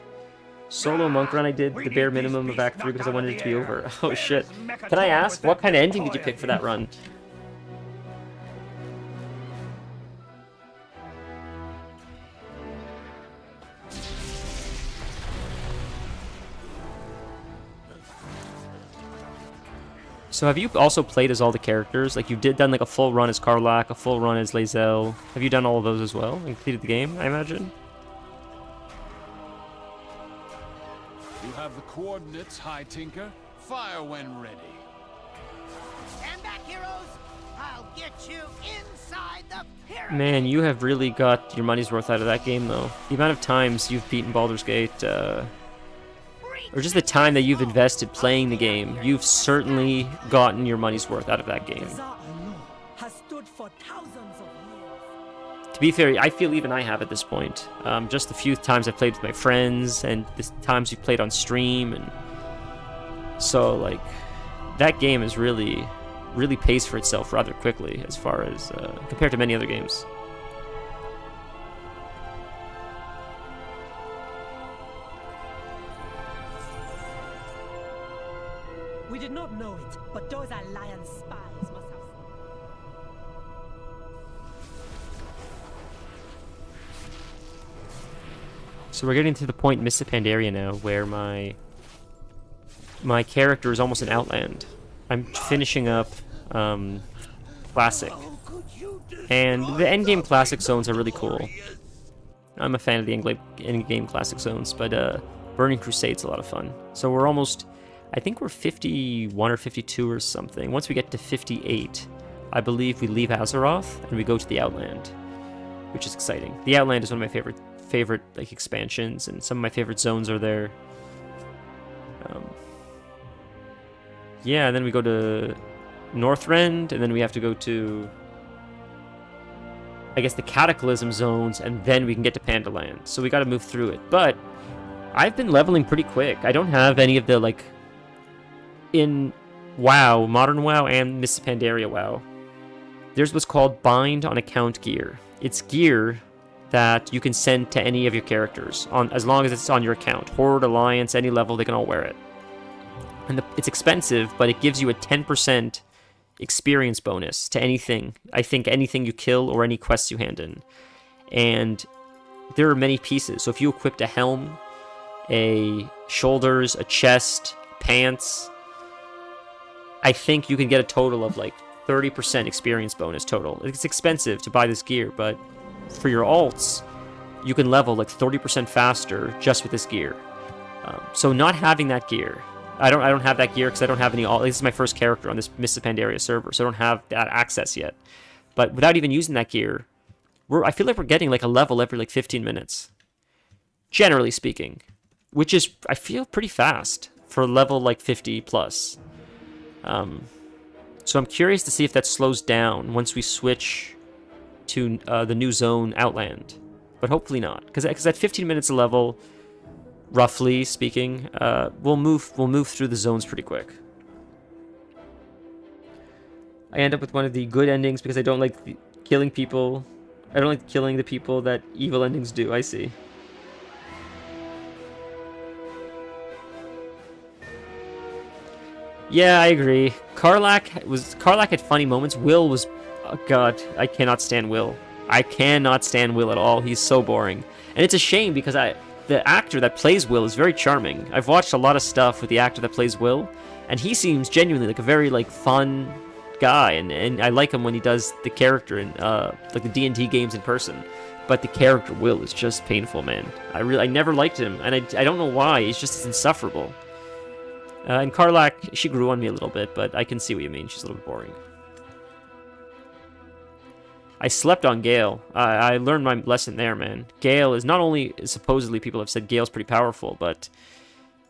Solo monk run I did the bare minimum of Act 3 because I wanted it to be over. Oh shit. Can I ask, what kind of ending did you pick for that run? So have you also played as all the characters? Like, you done like a full run as Karlach, a full run as Lae'zel. Have you done all of those as well and completed the game, I imagine? You have the coordinates, High Tinker. Fire when ready. Stand back, heroes! I'll get you inside the pyramid! Man, you have really got your money's worth out of that game, though. The amount of times you've beaten Baldur's Gate, or just the time that you've invested playing the game, you've certainly gotten your money's worth out of that game. Has stood for thousands of years. To be fair, I feel even I have at this point. Just the few times I've played with my friends, and the times you've played on stream, and so like that game is really pays for itself rather quickly as far as compared to many other games. We did not know it, but those Alliance spies must have... So we're getting to the point in Mists of Pandaria now where my character is almost an Outland. I'm finishing up Classic. And the endgame Classic zones are really cool. I'm a fan of the endgame Classic zones, but Burning Crusade's a lot of fun. So we're almost... I think we're 51 or 52 or something. Once we get to 58, I believe we leave Azeroth and we go to the Outland, which is exciting. The Outland is one of my favorite like expansions, and some of my favorite zones are there. Yeah, and then we go to Northrend, and then we have to go to, I guess, the Cataclysm zones, and then we can get to Pandaland. So we got to move through it. But I've been leveling pretty quick. I don't have any of the like. In WoW, Modern WoW, and Mists of Pandaria WoW, there's what's called Bind on Account gear. It's gear that you can send to any of your characters, as long as it's on your account. Horde, Alliance, any level, they can all wear it. And it's expensive, but it gives you a 10% experience bonus to anything. I think anything you kill or any quests you hand in. And there are many pieces. So if you equipped a helm, a shoulders, a chest, pants... I think you can get a total of like 30% experience bonus total. It's expensive to buy this gear, but for your alts, you can level like 30% faster just with this gear. So not having that gear, I don't have that gear because I don't have any alt. This is my first character on this Mists of Pandaria server, so I don't have that access yet. But without even using that gear, I feel like we're getting like a level every like 15 minutes, generally speaking, which is, I feel, pretty fast for level like 50 plus. So I'm curious to see if that slows down once we switch to the new zone Outland, but hopefully not, because at 15 minutes a level, roughly speaking, we'll move through the zones pretty quick. I end up with one of the good endings because I don't like killing people. I don't like killing the people that evil endings do. I see. Yeah, I agree. Karlach had funny moments. Will was Oh, God, I cannot stand Will. I cannot stand Will at all. He's so boring. And it's a shame because the actor that plays Will is very charming. I've watched a lot of stuff with the actor that plays Will, and he seems genuinely like a very like fun guy, and I like him when he does the character in like the D&D games in person. But the character Will is just painful, man. I never liked him, and I don't know why. He's just insufferable. And Karlak, she grew on me a little bit, but I can see what you mean. She's a little bit boring. I slept on Gale. I learned my lesson there, man. Gale is not only, supposedly people have said Gale's pretty powerful, but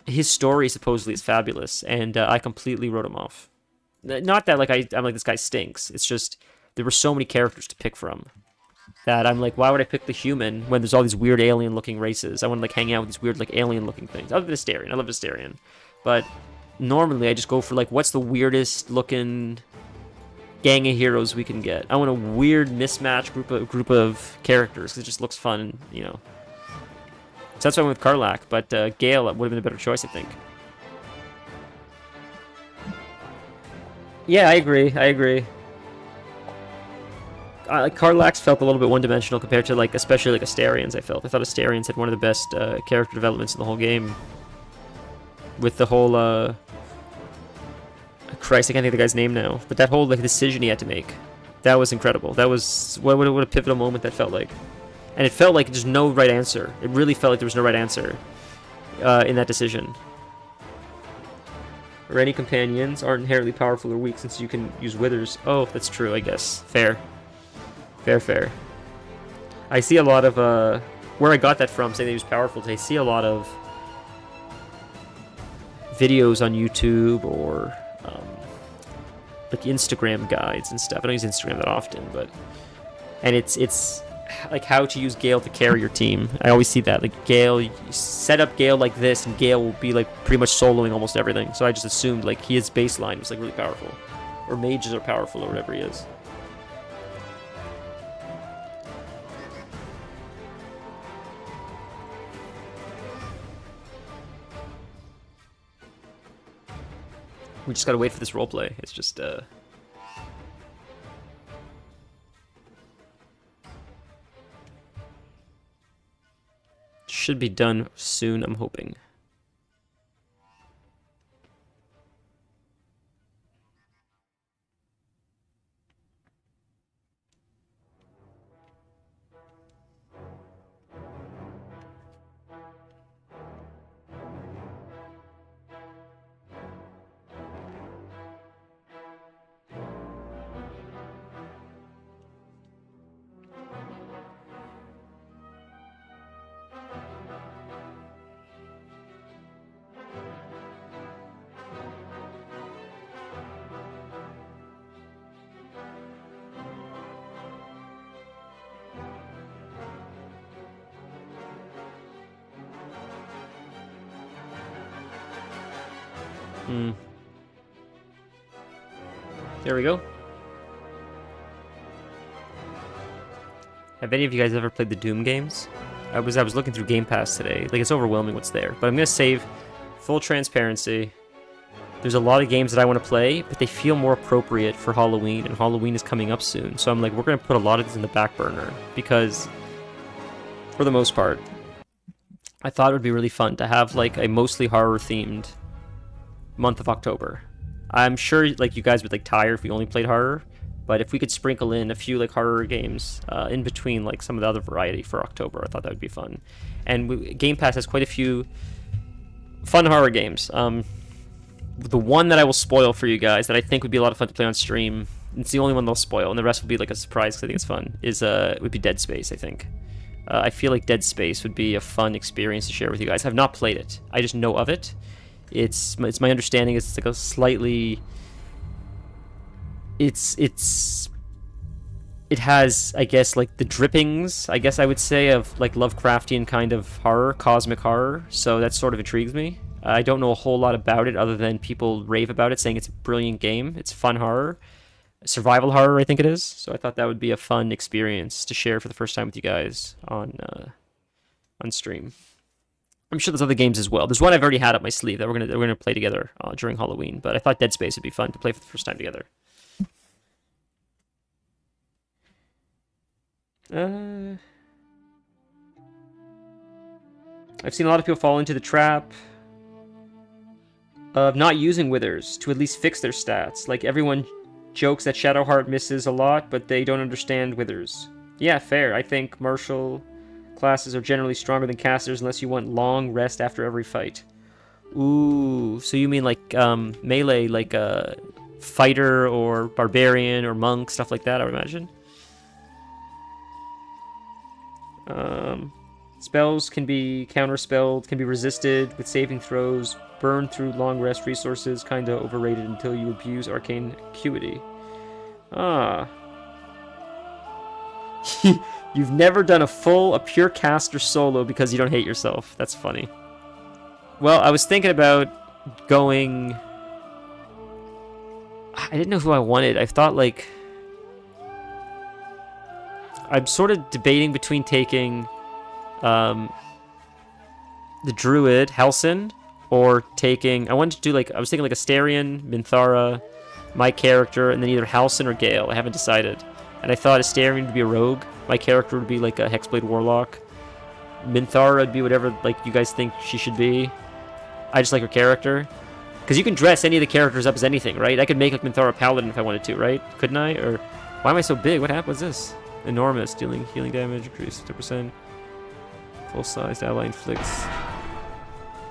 his story supposedly is fabulous, and I completely wrote him off. Not that like I'm like, this guy stinks. It's just there were so many characters to pick from that I'm like, why would I pick the human when there's all these weird alien-looking races? I want to like hang out with these weird like alien-looking things. Other than Astarion, I love Astarion, but normally I just go for like, what's the weirdest looking gang of heroes we can get? I want a weird mismatched group of characters because it just looks fun, you know. So that's why I went with Karlak, but Gale would have been a better choice, I think. Yeah, I agree. Like Karlak's felt a little bit one-dimensional compared to like, especially like Astarion's. I thought Astarion's had one of the best character developments in the whole game. With the whole Christ, I can't think of the guy's name now. But that whole like decision he had to make, that was incredible. That was what a pivotal moment that felt like. And it felt like there's no right answer. It really felt like there was no right answer in that decision. Or any companions aren't inherently powerful or weak since you can use withers. Oh, that's true, I guess. Fair. I see a lot of where I got that from, saying that he was powerful. I see a lot of videos on YouTube or like Instagram guides and stuff. I don't use Instagram that often, and it's like how to use Gale to carry your team. I always see that, like Gale, you set up Gale like this, and Gale will be like pretty much soloing almost everything. So I just assumed like his baseline was like really powerful, or mages are powerful, or whatever he is. We just gotta wait for this roleplay. It's just, should be done soon, I'm hoping. There we go. Have any of you guys ever played the Doom games? I was looking through Game Pass today. Like, it's overwhelming what's there. But I'm gonna save full transparency. There's a lot of games that I want to play, but they feel more appropriate for Halloween, and Halloween is coming up soon. So I'm like, we're gonna put a lot of these in the back burner because, for the most part, I thought it would be really fun to have like a mostly horror-themed month of October. I'm sure like you guys would like tire if we only played horror, but if we could sprinkle in a few like horror games in between like some of the other variety for October, I thought that would be fun. And Game Pass has quite a few fun horror games. The one that I will spoil for you guys that I think would be a lot of fun to play on stream, it's the only one they'll spoil, and the rest will be like a surprise because I think it's fun, is would be Dead Space, I think. I feel like Dead Space would be a fun experience to share with you guys. I've not played it. I just know of it. It's my understanding it's like a slightly it has, I guess, like the drippings, I guess I would say, of like Lovecraftian kind of horror, cosmic horror, so that sort of intrigues me. I don't know a whole lot about it other than people rave about it, saying it's a brilliant game. It's fun horror, survival horror, I think it is, so I thought that would be a fun experience to share for the first time with you guys on stream. I'm sure there's other games as well. There's one I've already had up my sleeve that we're gonna play together during Halloween. But I thought Dead Space would be fun to play for the first time together. I've seen a lot of people fall into the trap of not using withers to at least fix their stats. Like, everyone jokes that Shadowheart misses a lot, but they don't understand withers. Yeah, fair. I think martial classes are generally stronger than casters unless you want long rest after every fight. Ooh, so you mean like melee, like a fighter or barbarian or monk, stuff like that, I would imagine. Spells can be counterspelled, can be resisted with saving throws, burned through long rest resources, kinda overrated until you abuse arcane acuity. Ah. You've never done a pure caster solo because you don't hate yourself. That's funny. Well, I was thinking about going... I didn't know who I wanted. I thought, like... I'm sort of debating between taking the Druid, Halsin, or taking... I wanted to do, like... I was thinking, like, Astarion, Minthara, my character, and then either Halsin or Gale. I haven't decided. And I thought Astarion would be a rogue. My character would be, like, a Hexblade Warlock. Minthara would be whatever, like, you guys think she should be. I just like her character. Because you can dress any of the characters up as anything, right? I could make, like, Minthara Paladin if I wanted to, right? Couldn't I? Or... Why am I so big? What happened? What's this? Enormous. Dealing healing damage. Increase 50%. Full-sized ally inflicts.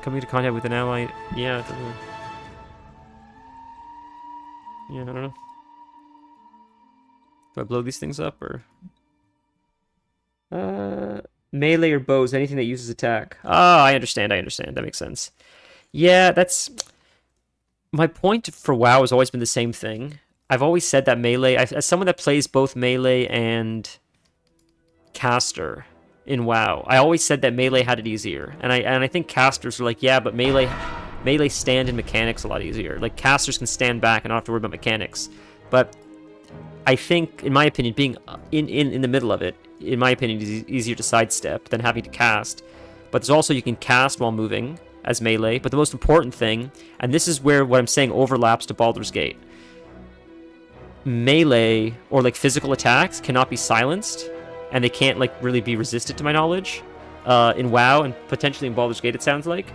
Coming into contact with an ally... Yeah, it doesn't... Yeah, I don't know. Do I blow these things up, or... Melee or bows, anything that uses attack. Oh, I understand. That makes sense. Yeah, that's... My point for WoW has always been the same thing. I've always said that melee... As someone that plays both melee and caster in WoW, I always said that melee had it easier. And I think casters are like, yeah, but melee stand in mechanics a lot easier. Like, casters can stand back and not have to worry about mechanics. But I think, in my opinion, being in the middle of it, in my opinion, is easier to sidestep than having to cast. But there's also, you can cast while moving as melee. But the most important thing, and this is where what I'm saying overlaps to Baldur's Gate, melee or like physical attacks cannot be silenced, and they can't like really be resisted, to my knowledge, in WoW and potentially in Baldur's Gate. It sounds like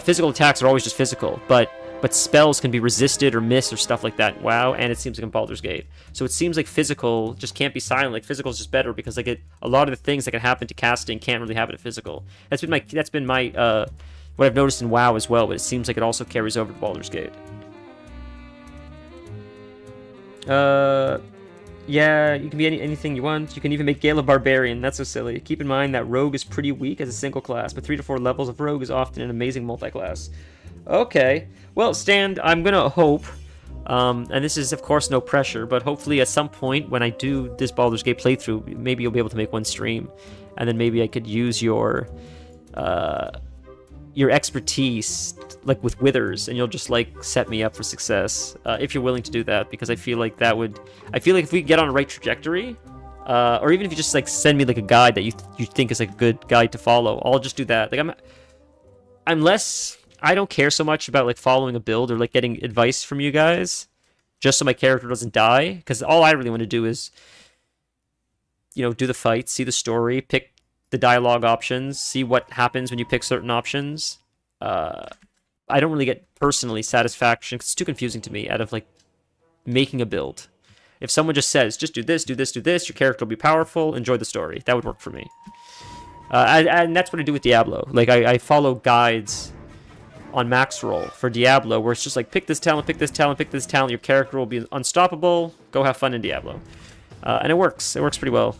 physical attacks are always just physical, but spells can be resisted or missed or stuff like that in WoW, and it seems like in Baldur's Gate. So it seems like physical just can't be silent. Like, physical is just better because like a lot of the things that can happen to casting can't really happen to physical. That's been my what I've noticed in WoW as well, but it seems like it also carries over to Baldur's Gate. Yeah, you can be anything you want. You can even make Gale a Barbarian. That's so silly. Keep in mind that Rogue is pretty weak as a single class, but 3 to 4 levels of Rogue is often an amazing multi-class. Okay. Well, Stan, I'm gonna hope, and this is, of course, no pressure, but hopefully at some point when I do this Baldur's Gate playthrough, maybe you'll be able to make one stream, and then maybe I could use your expertise, like with withers, and you'll just like set me up for success, if you're willing to do that, because I feel like if we get on a right trajectory, or even if you just like send me like a guide that you think is like a good guide to follow, I'll just do that. Like, I don't care so much about like following a build or like getting advice from you guys, just so my character doesn't die, because all I really want to do is, do the fight, see the story, pick the dialogue options, see what happens when you pick certain options. I don't really get personally satisfaction, because it's too confusing to me, out of like making a build. If someone just says, just do this, do this, do this, your character will be powerful, enjoy the story, that would work for me. And that's what I do with Diablo. Like, I follow guides on max roll for Diablo, where it's just like, pick this talent, pick this talent, pick this talent, your character will be unstoppable, go have fun in Diablo. And it works pretty well,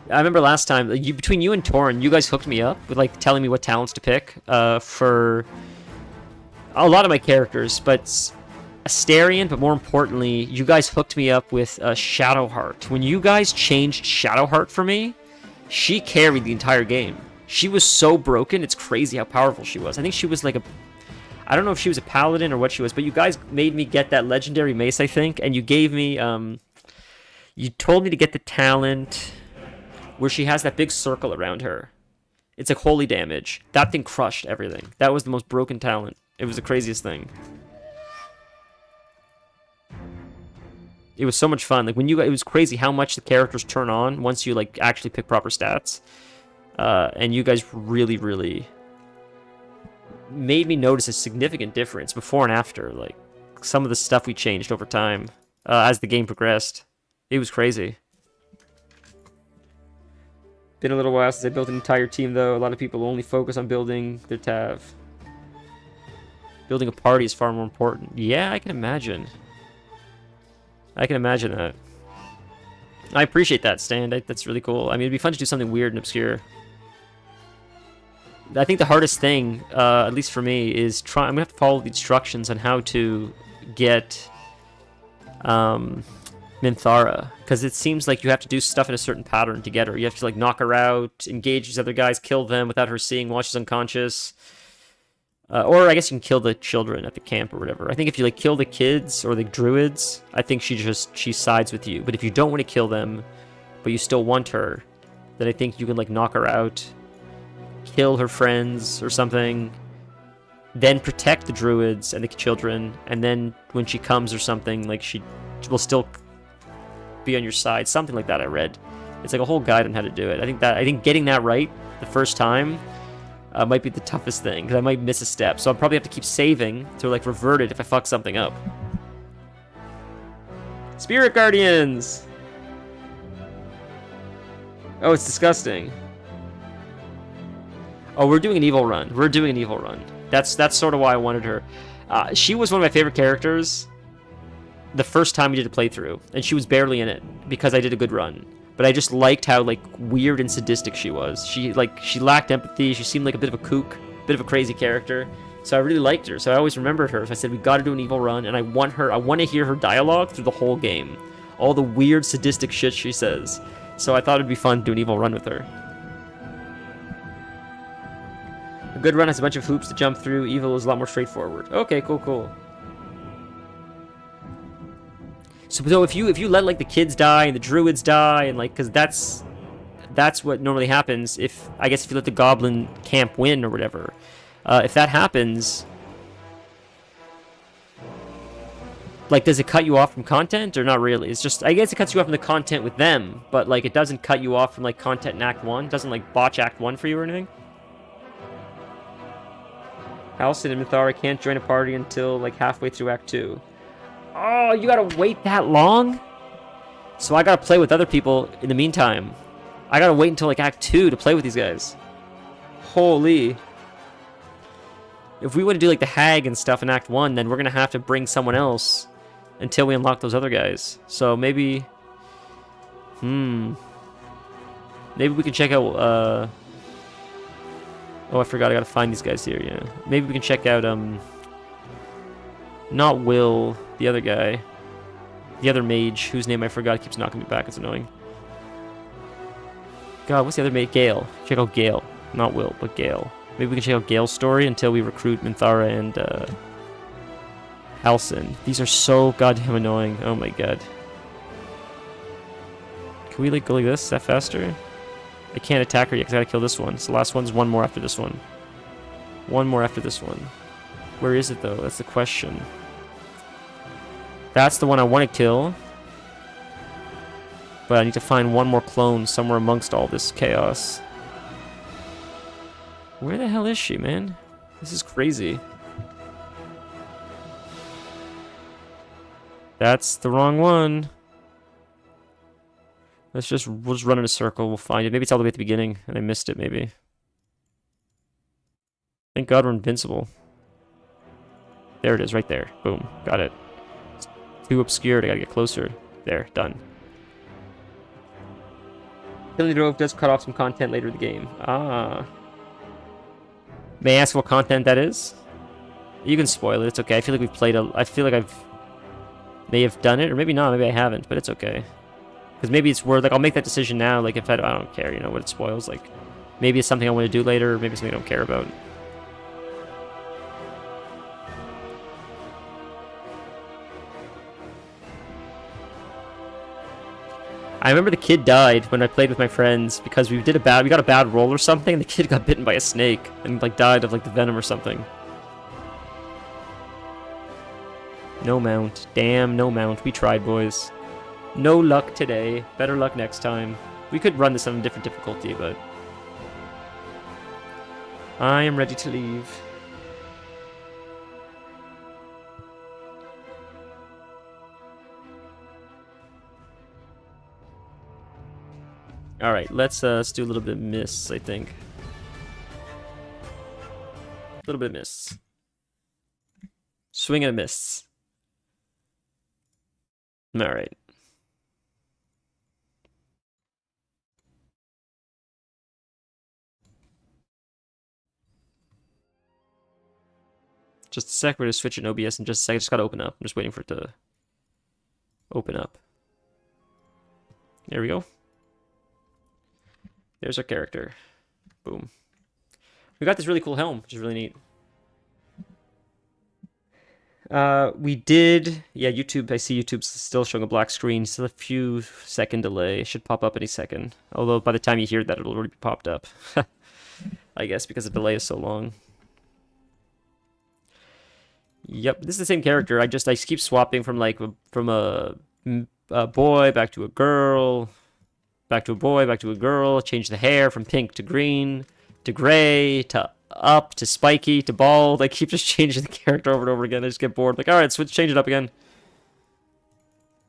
I remember last time, between you and Torrin, you guys hooked me up with like telling me what talents to pick for a lot of my characters, but Astarion, but more importantly, you guys hooked me up with Shadowheart. When you guys changed Shadowheart for me, she carried the entire game. She was so broken, it's crazy how powerful she was. I think she was like I don't know if she was a paladin or what she was, but you guys made me get that legendary mace, I think, and you gave me, you told me to get the talent where she has that big circle around her. It's like holy damage. That thing crushed everything. That was the most broken talent. It was the craziest thing. It was so much fun. Like when it was crazy how much the characters turn on once you like actually pick proper stats. And you guys really, really made me notice a significant difference before and after. Like some of the stuff we changed over time as the game progressed. It was crazy. Been a little while since I built an entire team, though. A lot of people only focus on building their TAV. Building a party is far more important. Yeah, I can imagine. I can imagine that. I appreciate that, Stan. That's really cool. I mean, it'd be fun to do something weird and obscure. I think the hardest thing, at least for me, is I'm gonna have to follow the instructions on how to get Minthara, because it seems like you have to do stuff in a certain pattern to get her. You have to like knock her out, engage these other guys, kill them without her seeing while she's unconscious. Or I guess you can kill the children at the camp or whatever. I think if you like kill the kids or the druids, I think she sides with you. But if you don't want to kill them, but you still want her, then I think you can like knock her out, kill her friends or something, then protect the druids and the children, and then when she comes or something, like she will still be on your side. Something like that I read. It's like a whole guide on how to do it. I think getting that right the first time might be the toughest thing, because I might miss a step. So I'll probably have to keep saving to like revert it if I fuck something up. Spirit Guardians! Oh, it's disgusting. Oh, we're doing an evil run. We're doing an evil run. That's sort of why I wanted her. She was one of my favorite characters the first time we did a playthrough, and she was barely in it because I did a good run. But I just liked how like weird and sadistic she was. She lacked empathy. She seemed like a bit of a kook, bit of a crazy character. So I really liked her. So I always remembered her. So I said we got to do an evil run, and I want to hear her dialogue through the whole game, all the weird sadistic shit she says. So I thought it'd be fun to do an evil run with her. A good run has a bunch of hoops to jump through. Evil is a lot more straightforward. Okay, cool. So if you let like the kids die and the druids die, and like, because that's what normally happens if you let the goblin camp win or whatever. If that happens, like, does it cut you off from content or not really? It's just, I guess it cuts you off from the content with them, but like it doesn't cut you off from like content in Act 1. It doesn't like botch Act 1 for you or anything. Halcyon and Minthara can't join a party until like halfway through Act 2. Oh, you gotta wait that long? So I gotta play with other people in the meantime. I gotta wait until like Act 2 to play with these guys. Holy. If we want to do like the hag and stuff in Act 1, then we're gonna have to bring someone else until we unlock those other guys. So maybe... Maybe we can check out... Oh, I forgot, I gotta find these guys here, yeah. Maybe we can check out, not Will, the other guy. The other mage, whose name I forgot, keeps knocking me back, it's annoying. God, what's the other mage? Gale. Check out Gale. Not Will, but Gale. Maybe we can check out Gale's story until we recruit Minthara and, Halcyon. These are so goddamn annoying. Oh my god. Can we, like, go like this? Is that faster? I can't attack her yet because I gotta kill this one. So the last one's one more after this one. One more after this one. Where is it, though? That's the question. That's the one I want to kill. But I need to find one more clone somewhere amongst all this chaos. Where the hell is she, man? This is crazy. That's the wrong one. We'll just run in a circle, we'll find it. Maybe it's all the way at the beginning, and I missed it, maybe. Thank God we're invincible. There it is, right there. Boom, got it. It's too obscured, I gotta get closer. There, done. Killing the Grove does cut off some content later in the game. Ah. May I ask what content that is? You can spoil it, it's okay. I feel like we've played I feel like may have done it, or maybe not, maybe I haven't, but it's okay. Because maybe it's worth, like, I'll make that decision now, like, if I don't care, you know, what it spoils, like, maybe it's something I want to do later, or maybe it's something I don't care about. I remember the kid died when I played with my friends, because we got a bad roll or something, and the kid got bitten by a snake, and, like, died of, like, the venom or something. No mount. Damn, no mount. We tried, boys. No luck today. Better luck next time. We could run this on a different difficulty, but... I am ready to leave. Alright, let's do a little bit of miss, I think. A little bit of miss. Swing and a miss. Alright. Just a sec, we're gonna switch in OBS in just a second. Just gotta open up. I'm just waiting for it to open up. There we go. There's our character. Boom. We got this really cool helm, which is really neat. We did... Yeah, YouTube, I see YouTube's still showing a black screen. Still a few second delay. It should pop up any second. Although by the time you hear that, it'll already be popped up. I guess, because the delay is so long. Yep, this is the same character. I keep swapping from like from a boy back to a girl, back to a boy, back to a girl. Change the hair from pink to green to gray to up to spiky to bald. I keep just changing the character over and over again. I just get bored. Like, all right, change it up again.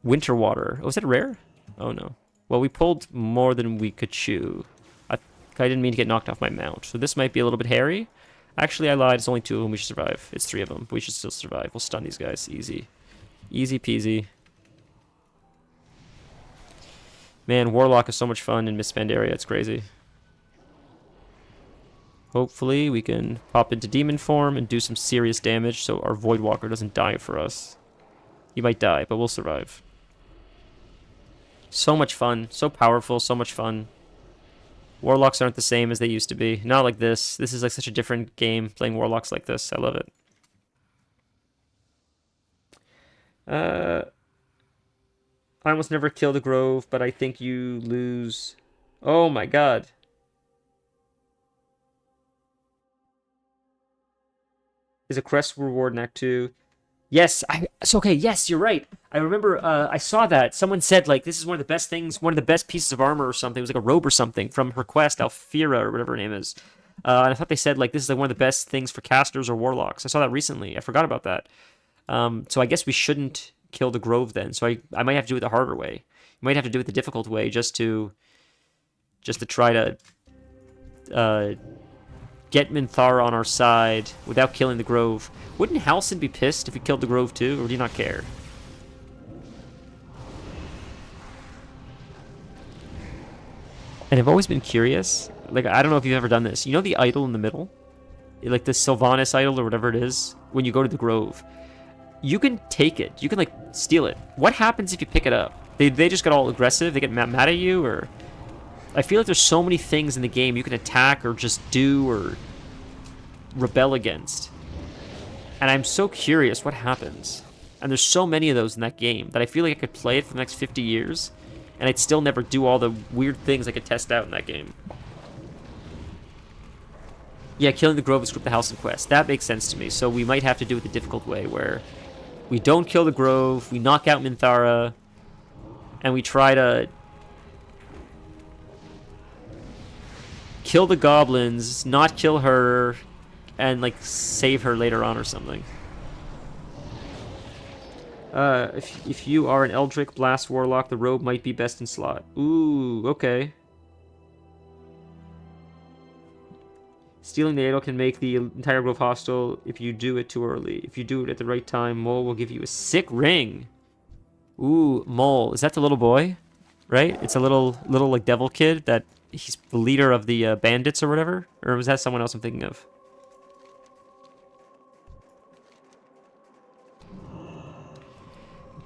Winter water. Oh, is that rare? Oh no. Well, we pulled more than we could chew. I didn't mean to get knocked off my mount, so this might be a little bit hairy. Actually, I lied. It's only 2 of them. We should survive. It's 3 of them. We should still survive. We'll stun these guys. Easy. Easy peasy. Man, Warlock is so much fun in Miss Pandaria. It's crazy. Hopefully, we can pop into demon form and do some serious damage so our Voidwalker doesn't die for us. He might die, but we'll survive. So much fun. So powerful. So much fun. Warlocks aren't the same as they used to be. Not like this. This is like such a different game, playing Warlocks like this. I love it. I almost never killed a Grove, but I think you lose... Oh my god. Is a quest reward in Act 2. Yes, it's okay, yes, you're right. I remember, I saw that. Someone said, like, this is one of the best things, one of the best pieces of armor or something. It was like a robe or something from her quest, Alfira, or whatever her name is. And I thought they said, like, this is like one of the best things for casters or warlocks. I saw that recently. I forgot about that. So I guess we shouldn't kill the Grove then. So I might have to do it the harder way. You might have to do it the difficult way just to try to get Minthara on our side without killing the Grove. Wouldn't Halsin be pissed if we killed the Grove too, or do you not care? And I've always been curious, like, I don't know if you've ever done this. You know the idol in the middle? Like the Sylvanas idol or whatever it is? When you go to the Grove. You can take it. You can, like, steal it. What happens if you pick it up? They just get all aggressive? They get mad at you? Or... I feel like there's so many things in the game you can attack or just do or rebel against. And I'm so curious what happens. And there's so many of those in that game that I feel like I could play it for the next 50 years and I'd still never do all the weird things I could test out in that game. Yeah, killing the Grove is group the Halsin quest. That makes sense to me. So we might have to do it the difficult way where we don't kill the Grove, we knock out Minthara, and we try to kill the goblins, not kill her, and like save her later on or something. If you are an Eldritch Blast Warlock, the robe might be best in slot. Ooh, okay. Stealing the idol can make the entire Grove hostile if you do it too early. If you do it at the right time, Mole will give you a sick ring. Ooh, Mole. Is that the little boy? Right? It's a little like devil kid that he's the leader of the bandits or whatever? Or was that someone else I'm thinking of?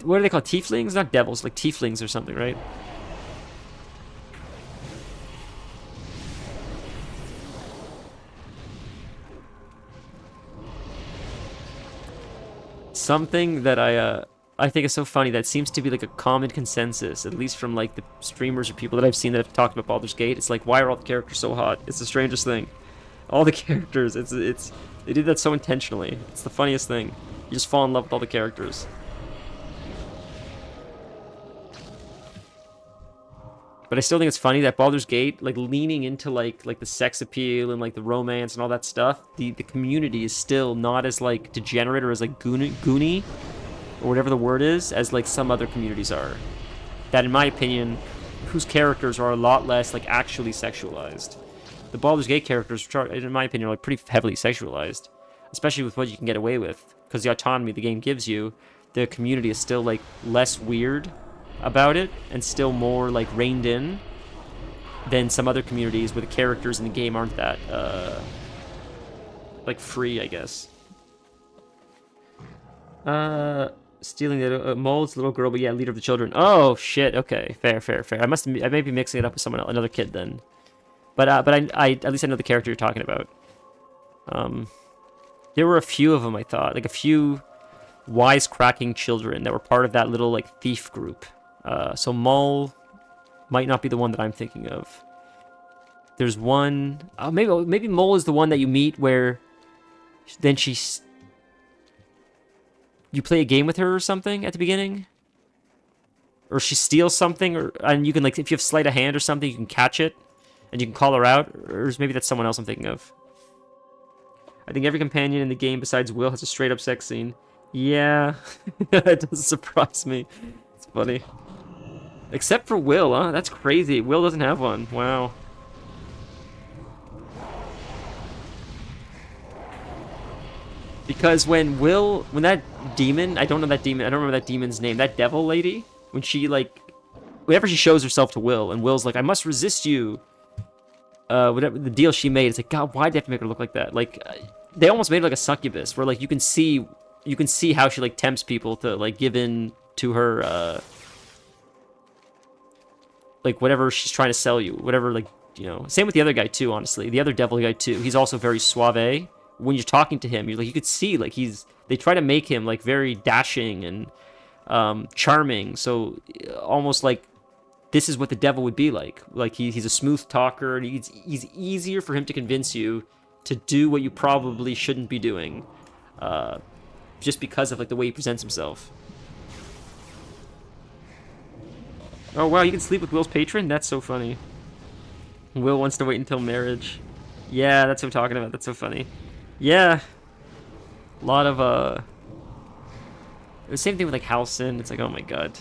What are they called? Tieflings? Not devils, like tieflings or something, right? Something that I think is so funny that seems to be like a common consensus, at least from like the streamers or people that I've seen that have talked about Baldur's Gate. It's like, why are all the characters so hot? It's the strangest thing. All the characters, they did that so intentionally. It's the funniest thing. You just fall in love with all the characters. But I still think it's funny that Baldur's Gate, like leaning into like the sex appeal and like the romance and all that stuff, the community is still not as like degenerate or as like goony or whatever the word is as like some other communities are. That, in my opinion, whose characters are a lot less like actually sexualized. The Baldur's Gate characters, which are, in my opinion, are like pretty heavily sexualized, especially with what you can get away with, because the autonomy the game gives you. The community is still like less weird about it and still more like reined in than some other communities where the characters in the game aren't that like free, I guess. Stealing the mole's little girl, but yeah, leader of the children. Oh shit. Okay, fair. I may be mixing it up with someone else, another kid then. But I at least I know the character you're talking about. There were a few of them, I thought, like a few wisecracking children that were part of that little like thief group. So Maul might not be the one that I'm thinking of. There's one. Oh, maybe Maul is the one that you meet where then you play a game with her or something at the beginning, or she steals something, and you can like if you have sleight of hand or something, you can catch it and you can call her out. Or maybe that's someone else I'm thinking of. I think every companion in the game besides Will has a straight up sex scene. Yeah, it doesn't surprise me. It's funny. Except for Will, huh? That's crazy. Will doesn't have one. Wow. Because when that demon, I don't remember that demon's name, that devil lady, when she like, whenever she shows herself to Will, and Will's like, I must resist you. Whatever the deal she made, it's like, God, why'd they have to make her look like that? Like, they almost made her like a succubus, where like you can see how she like tempts people to like give in to her, like whatever she's trying to sell you, whatever, like, you know. Same with the other guy too, honestly. The other devil guy too. He's also very suave. When you're talking to him, you could see like they try to make him like very dashing and charming. So almost like this is what the devil would be like. Like he's a smooth talker, and he's easier for him to convince you to do what you probably shouldn't be doing, just because of like the way he presents himself. Oh wow, you can sleep with Will's patron? That's so funny. Will wants to wait until marriage. Yeah, that's what I'm talking about. That's so funny. Yeah. A lot of the same thing with like Halcyon. It's like, oh my god.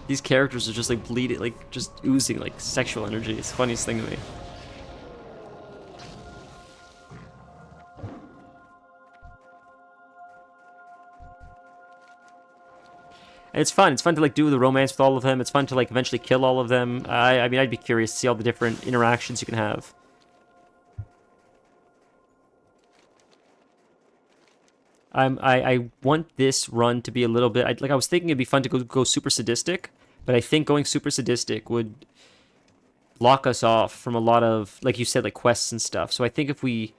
These characters are just like bleeding, like just oozing like sexual energy. It's the funniest thing to me. And it's fun. It's fun to like do the romance with all of them. It's fun to like eventually kill all of them. I mean, I'd be curious to see all the different interactions you can have. I want this run to be a little bit. I was thinking it'd be fun to go super sadistic, but I think going super sadistic would lock us off from a lot of, like you said, like quests and stuff. So I think if we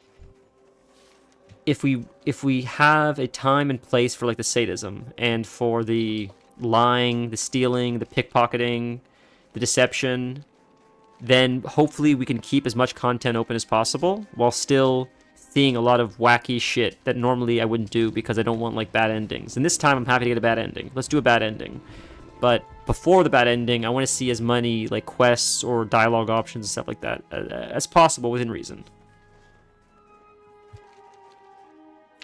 have a time and place for like the sadism and for the lying, the stealing, the pickpocketing, the deception, then hopefully we can keep as much content open as possible while still seeing a lot of wacky shit that normally I wouldn't do because I don't want like bad endings. And this time I'm happy to get a bad ending. Let's do a bad ending. But before the bad ending, I want to see as many like quests or dialogue options and stuff like that as possible within reason.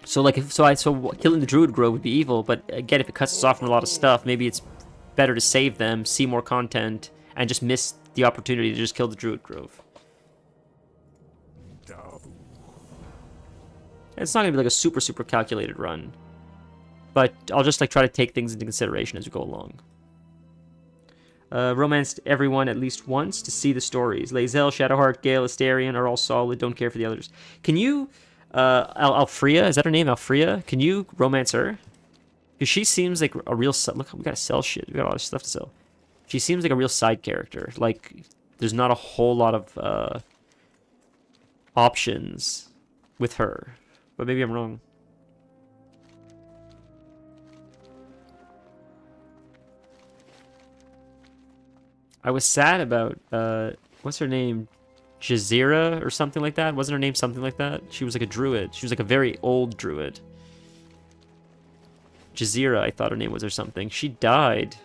So like killing the Druid Grove would be evil, but again, if it cuts us off from a lot of stuff, maybe it's better to save them, see more content, and just miss the opportunity to just kill the Druid Grove. It's not going to be like a super calculated run, but I'll just like try to take things into consideration as we go along. Romanced everyone at least once to see the stories. Lae'zel, Shadowheart, Gale, Astarion are all solid, don't care for the others. Can you, Alfrea, is that her name, Alfrea? Can you romance her? Because she seems like a real, look, we gotta sell shit, we got a lot of stuff to sell. She seems like a real side character, like, there's not a whole lot of, options with her. But maybe I'm wrong. I was sad about, what's her name? Jazeera or something like that? Wasn't her name something like that? She was like a druid. She was like a very old druid. Jazeera, I thought her name was or something. She died.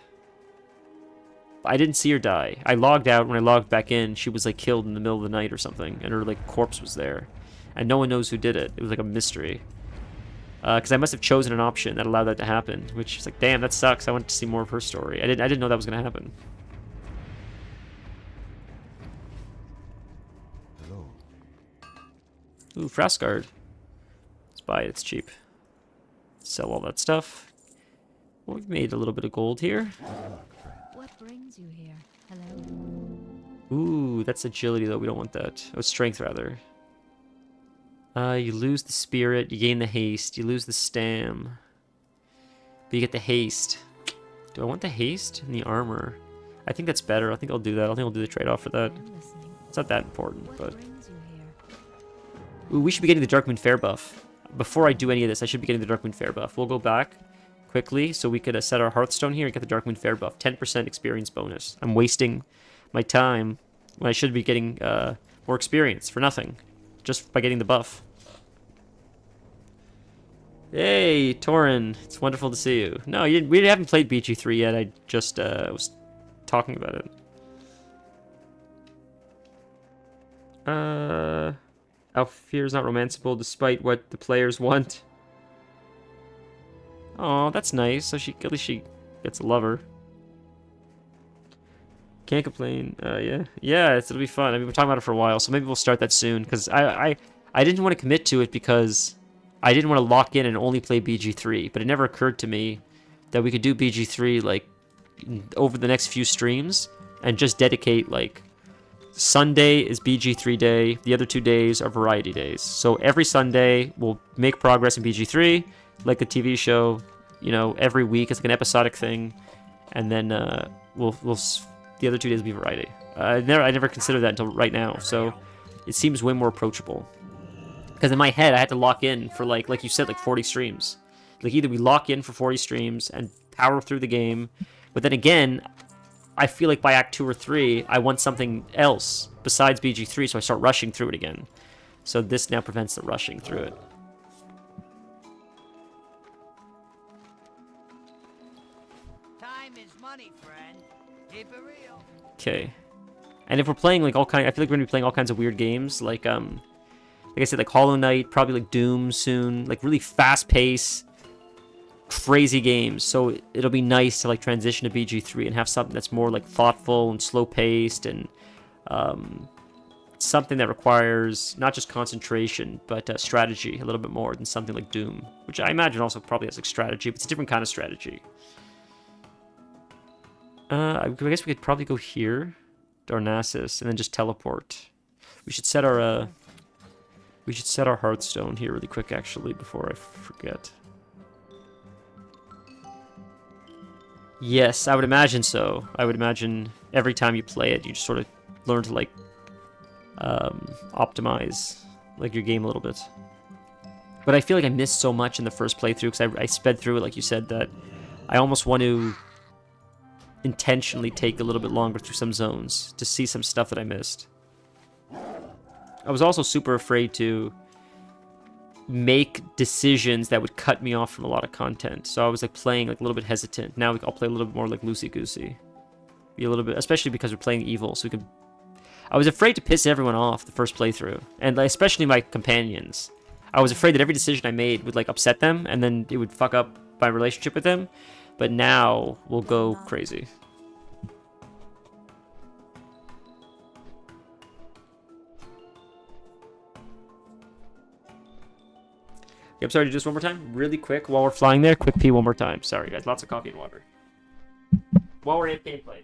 I didn't see her die. I logged out. When I logged back in, she was like killed in the middle of the night or something, and her like corpse was there, and no one knows who did it. It was like a mystery. Because I must have chosen an option that allowed that to happen, which is like, damn, that sucks. I wanted to see more of her story. I didn't know that was gonna happen. Hello. Ooh, Frascard. Let's buy it. It's cheap. Sell all that stuff. Well, we've made a little bit of gold here. What brings you here? Hello. Ooh, that's agility though. We don't want that. Oh, strength rather. You lose the spirit, you gain the haste, you lose the stam. But you get the haste. Do I want the haste and the armor? I think that's better. I think I'll do that. I think I'll do the trade-off for that. It's not that important, but... Ooh, we should be getting the Darkmoon Fair buff. Before I do any of this, I should be getting the Darkmoon Fair buff. We'll go back quickly so we could set our Hearthstone here and get the Darkmoon Fair buff. 10% experience bonus. I'm wasting my time when I should be getting more experience for nothing. Just by getting the buff. Hey, Torin. It's wonderful to see you. No, we haven't played BG3 yet. I just was talking about it. Alfir is not romanceable despite what the players want. Oh, that's nice. So at least she gets a lover. Can't complain. Yeah, it'll be fun. I mean, we're talking about it for a while, so maybe we'll start that soon. Because I didn't want to commit to it because I didn't want to lock in and only play BG3. But it never occurred to me that we could do BG3 like over the next few streams and just dedicate like Sunday is BG3 day. The other 2 days are variety days. So every Sunday we'll make progress in BG3, like the TV show. You know, every week it's like an episodic thing, and then we'll the other 2 days will be variety. I never considered that until right now. So it seems way more approachable. Because in my head, I had to lock in for like you said, like 40 streams. Like either we lock in for 40 streams and power through the game, but then again, I feel like by Act 2 or 3, I want something else besides BG3, so I start rushing through it again. So this now prevents the rushing through it. Time is money, friend. Keep it real. Okay. And if we're playing like I feel like we're gonna be playing all kinds of weird games, like I said, like Hollow Knight, probably like Doom soon, like really fast-paced, crazy games. So it'll be nice to like transition to BG3 and have something that's more like thoughtful and slow-paced and something that requires not just concentration but strategy a little bit more than something like Doom, which I imagine also probably has like strategy, but it's a different kind of strategy. I guess we could probably go here, Darnassus, and then just teleport. We should set our Hearthstone here really quick, actually, before I forget. Yes, I would imagine so. I would imagine every time you play it, you just sort of learn to, like, optimize, like, your game a little bit. But I feel like I missed so much in the first playthrough, because I sped through it, like you said, that I almost want to intentionally take a little bit longer through some zones to see some stuff that I missed. I was also super afraid to make decisions that would cut me off from a lot of content. So I was like playing like a little bit hesitant. Now I'll play a little bit more like loosey-goosey. Be a little bit, especially because we're playing evil. So we could. I was afraid to piss everyone off the first playthrough, and like, especially my companions. I was afraid that every decision I made would like upset them, and then it would fuck up my relationship with them. But now we'll go crazy. I'm sorry, just one more time? Really quick, while we're flying there, quick pee one more time. Sorry, guys. Lots of coffee and water. While we're in gameplay.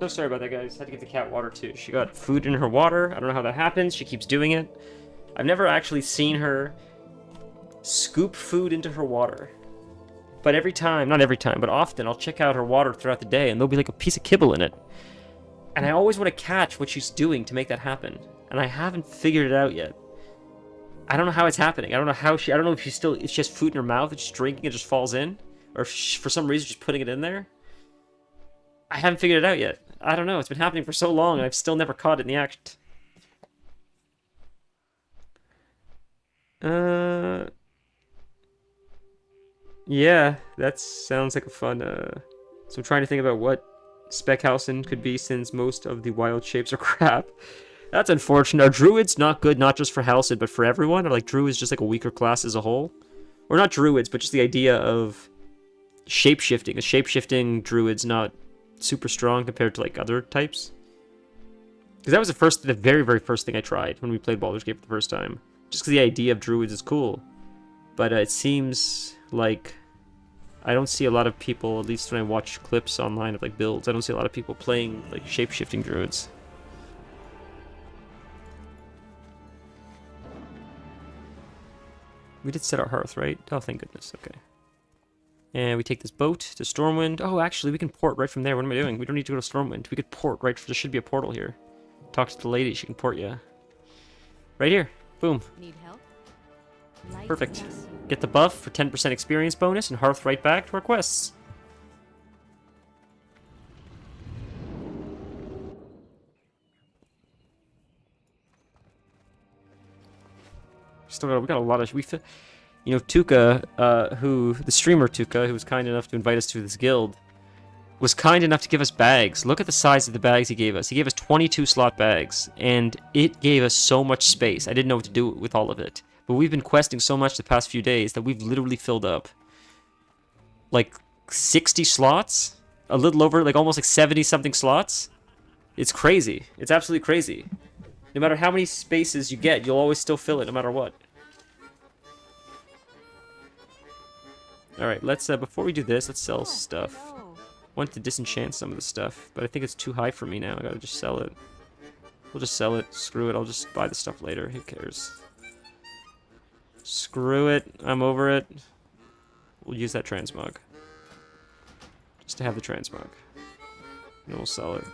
So sorry about that, guys. Had to give the cat water too. She got food in her water. I don't know how that happens. She keeps doing it. I've never actually seen her scoop food into her water. But every time, not every time, but often, I'll check out her water throughout the day and there'll be like a piece of kibble in it. And I always want to catch what she's doing to make that happen. And I haven't figured it out yet. I don't know how it's happening. I don't know how I don't know if if she has food in her mouth and she's drinking it just falls in. Or if she, for some reason she's putting it in there. I haven't figured it out yet. I don't know. It's been happening for so long and I've still never caught it in the act. Yeah, that sounds like a fun, So I'm trying to think about what Speckhausen could be since most of the wild shapes are crap. That's unfortunate. Are druids not good, not just for Halcyon, but for everyone? Or like druids just like a weaker class as a whole? Or not druids, but just the idea of shape-shifting. A shape-shifting druid's not super strong compared to like other types. Because that was the very, very first thing I tried when we played Baldur's Gate for the first time. Just because the idea of druids is cool. But it seems like I don't see a lot of people, at least when I watch clips online of like builds, I don't see a lot of people playing like shape-shifting druids. We did set our hearth, right? Oh, thank goodness. Okay. And we take this boat to Stormwind. Oh, actually, we can port right from there. What am I doing? We don't need to go to Stormwind. We could port right. There should be a portal here. Talk to the lady. She can port you. Right here. Boom. Need help? Perfect. Get the buff for 10% experience bonus and hearth right back to our quests. We got a lot of... You know, Tuka, the streamer Tuka, who was kind enough to invite us to this guild, was kind enough to give us bags. Look at the size of the bags he gave us. He gave us 22 slot bags, and it gave us so much space. I didn't know what to do with all of it. But we've been questing so much the past few days that we've literally filled up like 60 slots? A little over, like almost like 70-something slots? It's crazy. It's absolutely crazy. No matter how many spaces you get, you'll always still fill it no matter what. Alright, let's, before we do this, let's sell stuff. I want to disenchant some of the stuff, but I think it's too high for me now. I gotta just sell it. We'll just sell it. Screw it. I'll just buy the stuff later. Who cares? Screw it. I'm over it. We'll use that transmog. Just to have the transmog. And we'll sell it.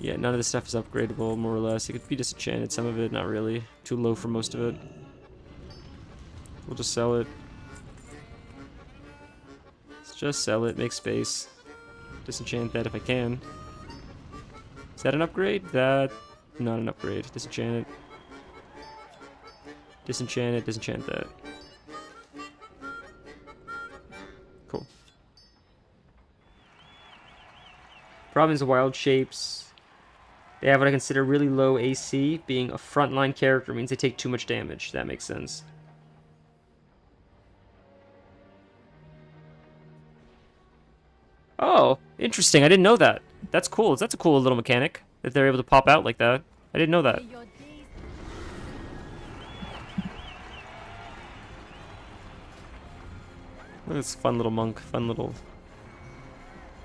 Yeah, none of this stuff is upgradable, more or less. It could be disenchanted, some of it, not really. Too low for most of it. We'll just sell it. Let's just sell it, make space. Disenchant that if I can. Is that an upgrade? That... not an upgrade. Disenchant it. Disenchant it, disenchant that. Cool. Problems of wild shapes. They have what I consider really low AC. Being a frontline character means they take too much damage. That makes sense. Oh, interesting. I didn't know that. That's cool. That's a cool little mechanic. That they're able to pop out like that. I didn't know that. Look at this fun little monk. Fun little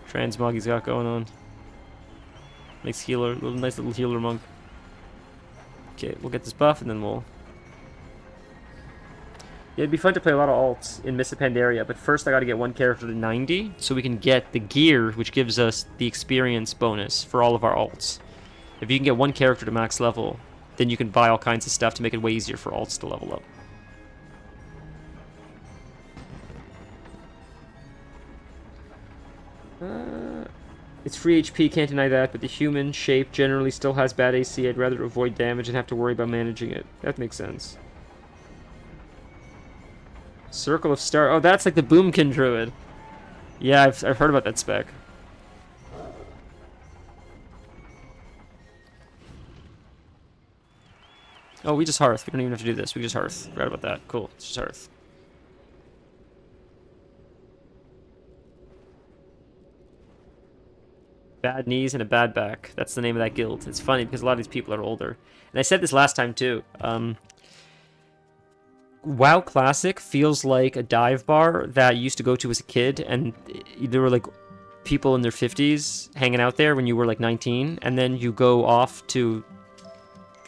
transmog he's got going on. Nice healer. Nice little healer monk. Okay, we'll get this buff and then we'll... Yeah, it'd be fun to play a lot of alts in Mists of Pandaria, but first I gotta get one character to 90 so we can get the gear, which gives us the experience bonus for all of our alts. If you can get one character to max level, then you can buy all kinds of stuff to make it way easier for alts to level up. It's free HP, can't deny that, but the human shape generally still has bad AC. I'd rather avoid damage and have to worry about managing it. That makes sense. Circle of Star... Oh, that's like the Boomkin Druid. Yeah, I've heard about that spec. Oh, we just hearth. We don't even have to do this. We just hearth. Forgot about that. Cool. It's just hearth. Bad knees and a bad back. That's the name of that guild. It's funny because a lot of these people are older. And I said this last time too. WoW Classic feels like a dive bar that I used to go to as a kid, and there were like people in their 50s hanging out there when you were like 19, and then you go off to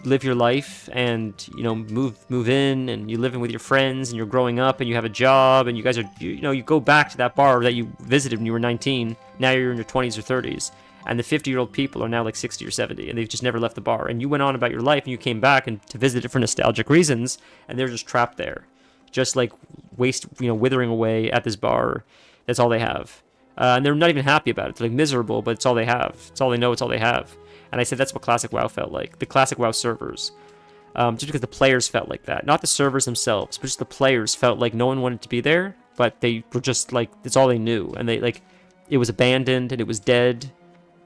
live your life and, you know, move in, and you're living with your friends, and you're growing up, and you have a job, and you guys are, you know, you go back to that bar that you visited when you were 19. Now you're in your 20s or 30s, and the 50-year-old people are now like 60 or 70, and they've just never left the bar, and you went on about your life, and you came back and to visit it for nostalgic reasons, and they're just trapped there, just like withering away at this bar. That's all they have, and they're not even happy about it. They're like miserable, but it's all they have. It's all they know. It's all they have. And I said that's what Classic WoW felt like. The Classic WoW servers. Just because the players felt like that. Not the servers themselves, but just the players felt like no one wanted to be there, but they were just like, it's all they knew. And they, like, it was abandoned and it was dead.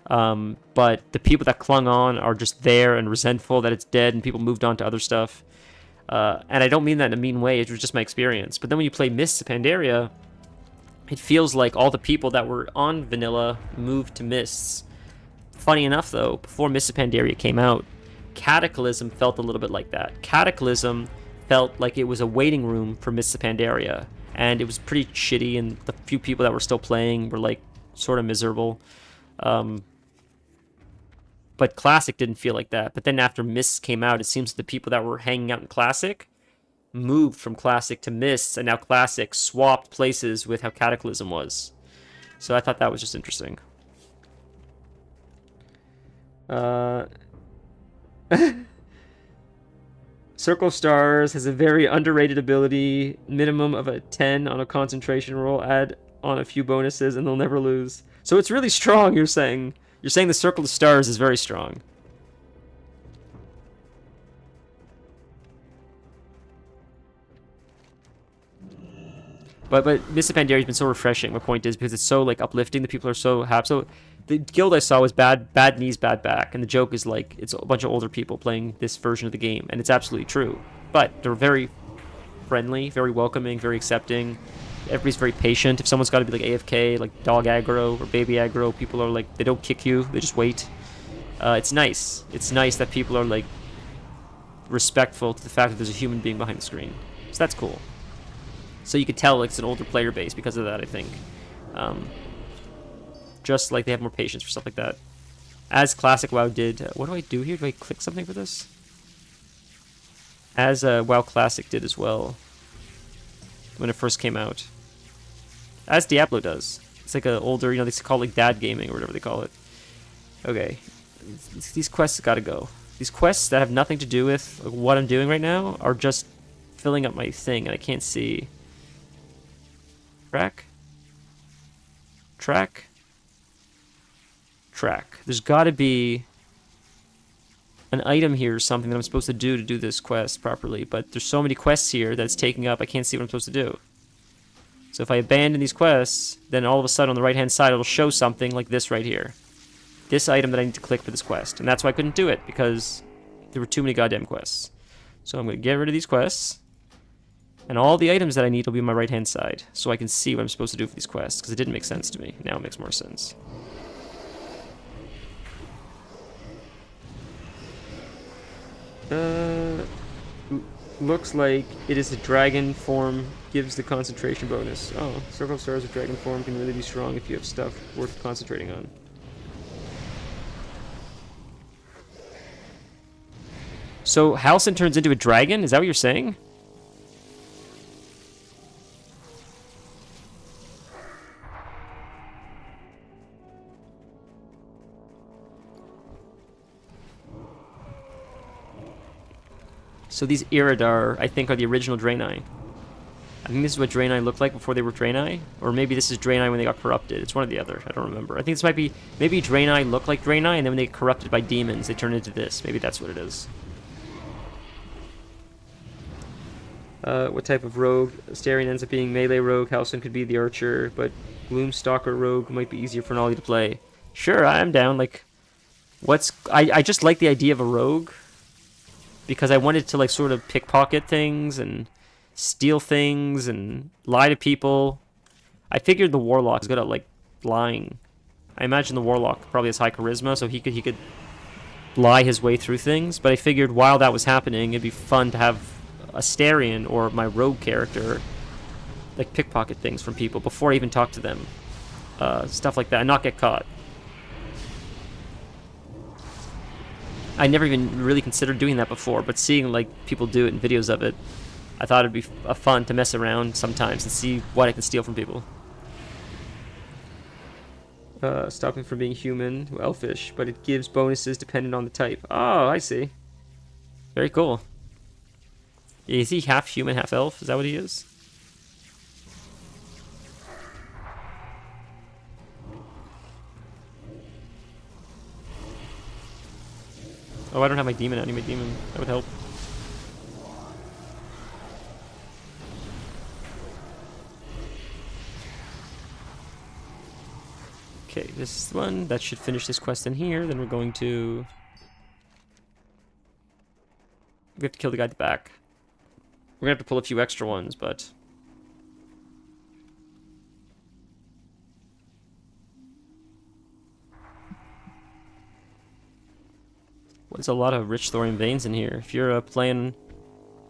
But the people that clung on are just there and resentful that it's dead, and people moved on to other stuff. And I don't mean that in a mean way, it was just my experience. But then when you play Mists of Pandaria, it feels like all the people that were on Vanilla moved to Mists. Funny enough, though, before Mists of Pandaria came out, Cataclysm felt a little bit like that. Cataclysm felt like it was a waiting room for Mists of Pandaria, and it was pretty shitty, and the few people that were still playing were, like, sort of miserable. But Classic didn't feel like that. But then after Mists came out, it seems the people that were hanging out in Classic moved from Classic to Mists, and now Classic swapped places with how Cataclysm was. So I thought that was just interesting. Circle Stars has a very underrated ability, minimum of a 10 on a concentration roll, add on a few bonuses, and they'll never lose. So it's really strong, you're saying. You're saying the Circle of Stars is very strong. But Mists of Pandaria has been so refreshing. My point is, because it's so, like, uplifting, the people are so happy. So the guild I saw was bad knees, bad back, and the joke is, like, it's a bunch of older people playing this version of the game, and it's absolutely true. But they're very friendly, very welcoming, very accepting. Everybody's very patient. If someone's got to be, like, AFK, like dog aggro or baby aggro, people are, like, they don't kick you, they just wait. It's nice. It's nice that people are, like, respectful to the fact that there's a human being behind the screen. So that's cool. So you could tell, like, it's an older player base because of that, I think. Just like they have more patience for stuff like that. As Classic WoW did. What do I do here? Do I click something for this? As WoW Classic did as well. When it first came out. As Diablo does. It's like an older, you know, they call it like dad gaming or whatever they call it. Okay. These quests gotta go. These quests that have nothing to do with what I'm doing right now are just filling up my thing, and I can't see. Track. There's got to be an item here or something that I'm supposed to do this quest properly, but there's so many quests here that it's taking up, I can't see what I'm supposed to do. So if I abandon these quests, then all of a sudden on the right-hand side it'll show something like this right here. This item that I need to click for this quest. And that's why I couldn't do it, because there were too many goddamn quests. So I'm going to get rid of these quests. And all the items that I need will be on my right-hand side, so I can see what I'm supposed to do for these quests, because it didn't make sense to me. Now it makes more sense. Looks like it is a dragon form, gives the concentration bonus. Oh, Circle of Stars with dragon form can really be strong if you have stuff worth concentrating on. So Halcyon turns into a dragon? Is that what you're saying? So these Iridar, I think, are the original Draenei. I think this is what Draenei looked like before they were Draenei. Or maybe this is Draenei when they got corrupted. It's one or the other. I don't remember. I think this might be... Maybe Draenei looked like Draenei, and then when they get corrupted by demons, they turn into this. Maybe that's what it is. What type of rogue? Astarion ends up being melee rogue. Halcyon could be the archer, but Gloomstalker rogue might be easier for Nolly to play. Sure, I'm down. Like, what's... I just like the idea of a rogue. Because I wanted to, like, sort of pickpocket things and steal things and lie to people. I figured the Warlock is good at, like, lying. I imagine the Warlock probably has high charisma, so he could lie his way through things. But I figured while that was happening, it'd be fun to have Astarion or my rogue character, like, pickpocket things from people before I even talk to them. stuff like that and not get caught. I never even really considered doing that before, but seeing like people do it in videos of it, I thought it'd be fun to mess around sometimes and see what I can steal from people. Stopping from being human, elfish, but it gives bonuses dependent on the type. Oh, I see. Very cool. Is he half human, half elf? Is that what he is? Oh, I don't have my demon. I need my demon. That would help. Okay, this one, that should finish this quest in here. Then we're going to... We have to kill the guy at the back. We're gonna have to pull a few extra ones, but... Well, there's a lot of rich thorium veins in here. If you're playing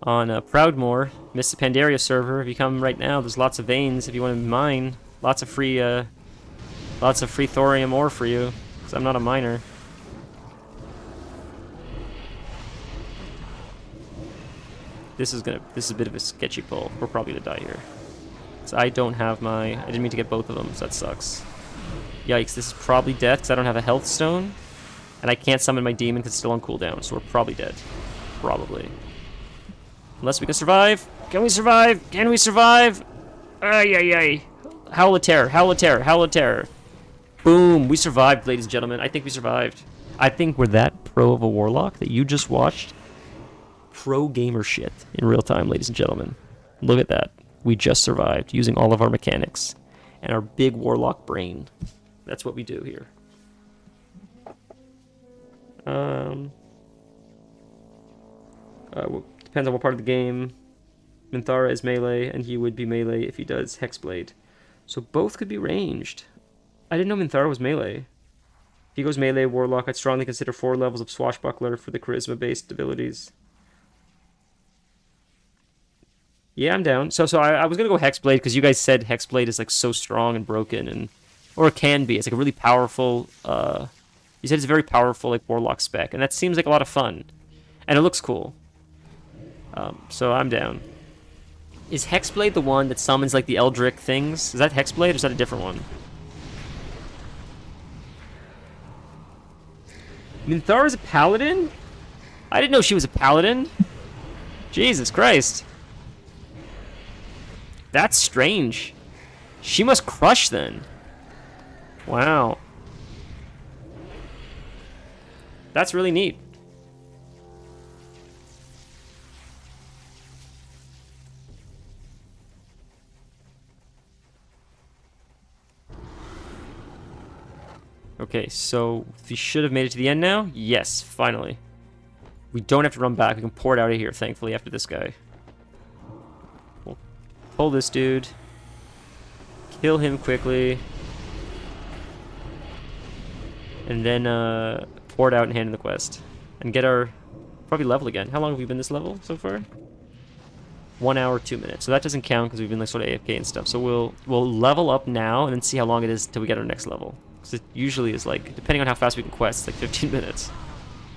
on Proudmoore, Miss Pandaria server, if you come right now, there's lots of veins if you want to mine. Lots of free thorium ore for you, because I'm not a miner. This is a bit of a sketchy pull. We're probably gonna die here. So I don't have I didn't mean to get both of them, so that sucks. Yikes, this is probably death, because I don't have a health stone. And I can't summon my demon because it's still on cooldown, so we're probably dead. Probably. Unless we can survive. Can we survive? Can we survive? Ay, ay, ay. Howl of terror, howl of terror, howl of terror. Boom, we survived, ladies and gentlemen. I think we survived. I think we're that pro of a warlock that you just watched. Pro gamer shit in real time, ladies and gentlemen. Look at that. We just survived using all of our mechanics and our big warlock brain. That's what we do here. Depends on what part of the game. Minthara is melee, and he would be melee if he does Hexblade. So both could be ranged. I didn't know Minthara was melee. If he goes melee warlock, I'd strongly consider 4 levels of swashbuckler for the charisma-based abilities. Yeah, I'm down. So I was gonna go Hexblade because you guys said Hexblade is like so strong and broken, and or it can be. It's like a really powerful. You said it's a very powerful like warlock spec, and that seems like a lot of fun, and it looks cool. So I'm down. Is Hexblade the one that summons like the Eldritch things? Is that Hexblade or is that a different one? Minthara's a paladin? I didn't know she was a paladin. Jesus Christ. That's strange. She must crush then. Wow. That's really neat. Okay, so we should have made it to the end now? Yes, finally. We don't have to run back. We can pour it out of here, thankfully, after this guy. We'll pull this dude. Kill him quickly. And then pour it out and hand in the quest. And get our... probably level again. How long have we been this level so far? 1 hour, 2 minutes. So that doesn't count because we've been like sort of AFK and stuff. So we'll level up now and then see how long it is till we get our next level. Because it usually is like, depending on how fast we can quest, it's like 15 minutes.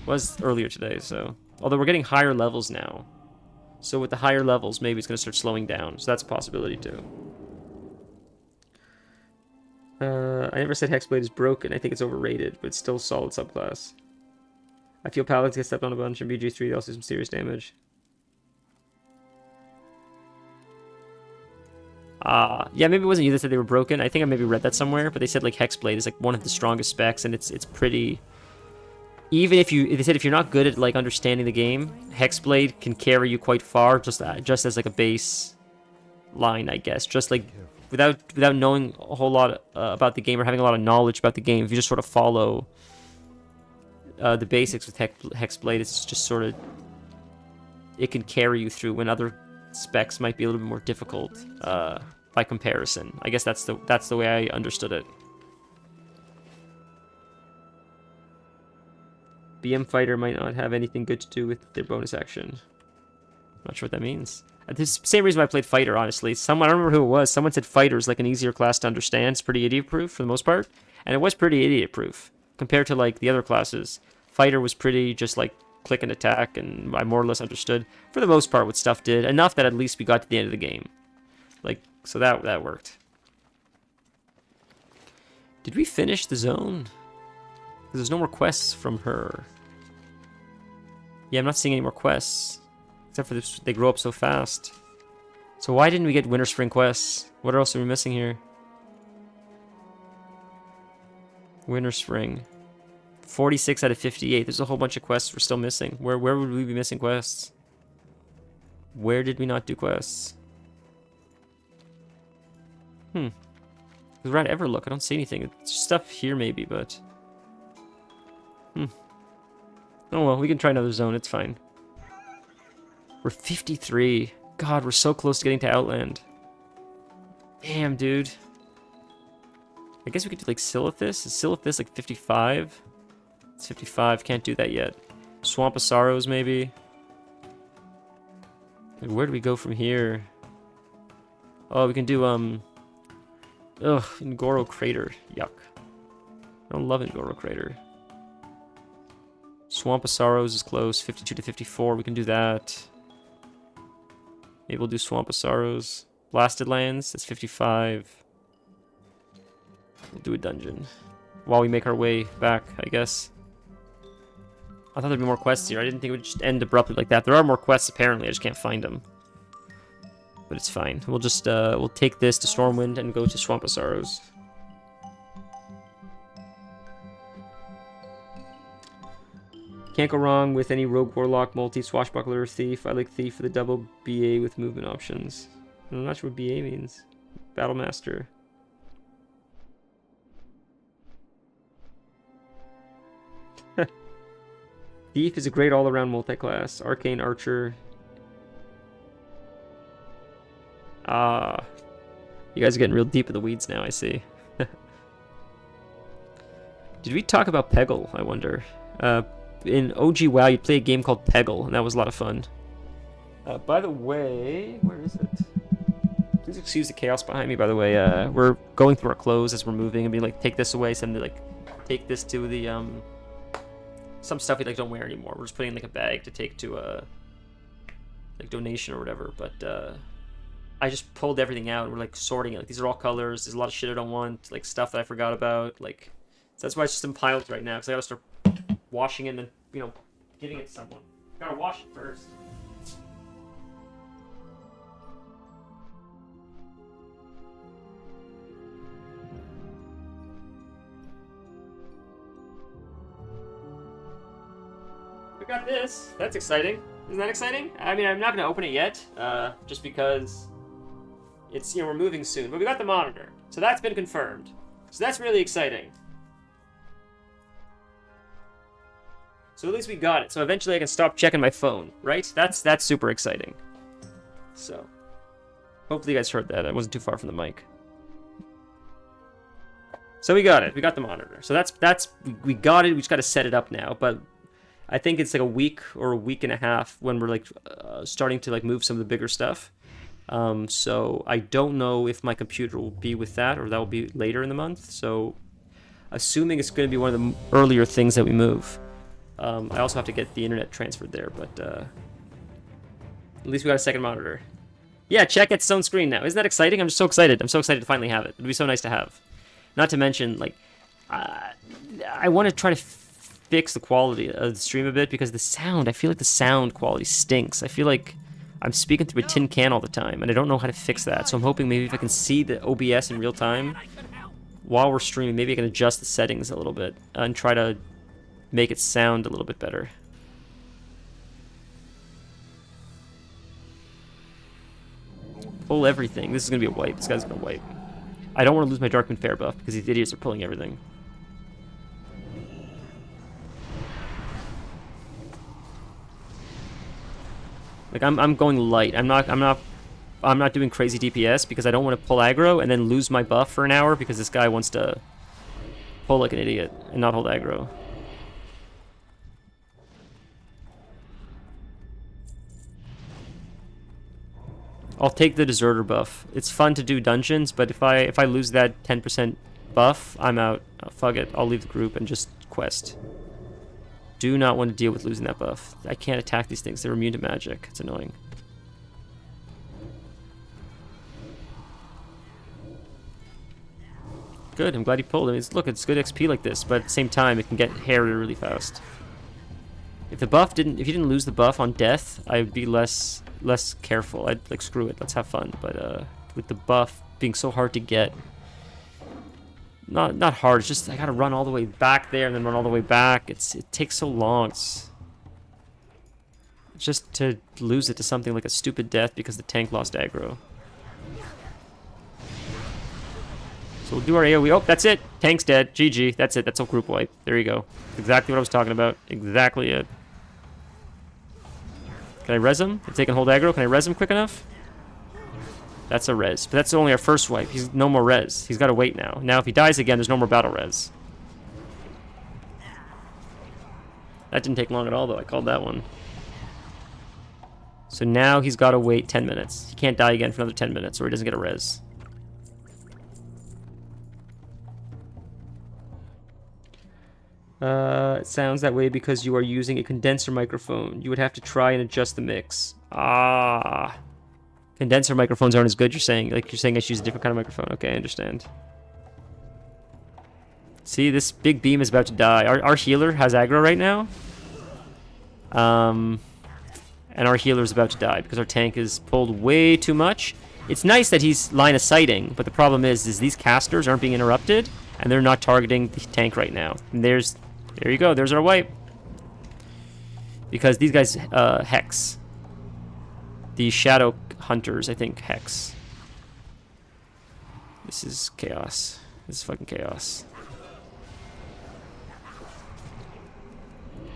It was earlier today, so... Although we're getting higher levels now. So with the higher levels, maybe it's going to start slowing down. So that's a possibility too. I never said Hexblade is broken. I think it's overrated, but it's still a solid subclass. I feel paladins get stepped on a bunch, and BG3 they also do some serious damage. Yeah, maybe it wasn't you that said they were broken. I think I maybe read that somewhere, but they said like Hexblade is like one of the strongest specs, and it's pretty... Even if they said if you're not good at like understanding the game, Hexblade can carry you quite far, just as like a base line, I guess. Just like without knowing a whole lot about the game or having a lot of knowledge about the game, if you just sort of follow the basics with Hexblade, it's just sort of... It can carry you through when other specs might be a little bit more difficult by comparison. I guess that's the way I understood it. BM Fighter might not have anything good to do with their bonus action. Not sure what that means. The same reason why I played Fighter, honestly. Someone, I don't remember who it was, someone said Fighter's like an easier class to understand. It's pretty idiot-proof for the most part. And it was pretty idiot-proof compared to like the other classes. Fighter was pretty just like click and attack, and I more or less understood for the most part what stuff did. Enough that at least we got to the end of the game. Like, so that worked. Did we finish the zone? Because there's no more quests from her. Yeah, I'm not seeing any more quests. Except for this, they grow up so fast. So why didn't we get Winter Spring quests? What else are we missing here? Winter Spring. 46 out of 58. There's a whole bunch of quests we're still missing. Where would we be missing quests? Where did we not do quests? Because around Everlook, I don't see anything. It's stuff here maybe, but... Oh well, we can try another zone. It's fine. We're 53. God, we're so close to getting to Outland. Damn, dude. I guess we could do like Silithus. Is Silithus like 55? It's 55. Can't do that yet. Swamp of Sorrows, maybe. Like, where do we go from here? Oh, we can do, Ngoro Crater. Yuck. I don't love Ngoro Crater. Swamp of Sorrows is close. 52 to 54. We can do that. Maybe we'll do Swamp of Sorrows. Blasted Lands. That's 55. We'll do a dungeon. While we make our way back, I guess. I thought there'd be more quests here. I didn't think it would just end abruptly like that. There are more quests, apparently. I just can't find them. But it's fine. We'll just, we'll take this to Stormwind and go to Swamp of Sorrows. Can't go wrong with any Rogue Warlock, Multi, Swashbuckler, or Thief. I like Thief for the double BA with movement options. I'm not sure what BA means. Battlemaster. Thief is a great all-around multi-class. Arcane Archer. Ah. You guys are getting real deep in the weeds now, I see. Did we talk about Peggle, I wonder? In OG WoW, you'd play a game called Peggle, and that was a lot of fun. By the way, where is it? Please excuse the chaos behind me, by the way. We're going through our clothes as we're moving and being like, take this away, send it, like, take this to the, some stuff we, like, don't wear anymore. We're just putting in, like, a bag to take to, like, donation or whatever, but, I just pulled everything out, and we're, like, sorting it. Like, these are all colors, there's a lot of shit I don't want, like, stuff that I forgot about, like, so that's why it's just in piles right now, because I gotta start washing it and then, you know, giving it to someone. Gotta wash it first. We got this. That's exciting. Isn't that exciting? I mean, I'm not gonna open it yet, just because it's, you know, we're moving soon. But we got the monitor, so that's been confirmed. So that's really exciting. So at least we got it. So eventually I can stop checking my phone, right? That's super exciting. So hopefully you guys heard that. I wasn't too far from the mic. So we got it. We got the monitor. So we got it. We just got to set it up now. But I think it's like a week or a week and a half when we're like starting to like move some of the bigger stuff. So I don't know if my computer will be with that or that will be later in the month. So assuming it's going to be one of the earlier things that we move. I also have to get the internet transferred there, but at least we got a second monitor. Yeah, check its own screen now. Isn't that exciting? I'm just so excited. I'm so excited to finally have it. It'd be so nice to have. Not to mention, like, I want to try to fix the quality of the stream a bit because the sound, I feel like the sound quality stinks. I feel like I'm speaking through a tin can all the time, and I don't know how to fix that. So I'm hoping maybe if I can see the OBS in real time while we're streaming, maybe I can adjust the settings a little bit and try to make it sound a little bit better. Pull everything. This is going to be a wipe. This guy's going to wipe. I don't want to lose my Darkmoon Fair buff because these idiots are pulling everything. Like I'm going light. I'm not doing crazy DPS because I don't want to pull aggro and then lose my buff for an hour because this guy wants to pull like an idiot and not hold aggro. I'll take the deserter buff. It's fun to do dungeons, but if I lose that 10% buff, I'm out. Oh, fuck it. I'll leave the group and just quest. Do not want to deal with losing that buff. I can't attack these things. They're immune to magic. It's annoying. Good. I'm glad he pulled it. Look, it's good XP like this, but at the same time, it can get hairy really fast. If you didn't lose the buff on death, I'd be less careful. I'd like screw it. Let's have fun. But with the buff being so hard to get, not hard. It's just I gotta run all the way back there and then run all the way back. It takes so long. It's just to lose it to something like a stupid death because the tank lost aggro. So we'll do our AoE. Oh, that's it. Tank's dead. GG. That's it. That's a group wipe. There you go. Exactly what I was talking about. Exactly it. Can I res him? If they can hold aggro, can I res him quick enough? That's a res. But that's only our first wipe. He's no more res. He's got to wait now. Now, if he dies again, there's no more battle res. That didn't take long at all, though. I called that one. So now he's got to wait 10 minutes. He can't die again for another 10 minutes, or he doesn't get a res. It sounds that way because you are using a condenser microphone. You would have to try and adjust the mix. Ah. Condenser microphones aren't as good, you're saying. Like, you're saying I should use a different kind of microphone. Okay, I understand. See, this big beam is about to die. Our healer has aggro right now. And our healer is about to die because our tank is pulled way too much. It's nice that he's line of sighting, but the problem is these casters aren't being interrupted, and they're not targeting the tank right now. And there you go. There's our wipe. Because these guys hex. The shadow hunters, I think, hex. This is chaos. This is fucking chaos.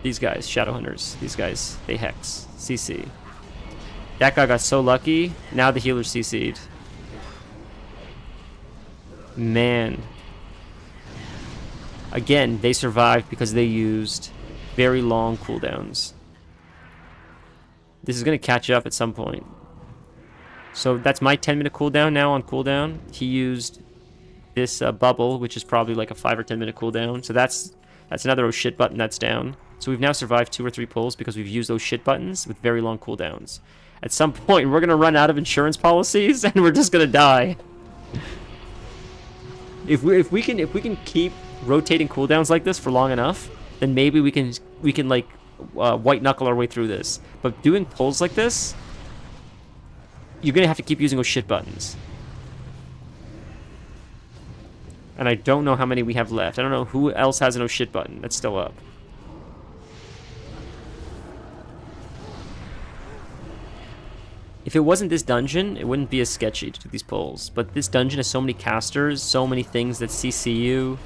These guys, shadow hunters. These guys, they hex. CC. That guy got so lucky. Now the healer's CC'd. Man. Again, they survived because they used very long cooldowns. This is going to catch up at some point. So that's my 10-minute cooldown now on cooldown. He used this bubble, which is probably like a 5 or 10-minute cooldown. So that's another oh shit button that's down. So we've now survived 2 or 3 pulls because we've used those shit buttons with very long cooldowns. At some point, we're going to run out of insurance policies and we're just going to die. If we can keep rotating cooldowns like this for long enough, then maybe we can like white knuckle our way through this. But doing pulls like this, you're gonna have to keep using those shit buttons. And I don't know how many we have left. I don't know who else has an oh shit button that's still up. If it wasn't this dungeon, it wouldn't be as sketchy to do these pulls. But this dungeon has so many casters, so many things that CC you.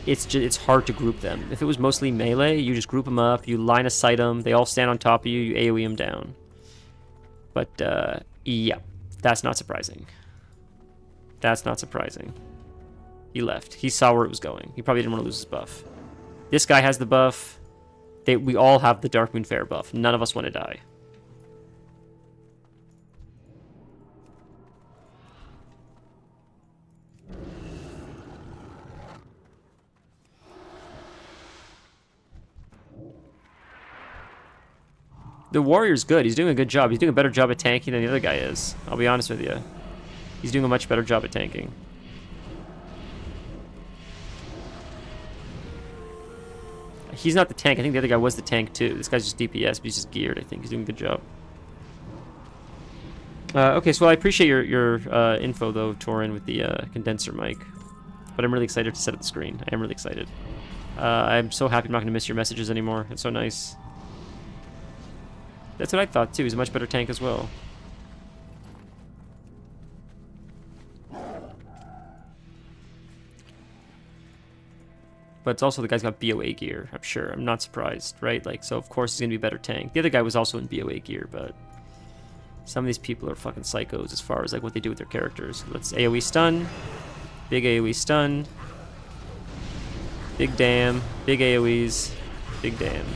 It's hard to group them. If it was mostly melee, you just group them up, you line of sight them, they all stand on top of you, you AoE them down. But, yeah, that's not surprising. That's not surprising. He left. He saw where it was going. He probably didn't want to lose his buff. This guy has the buff. We all have the Darkmoon Fair buff. None of us want to die. The warrior's good. He's doing a good job. He's doing a better job at tanking than the other guy is. I'll be honest with you. He's doing a much better job at tanking. He's not the tank. I think the other guy was the tank too. This guy's just DPS, but he's just geared. I think he's doing a good job. Okay, so I appreciate your info though, Torin, with the condenser mic. But I'm really excited to set up the screen. I am really excited. I'm so happy I'm not going to miss your messages anymore. It's so nice. That's what I thought too. He's a much better tank as well. But it's also the guy's got BOA gear, I'm sure. I'm not surprised, right? Like, so of course he's gonna be a better tank. The other guy was also in BOA gear, but some of these people are fucking psychos as far as like what they do with their characters. Let's AoE stun. Big AoE stun. Big damn. Big AoEs. Big damn.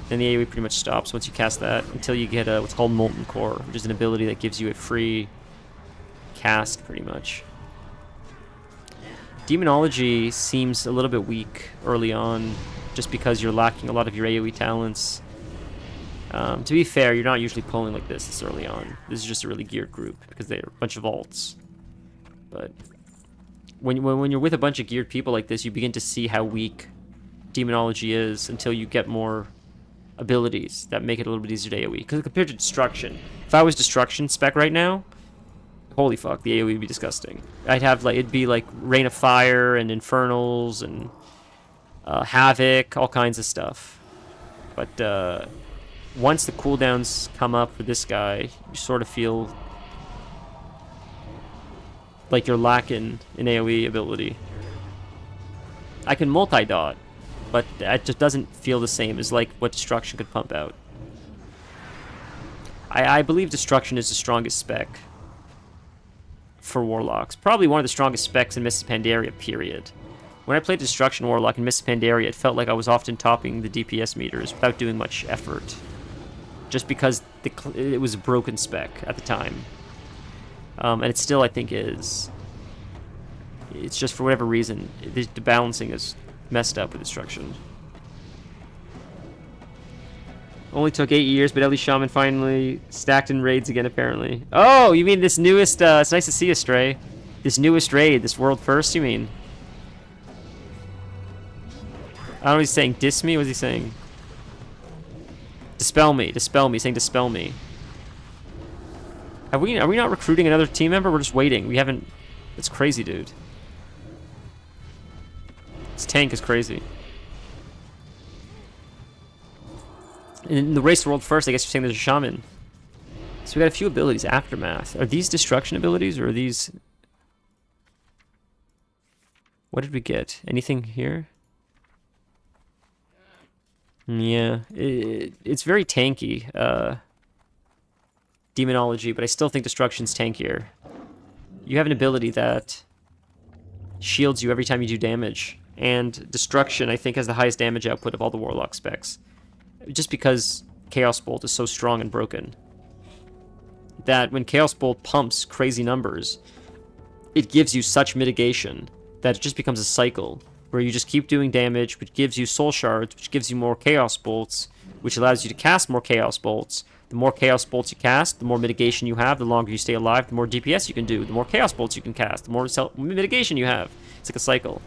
Then the AoE pretty much stops once you cast that until you get what's called Molten Core, which is an ability that gives you a free cast, pretty much. Demonology seems a little bit weak early on, just because you're lacking a lot of your AoE talents. To be fair, you're not usually pulling like this early on. This is just a really geared group, because they're a bunch of alts. But when you're with a bunch of geared people like this, you begin to see how weak Demonology is until you get more abilities that make it a little bit easier to AoE. Because compared to Destruction, if I was Destruction spec right now, holy fuck, the AoE would be disgusting. I'd have like, it'd be like Rain of Fire and Infernals and Havoc, all kinds of stuff. But once the cooldowns come up for this guy, you sort of feel like you're lacking in AoE ability. I can multi-dot, but it just doesn't feel the same as like what Destruction could pump out. I believe Destruction is the strongest spec for Warlocks. Probably one of the strongest specs in Mists of Pandaria, period. When I played Destruction Warlock in Mists of Pandaria, it felt like I was often topping the DPS meters without doing much effort. Just because it was a broken spec at the time. And it still, I think, is. It's just for whatever reason, the balancing is messed up with Destruction. Only took 8 years, but Ellie Shaman finally stacked in raids again, apparently. Oh, you mean this newest, it's nice to see you, Stray. This newest raid, this world first, you mean? I don't know what he's saying. Diss me? What's he saying? Dispel me. Dispel me. He's saying dispel me. Are we not recruiting another team member? We're just waiting. We haven't... It's crazy, dude. This tank is crazy. In the race to world first, I guess you're saying there's a shaman. So we got a few abilities. Aftermath. Are these destruction abilities, or are these... What did we get? Anything here? Yeah. It's very tanky. Demonology, but I still think Destruction's tankier. You have an ability that shields you every time you do damage. And Destruction, I think, has the highest damage output of all the Warlock specs. Just because Chaos Bolt is so strong and broken. That when Chaos Bolt pumps crazy numbers, it gives you such mitigation that it just becomes a cycle where you just keep doing damage, which gives you soul shards, which gives you more Chaos Bolts, which allows you to cast more Chaos Bolts. The more Chaos Bolts you cast, the more mitigation you have, the longer you stay alive, the more DPS you can do, the more Chaos Bolts you can cast, the more mitigation you have. It's like a cycle.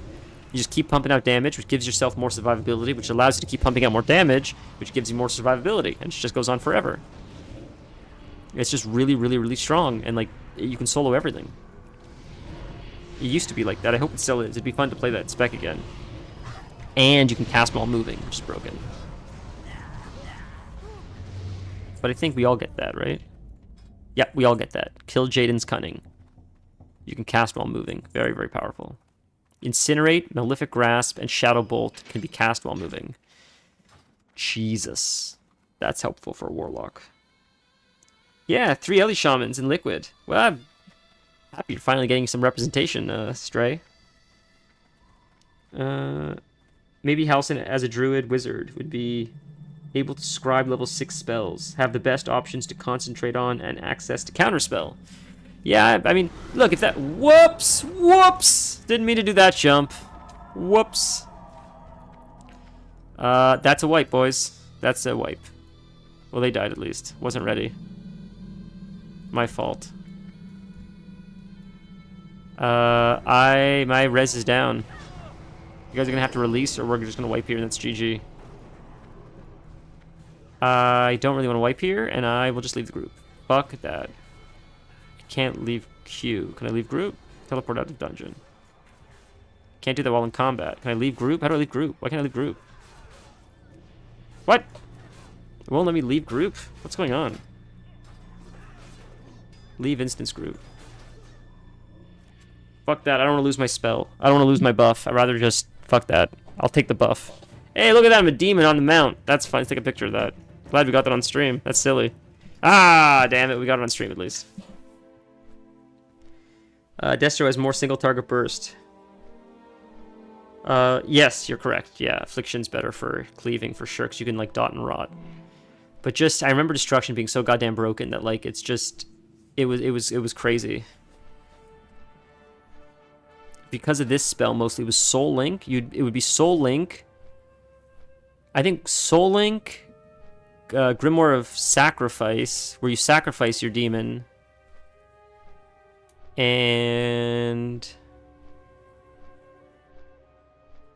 You just keep pumping out damage, which gives yourself more survivability, which allows you to keep pumping out more damage, which gives you more survivability, and it just goes on forever. It's just really, really, really strong, and like, you can solo everything. It used to be like that. I hope it still is. It'd be fun to play that spec again. And you can cast while moving, which is broken. But I think we all get that, right? Yeah, we all get that. Kill Jaden's Cunning. You can cast while moving. Very, very powerful. Incinerate, Malefic Grasp, and Shadow Bolt can be cast while moving. Jesus. That's helpful for a Warlock. Yeah, 3 Ellie Shamans in Liquid. Well, I'm happy you're finally getting some representation, Stray. Maybe Halcyon as a Druid Wizard would be able to scribe level 6 spells, have the best options to concentrate on, and access to counterspell. Yeah, I mean, look, if that... Whoops! Whoops! Didn't mean to do that jump. Whoops. That's a wipe, boys. That's a wipe. Well, they died at least. Wasn't ready. My fault. My res is down. You guys are gonna have to release, or we're just gonna wipe here, and that's GG. I don't really want to wipe here, and I will just leave the group. Fuck that. I can't leave queue. Can I leave group? Teleport out of dungeon. Can't do that while in combat. Can I leave group? How do I leave group? Why can't I leave group? What? It won't let me leave group? What's going on? Leave instance group. Fuck that. I don't want to lose my spell. I don't want to lose my buff. I'd rather just... Fuck that. I'll take the buff. Hey, look at that. I'm a demon on the mount. That's fine. Let's take a picture of that. Glad we got that on stream. That's silly. Ah, damn it. We got it on stream at least. Destro has more single target burst. Yes, you're correct. Yeah, Affliction's better for cleaving for sure, because you can, like, dot and rot. But just, I remember Destruction being so goddamn broken that, like, it's just, it was crazy. Because of this spell, mostly, it was Soul Link. It would be Soul Link. I think Soul Link, Grimoire of Sacrifice, where you sacrifice your demon, and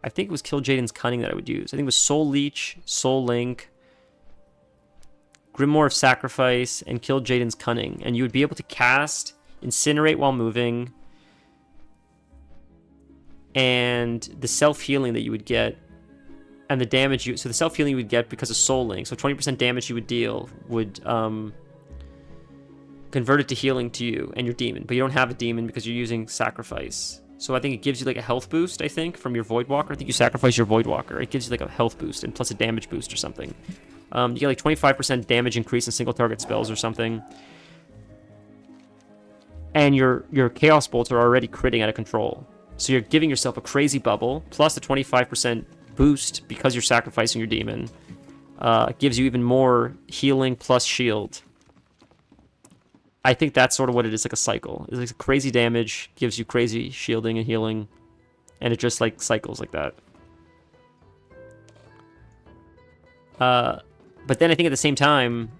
I think it was Kill Jaden's Cunning that I would use. I think it was Soul Leech, Soul Link, Grimoire of Sacrifice, and Kill Jaden's Cunning. And you would be able to cast Incinerate while moving, and the self-healing that you would get, and the damage you... So the self-healing you would get because of Soul Link, so 20% damage you would deal would convert it to healing to you and your demon. But you don't have a demon because you're using Sacrifice. So I think it gives you like a health boost, I think, from your Voidwalker. I think you sacrifice your Voidwalker. It gives you like a health boost and plus a damage boost or something. You get like 25% damage increase in single target spells or something. And your Chaos Bolts are already critting out of control. So you're giving yourself a crazy bubble, plus a 25% boost because you're sacrificing your demon. Gives you even more healing plus shield. I think that's sort of what it is, like a cycle. It's like crazy damage, gives you crazy shielding and healing, and it just like cycles like that. But then I think at the same time,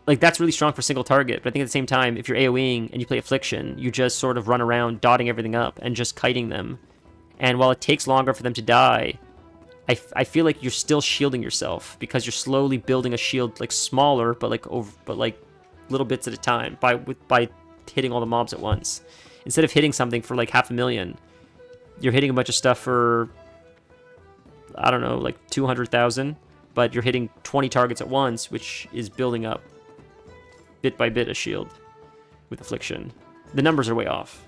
like that's really strong for single target, but I think at the same time, if you're AoEing and you play Affliction, you just sort of run around dotting everything up and just kiting them. And while it takes longer for them to die, I feel like you're still shielding yourself because you're slowly building a shield, like smaller, but like little bits at a time by hitting all the mobs at once. Instead of hitting something for like 500,000, you're hitting a bunch of stuff for, I don't know, like 200,000, but you're hitting 20 targets at once, which is building up bit by bit a shield with Affliction. The numbers are way off.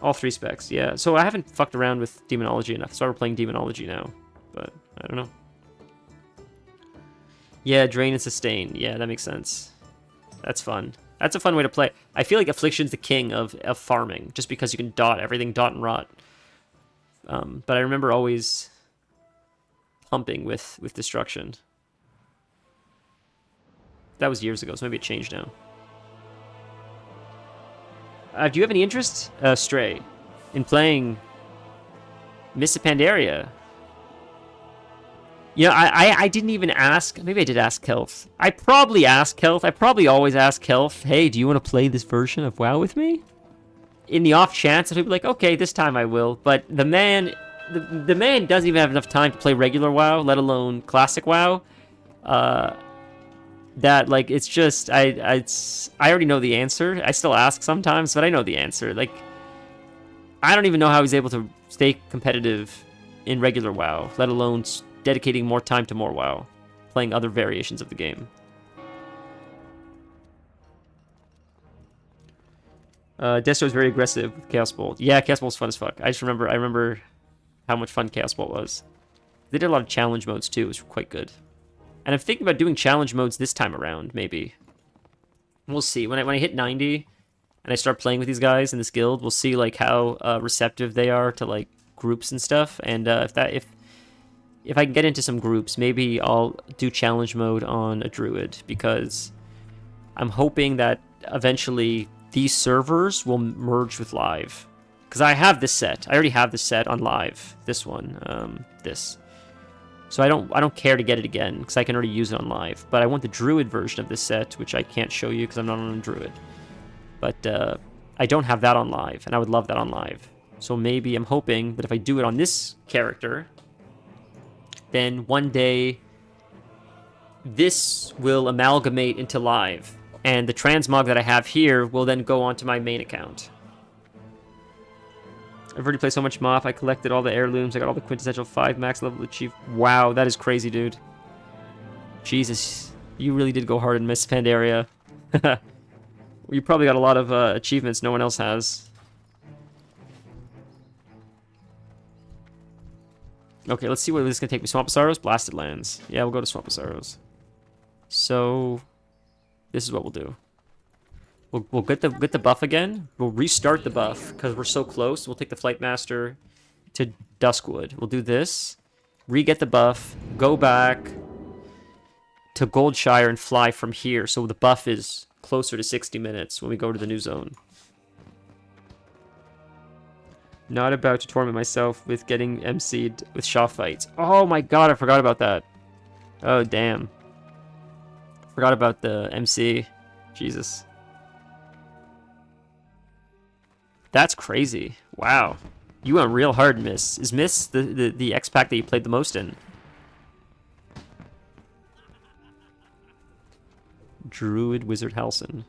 All 3 specs, yeah. So I haven't fucked around with Demonology enough, so we're playing Demonology now, but I don't know. Yeah, Drain and Sustain. Yeah, that makes sense. That's fun. That's a fun way to play. I feel like Affliction's the king of farming, just because you can dot everything, dot and rot. But I remember always pumping with Destruction. That was years ago, so maybe it changed now. Do you have any interest, Stray, in playing Mists of Pandaria? You know, I didn't even ask. Maybe I did ask Kelf. I probably asked Kelf. I probably always ask Kelf, hey, do you want to play this version of WoW with me? In the off chance that he'd be like, okay, this time I will. But the man, the man doesn't even have enough time to play regular WoW, let alone classic WoW. That, like, it's just, I already know the answer. I still ask sometimes, but I know the answer. Like, I don't even know how he's able to stay competitive in regular WoW, let alone dedicating more time to more WoW, playing other variations of the game. Destro's very aggressive with Chaos Bolt. Yeah, Chaos Bolt's fun as fuck. I remember how much fun Chaos Bolt was. They did a lot of challenge modes too. It was quite good. And I'm thinking about doing challenge modes this time around, maybe. We'll see. When I hit 90 and I start playing with these guys in this guild, we'll see like how receptive they are to like groups and stuff. And if I can get into some groups, maybe I'll do challenge mode on a druid, because I'm hoping that eventually these servers will merge with live. Because I have this set. I already have this set on live. This one. This. So I don't care to get it again, because I can already use it on live. But I want the druid version of this set, which I can't show you because I'm not on a druid. But I don't have that on live, and I would love that on live. So maybe I'm hoping that if I do it on this character, then one day this will amalgamate into live. And the transmog that I have here will then go onto my main account. I've already played so much Moth. I collected all the heirlooms. I got all the quintessential 5 max level achieve. Wow, that is crazy, dude. Jesus, you really did go hard in Mists of Pandaria. You probably got a lot of achievements no one else has. Okay, let's see what this is going to take me. Swamp of Sorrows? Blasted Lands. Yeah, we'll go to Swamp of Sorrows. So, this is what we'll do. We'll get the buff again. We'll restart the buff because we're so close. We'll take the Flight Master to Duskwood. We'll do this. Re-get the buff. Go back to Goldshire and fly from here. So the buff is closer to 60 minutes when we go to the new zone. Not about to torment myself with getting MC'd with Shaw fights. Oh my god, I forgot about that. Oh, damn. Forgot about the MC. Jesus. That's crazy. Wow. You went real hard, Miss. Is Miss the X-Pack that you played the most in? Druid Wizard Halson.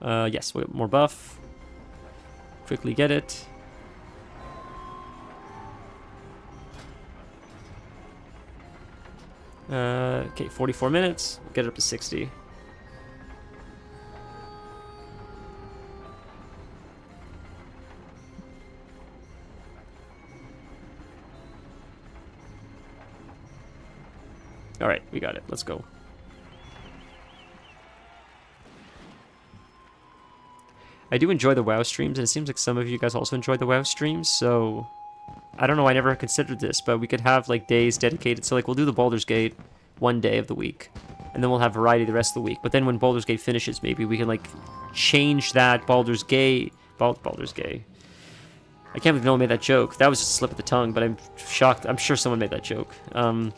Yes, we got more buff. Quickly get it. Okay, 44 minutes. Get it up to 60. Alright, we got it. Let's go. I do enjoy the WoW streams, and it seems like some of you guys also enjoy the WoW streams, so... I don't know, I never considered this, but we could have, like, days dedicated. So, like, we'll do the Baldur's Gate one day of the week, and then we'll have variety the rest of the week. But then when Baldur's Gate finishes, maybe we can, like, change that Baldur's Gate... Baldur's Gate. I can't believe no one made that joke. That was just a slip of the tongue, but I'm shocked. I'm sure someone made that joke. It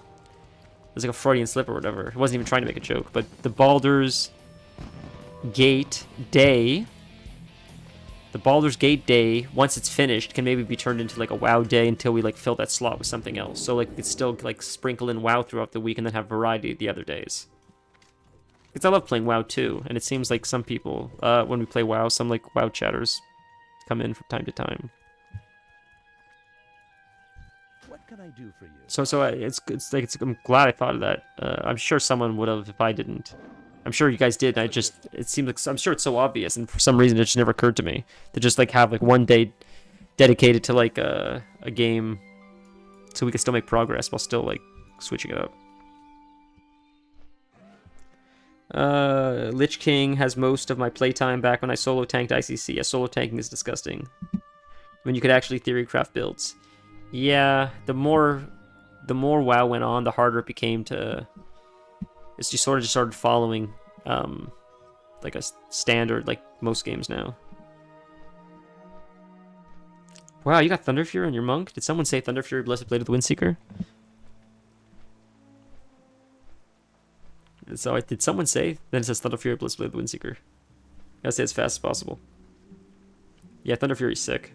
was like a Freudian slip or whatever. I wasn't even trying to make a joke, but the Baldur's Gate day... The Baldur's Gate day, once it's finished, can maybe be turned into like a WoW day until we like fill that slot with something else. So like we could still like sprinkle in WoW throughout the week and then have variety the other days. Because I love playing WoW too, and it seems like some people, when we play WoW, some like WoW chatters come in from time to time. What can I do for you? So I'm glad I thought of that. I'm sure someone would have if I didn't. I'm sure you guys did. It seemed like, I'm sure it's so obvious, and for some reason it just never occurred to me to just like have like one day dedicated to like a game, so we can still make progress while still like switching it up. Lich King has most of my playtime back when I solo tanked ICC. Yeah, solo tanking is disgusting. When you could actually theorycraft builds. Yeah, the more WoW went on, the harder it became to. It's just sort of just started following, like a standard, like most games now. Wow, you got Thunder Fury on your monk? Did someone say Thunder Fury, Blessed Blade of the Windseeker? So did someone say? Then it says Thunder Fury, Blessed Blade of the Windseeker. Gotta say as fast as possible. Yeah, Thunder Fury's sick.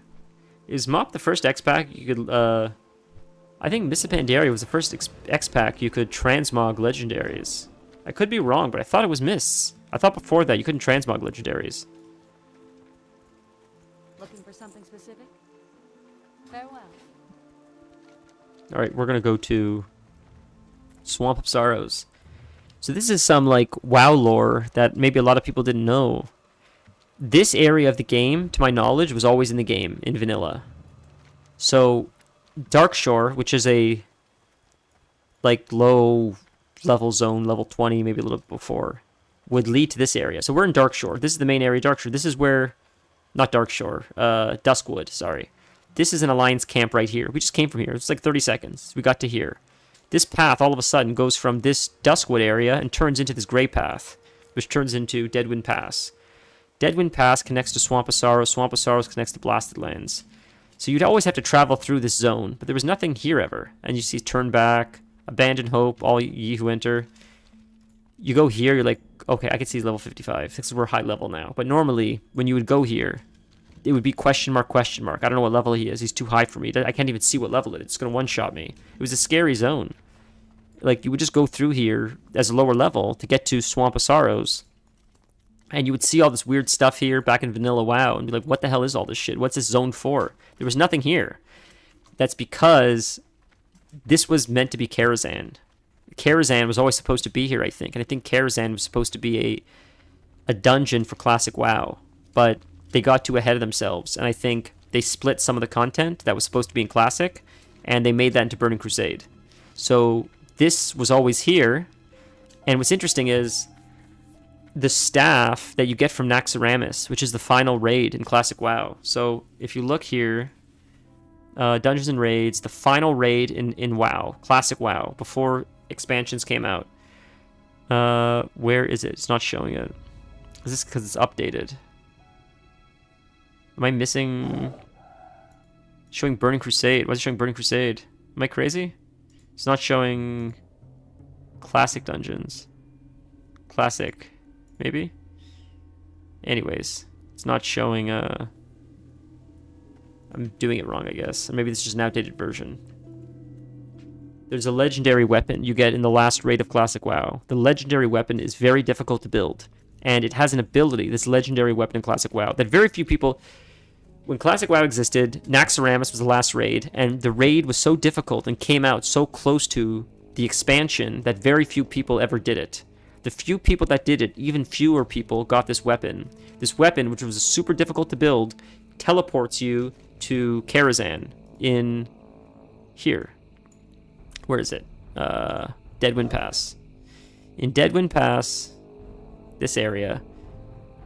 Is Mop the first X-Pack you could, I think Mists of Pandaria was the first X-Pack you could transmog legendaries. I could be wrong, but I thought it was Mists. I thought before that you couldn't transmog legendaries. Looking for something specific? Farewell. Alright, we're gonna go to Swamp of Sorrows. So this is some, like, WoW lore that maybe a lot of people didn't know. This area of the game, to my knowledge, was always in the game, in vanilla. So, Darkshore, which is a, like, low level zone, level 20, maybe a little bit before, would lead to this area. So we're in Darkshore. This is the main area of Darkshore. This is where, not Darkshore, Duskwood, sorry. This is an Alliance camp right here. We just came from here. It's like 30 seconds. We got to here. This path, all of a sudden, goes from this Duskwood area and turns into this gray path, which turns into Deadwind Pass. Deadwind Pass connects to Swamp of Sorrows. Swamp of Sorrows connects to Blasted Lands. So you'd always have to travel through this zone, but there was nothing here ever. And you see Turn Back, Abandon Hope, All Ye Who Enter. You go here, you're like, okay, I can see level 55. This is we're high level now. But normally, when you would go here, it would be question mark, question mark. I don't know what level he is. He's too high for me. I can't even see what level it is. It's going to one-shot me. It was a scary zone. Like, you would just go through here as a lower level to get to Swamp of Sorrows. And you would see all this weird stuff here back in Vanilla WoW and be like, what the hell is all this shit? What's this zone for? There was nothing here. That's because this was meant to be Karazhan. Karazhan was always supposed to be here, I think. And I think Karazhan was supposed to be a dungeon for Classic WoW. But they got too ahead of themselves. And I think they split some of the content that was supposed to be in Classic. And they made that into Burning Crusade. So this was always here. And what's interesting is the staff that you get from Naxxramas, which is the final raid in Classic WoW. So if you look here, Dungeons and Raids, the final raid in WoW, Classic WoW, before expansions came out. Where is it? It's not showing it. Is this because it's updated? Am I missing... Showing Burning Crusade. Why is it showing Burning Crusade? Am I crazy? It's not showing Classic Dungeons. Classic, maybe? Anyways, it's not showing... I'm doing it wrong, I guess. Or maybe this is just an outdated version. There's a legendary weapon you get in the last raid of Classic WoW. The legendary weapon is very difficult to build. And it has an ability, this legendary weapon in Classic WoW, that very few people... When Classic WoW existed, Naxxramas was the last raid, and the raid was so difficult and came out so close to the expansion that very few people ever did it. The few people that did it, even fewer people got this weapon. This weapon, which was super difficult to build, teleports you to Karazhan in here. Where is it? Deadwind Pass. In Deadwind Pass, this area,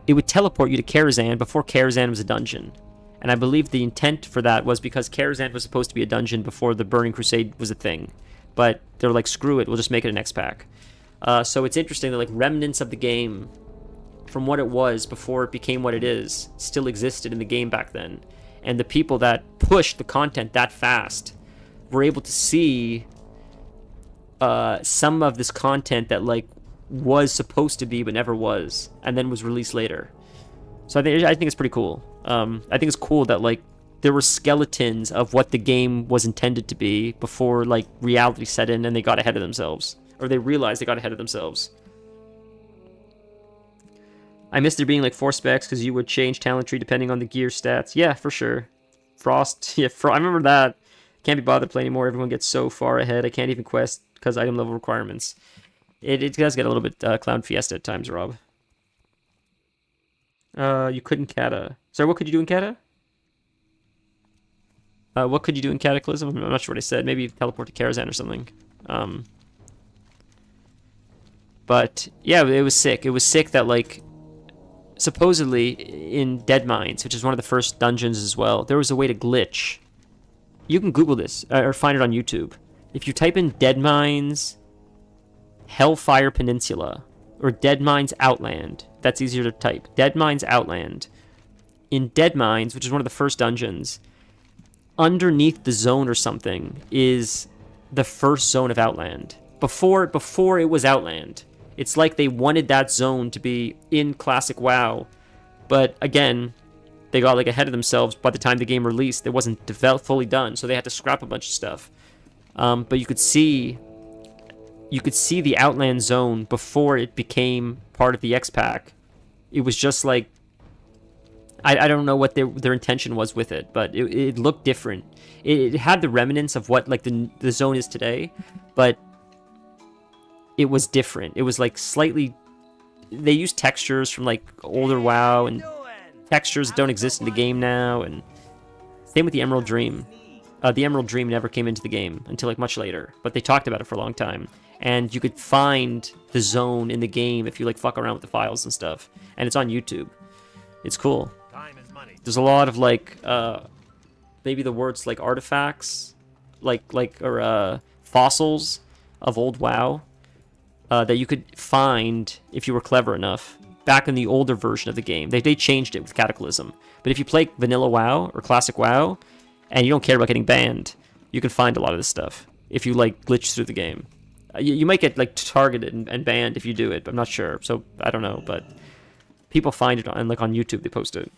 it would teleport you to Karazhan before Karazhan was a dungeon. And I believe the intent for that was because Karazhan was supposed to be a dungeon before the Burning Crusade was a thing. But they're like, screw it, we'll just make it an X-Pack. So it's interesting that like remnants of the game from what it was before it became what it is still existed in the game back then. And the people that pushed the content that fast were able to see some of this content that like was supposed to be but never was, and then was released later. So I think it's pretty cool. I think it's cool that like there were skeletons of what the game was intended to be before like reality set in and they got ahead of themselves, or they realized they got ahead of themselves. I miss there being like 4 specs because you would change talent tree depending on the gear stats. Yeah, for sure. Frost, yeah, I remember that. Can't be bothered to play anymore. Everyone gets so far ahead. I can't even quest because item level requirements. It does get a little bit Clown Fiesta at times, Rob. You couldn't kata. Sorry, what could you do in kata? What could you do in Cataclysm? I'm not sure what I said. Maybe teleport to Karazhan or something. But yeah, it was sick. It was sick that like supposedly in Dead Mines, which is one of the first dungeons as well, there was a way to glitch. You can Google this or find it on YouTube. If you type in Dead Mines Hellfire Peninsula or Dead Mines Outland, that's easier to type. Dead Mines Outland. In Dead Mines, which is one of the first dungeons, underneath the zone or something is the first zone of Outland. Before it was Outland. It's like they wanted that zone to be in Classic WoW, but again, they got like ahead of themselves. By the time the game released, it wasn't fully done, so they had to scrap a bunch of stuff. But you could see the Outland zone before it became part of the X-Pack. It was just like, I don't know what their intention was with it, but it looked different. It had the remnants of what like the zone is today, but it was different. It was like slightly... They used textures from like older WoW and textures that don't exist in the game now, and same with the Emerald Dream. The Emerald Dream never came into the game until like much later, but they talked about it for a long time. And you could find the zone in the game if you like fuck around with the files and stuff. And it's on YouTube. It's cool. There's a lot of like maybe the words like artifacts, or fossils of old WoW that you could find if you were clever enough back in the older version of the game. They changed it with Cataclysm. But if you play vanilla WoW or classic WoW and you don't care about getting banned, you can find a lot of this stuff if you like glitch through the game. You might get like targeted and banned if you do it, but I'm not sure. So I don't know, but people find it on YouTube. They post it.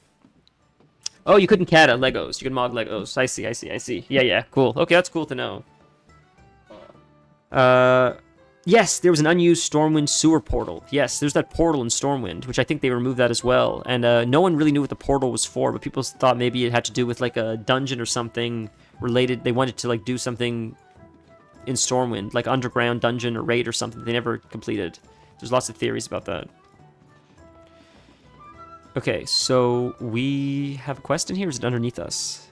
Oh, you couldn't cat at Legos. You can mod Legos. I see. Yeah, cool. Okay, that's cool to know. Yes, there was an unused Stormwind sewer portal. Yes, there's that portal in Stormwind, which I think they removed that as well. And no one really knew what the portal was for, but people thought maybe it had to do with like a dungeon or something related. They wanted to like do something in Stormwind, like underground dungeon or raid or something they never completed. There's lots of theories about that. Okay, so we have a quest in here. Is it underneath us?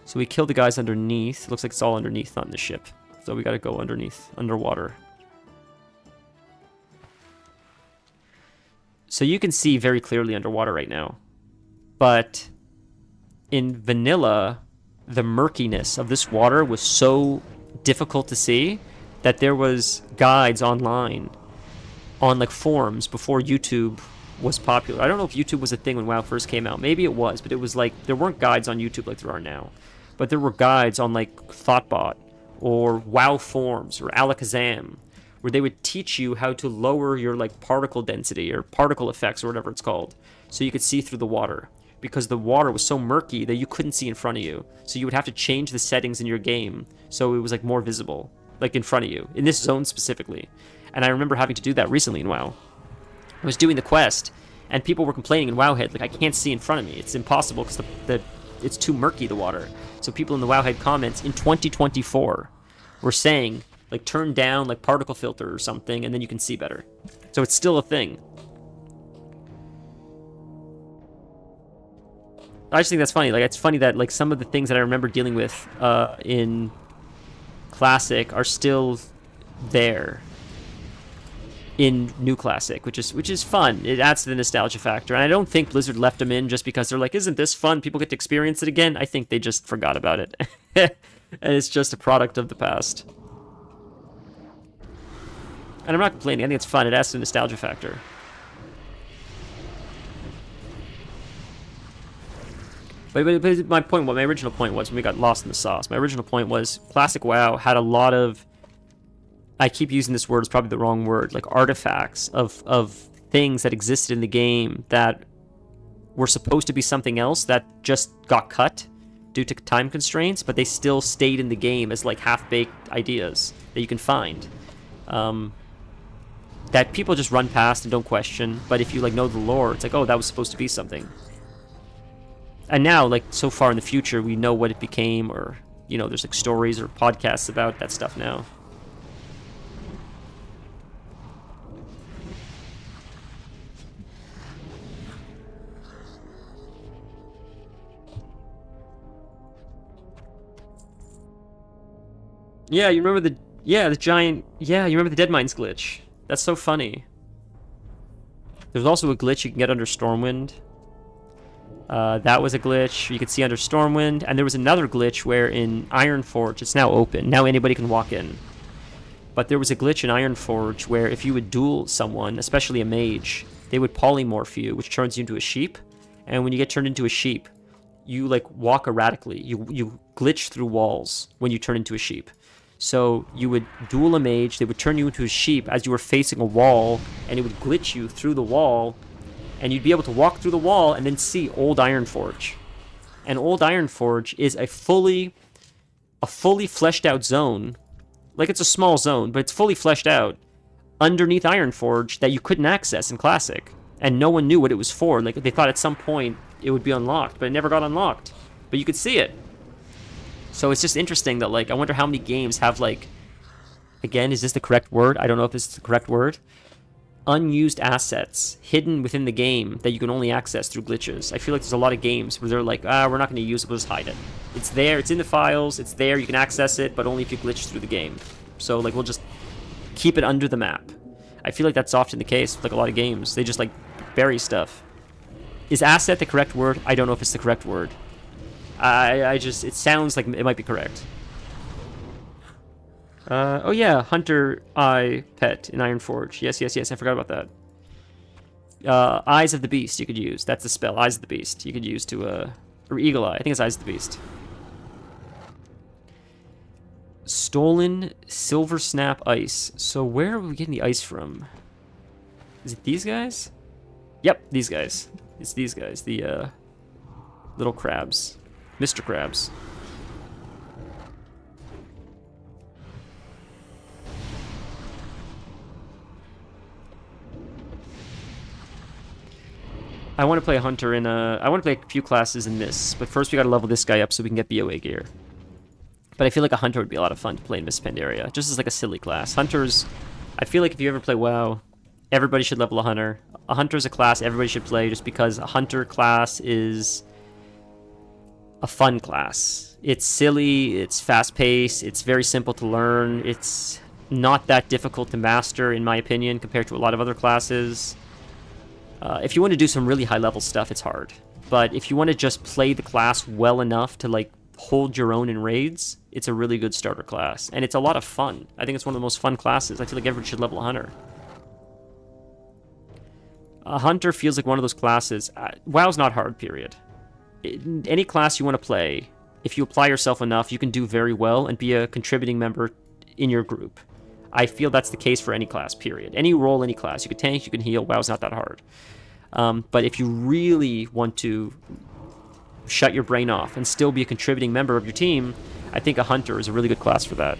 So we killed the guys underneath. Looks like it's all underneath, not in the ship. so we gotta go underwater. So you can see very clearly underwater right now. But in vanilla, the murkiness of this water was so difficult to see that there was guides online on like forums before YouTube was popular. I don't know if YouTube was a thing when WoW first came out. Maybe it was, but it was like there weren't guides on YouTube like there are now. But there were guides on like Thoughtbot or WoW forums or Alakazam, where they would teach you how to lower your like particle density or particle effects or whatever it's called, so you could see through the water, because the water was so murky that you couldn't see in front of you. So you would have to change the settings in your game so it was like more visible, like in front of you, in this zone specifically. And I remember having to do that recently in WoW. I was doing the quest, and people were complaining in WoWhead, like, I can't see in front of me. It's impossible because it's too murky, the water. So people in the WoWhead comments in 2024 were saying, like, turn down, like, particle filter or something, and then you can see better. So it's still a thing. I just think that's funny. Like, it's funny that, like, some of the things that I remember dealing with in Classic are still there in New Classic, which is fun. It adds to the nostalgia factor. And I don't think Blizzard left them in just because they're like, isn't this fun? People get to experience it again. I think they just forgot about it. And it's just a product of the past. And I'm not complaining. I think it's fun. It adds to the nostalgia factor. But my point, what my original point was when we got lost in the sauce, my original point was Classic WoW had a lot of, I keep using this word, it's probably the wrong word, like artifacts of things that existed in the game that were supposed to be something else that just got cut due to time constraints, but they still stayed in the game as like half-baked ideas that you can find. That people just run past and don't question, but if you like know the lore, it's like, oh, that was supposed to be something. And now, like, so far in the future, we know what it became, or, you know, there's like stories or podcasts about that stuff now. Yeah, you remember the giant, yeah, you remember the Dead Mines glitch. That's so funny. There's also a glitch you can get under Stormwind. That was a glitch you could see under Stormwind, and there was another glitch where in Ironforge, it's now open. Now anybody can walk in. But there was a glitch in Ironforge where if you would duel someone, especially a mage, they would polymorph you, which turns you into a sheep. And when you get turned into a sheep, you like walk erratically. You glitch through walls when you turn into a sheep. So you would duel a mage, they would turn you into a sheep as you were facing a wall, and it would glitch you through the wall, and you'd be able to walk through the wall and then see Old Ironforge. And Old Ironforge is a fully fleshed out zone. Like, it's a small zone, but it's fully fleshed out underneath Ironforge that you couldn't access in Classic. And no one knew what it was for. Like, they thought at some point it would be unlocked, but it never got unlocked. But you could see it. So it's just interesting that, like, I wonder how many games have, like, again, is this the correct word? I don't know if this is the correct word. Unused assets hidden within the game that you can only access through glitches. I feel like there's a lot of games where they're like, we're not going to use it, we'll just hide it. It's there, it's in the files, it's there, you can access it, but only if you glitch through the game. So, like, we'll just keep it under the map. I feel like that's often the case with, like, a lot of games. They just, like, bury stuff. Is asset the correct word? I don't know if it's the correct word. It sounds like it might be correct. Oh yeah, Hunter Eye Pet in Ironforge. Yes, I forgot about that. Eyes of the Beast you could use. That's the spell, Eyes of the Beast. You could use to, or Eagle Eye. I think it's Eyes of the Beast. Stolen Silver Snap Ice. So where are we getting the ice from? Is it these guys? Yep, these guys. It's these guys. The, little crabs. Mr. Krabs. I want to play a Hunter in I want to play a few classes in this, but first we gotta level this guy up so we can get BOA gear. But I feel like a Hunter would be a lot of fun to play in Miss Pandaria, just as like a silly class. Hunters, I feel like if you ever play WoW, everybody should level a Hunter. A Hunter is a class everybody should play just because a Hunter class is a fun class. It's silly, it's fast-paced, it's very simple to learn, it's not that difficult to master, in my opinion, compared to a lot of other classes. If you want to do some really high-level stuff, it's hard. But if you want to just play the class well enough to, like, hold your own in raids, it's a really good starter class. And it's a lot of fun. I think it's one of the most fun classes. I feel like everyone should level a Hunter. A Hunter feels like one of those classes... WoW's not hard, period. Any class you want to play, if you apply yourself enough, you can do very well and be a contributing member in your group. I feel that's the case for any class, period. Any role, any class. You can tank, you can heal. WoW's not that hard. But if you really want to shut your brain off and still be a contributing member of your team, I think a Hunter is a really good class for that.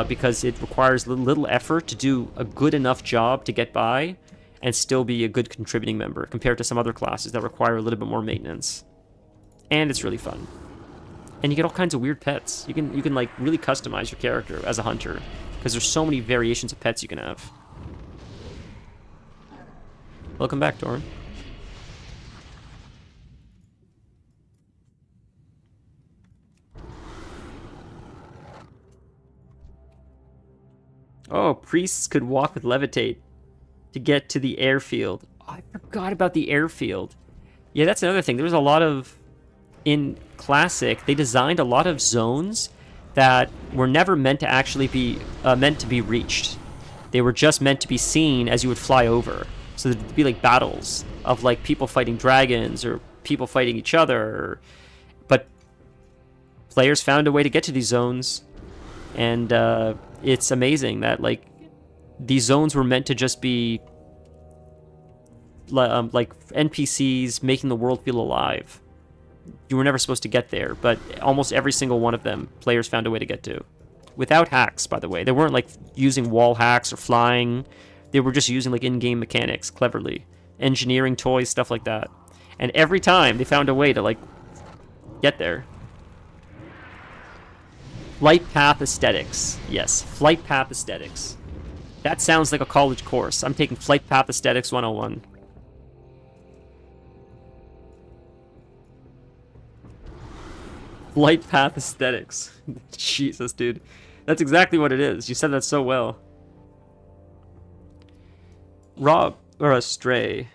Because it requires little effort to do a good enough job to get by and still be a good contributing member compared to some other classes that require a little bit more maintenance. And it's really fun. And you get all kinds of weird pets. You can like really customize your character as a Hunter because there's so many variations of pets you can have. Welcome back, Doran. Oh, priests could walk with levitate to get to the airfield. Oh, I forgot about the airfield. Yeah, that's another thing. There was a lot of... In Classic, they designed a lot of zones that were never meant to actually be reached. They were just meant to be seen as you would fly over. So there'd be like battles of like people fighting dragons or people fighting each other. But players found a way to get to these zones, and it's amazing that like these zones were meant to just be like NPCs making the world feel alive. You were never supposed to get there, but almost every single one of them, players found a way to get to. Without hacks, by the way. They weren't like using wall hacks or flying. They were just using like in-game mechanics cleverly. Engineering toys, stuff like that. And every time they found a way to like get there. Flight path aesthetics. Yes, flight path aesthetics. That sounds like a college course. I'm taking flight path aesthetics 101. Flight path aesthetics. Jesus, dude. That's exactly what it is. You said that so well. Rob, or a stray.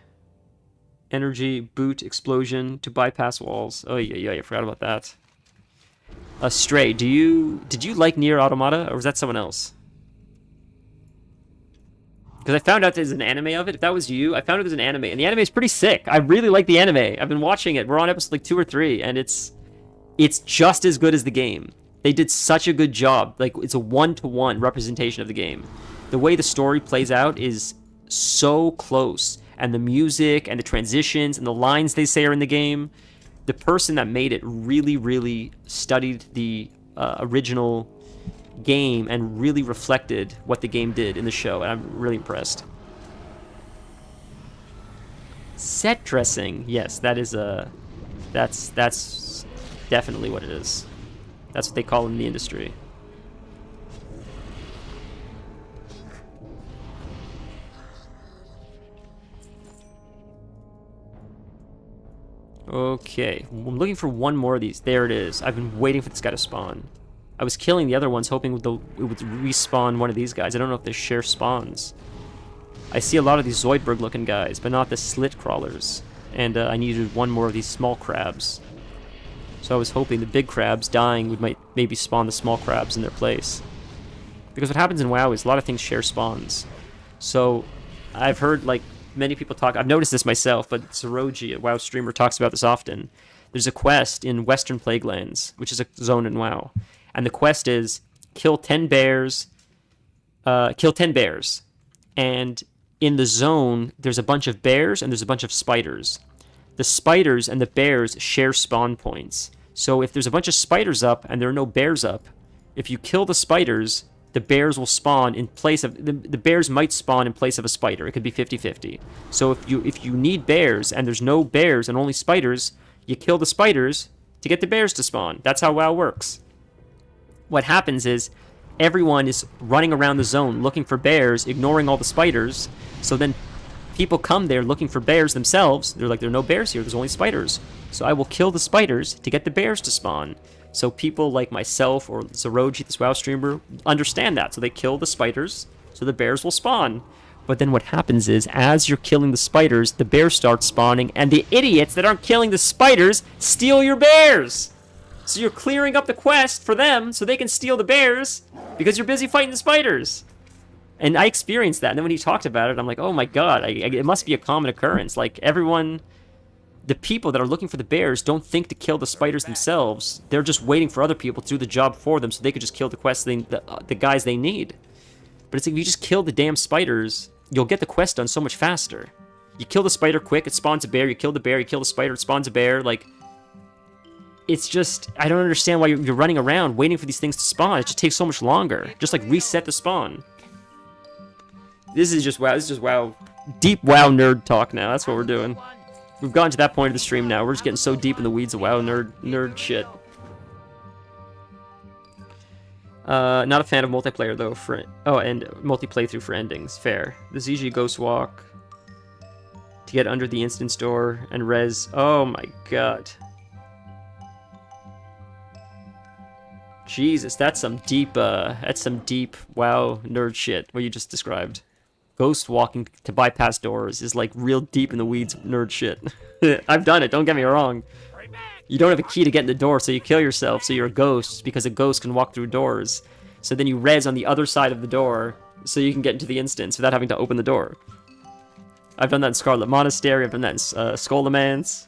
Energy, boot, explosion, to bypass walls. Oh, yeah, I forgot about that. A stray, did you like Nier Automata, or was that someone else? Because I found out there's an anime of it. If that was you, I found out there's an anime, and the anime is pretty sick. I really like the anime. I've been watching it. We're on episode like 2 or 3, and it's just as good as the game. They did such a good job. Like, it's a one-to-one representation of the game. The way the story plays out is so close. And the music and the transitions and the lines they say are in the game. The person that made it really, really studied the original game and really reflected what the game did in the show. And I'm really impressed. Set dressing. Yes, that is a... That's definitely what it is. That's what they call it in the industry. Okay, I'm looking for one more of these. There it is. I've been waiting for this guy to spawn. I was killing the other ones, hoping it would respawn one of these guys. I don't know if they share spawns. I see a lot of these Zoidberg-looking guys, but not the slit crawlers. And I needed one more of these small crabs. So I was hoping the big crabs dying might maybe spawn the small crabs in their place. Because what happens in WoW is a lot of things share spawns. So I've heard like many people talk, I've noticed this myself, but Zeroji, a WoW streamer, talks about this often. There's a quest in Western Plaguelands, which is a zone in WoW. And the quest is kill 10 bears. And in the zone, there's a bunch of bears and there's a bunch of spiders. The spiders and the bears share spawn points. So if there's a bunch of spiders up and there are no bears up, if you kill the spiders, the bears will spawn in place of... The bears might spawn in place of a spider. It could be 50-50. So if you need bears and there's no bears and only spiders, you kill the spiders to get the bears to spawn. That's how WoW works. What happens is everyone is running around the zone looking for bears, ignoring all the spiders. So then people come there looking for bears themselves. They're like, there are no bears here. There's only spiders. So I will kill the spiders to get the bears to spawn. So people like myself or Zeroji, this WoW streamer, understand that. So they kill the spiders so the bears will spawn. But then what happens is, as you're killing the spiders, the bears start spawning, and the idiots that aren't killing the spiders steal your bears. So you're clearing up the quest for them so they can steal the bears because you're busy fighting the spiders. And I experienced that, and then when he talked about it, I'm like, oh my god, it must be a common occurrence. Like, everyone, the people that are looking for the bears don't think to kill the spiders themselves. They're just waiting for other people to do the job for them so they could just kill the quest the guys they need. But it's like, if you just kill the damn spiders, you'll get the quest done so much faster. You kill the spider quick, it spawns a bear. You kill the bear, you kill the spider, it spawns a bear. Like, it's just, I don't understand why you're running around waiting for these things to spawn. It just takes so much longer. Just, like, reset the spawn. This is just WoW. This is just WoW. Deep WoW nerd talk now. That's what we're doing. We've gotten to that point of the stream now. We're just getting so deep in the weeds of WoW nerd shit. Not a fan of multiplayer though. And multi-playthrough for endings. Fair. This is usually Ghost Walk to get under the instance door and res. Oh my god. Jesus, that's some deep WoW nerd shit. What you just described. Ghost walking to bypass doors is like real deep in the weeds nerd shit. I've done it. Don't get me wrong. You don't have a key to get in the door, so you kill yourself, so you're a ghost, because a ghost can walk through doors. So then you res on the other side of the door, so you can get into the instance without having to open the door. I've done that in Scarlet Monastery, I've done that in Skolamance.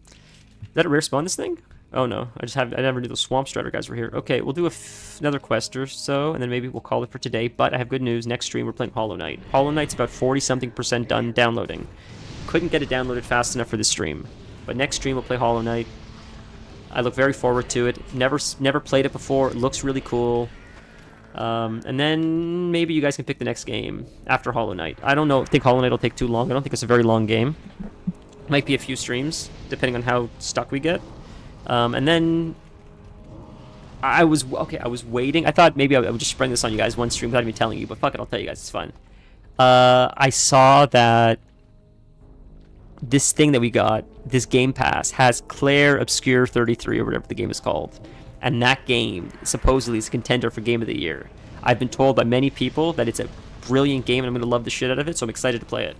Is that a rare spawn, this thing? Oh no, I never knew those Swamp Strider guys were here. Okay, we'll do another quest or so, and then maybe we'll call it for today, but I have good news. Next stream, we're playing Hollow Knight. Hollow Knight's about 40-something% done downloading. Couldn't get it downloaded fast enough for this stream. But next stream, we'll play Hollow Knight. I look very forward to it. Never played it before. It looks really cool. And then maybe you guys can pick the next game after Hollow Knight. I don't know. I think Hollow Knight will take too long. I don't think it's a very long game. Might be a few streams, depending on how stuck we get. And then I was waiting. I thought maybe I would just spring this on you guys one stream without me telling you, but fuck it, I'll tell you guys. It's fun. I saw that this thing that we got, this Game Pass, has Claire Obscure 33 or whatever the game is called. And that game supposedly is a contender for Game of the Year. I've been told by many people that it's a brilliant game and I'm going to love the shit out of it, so I'm excited to play it.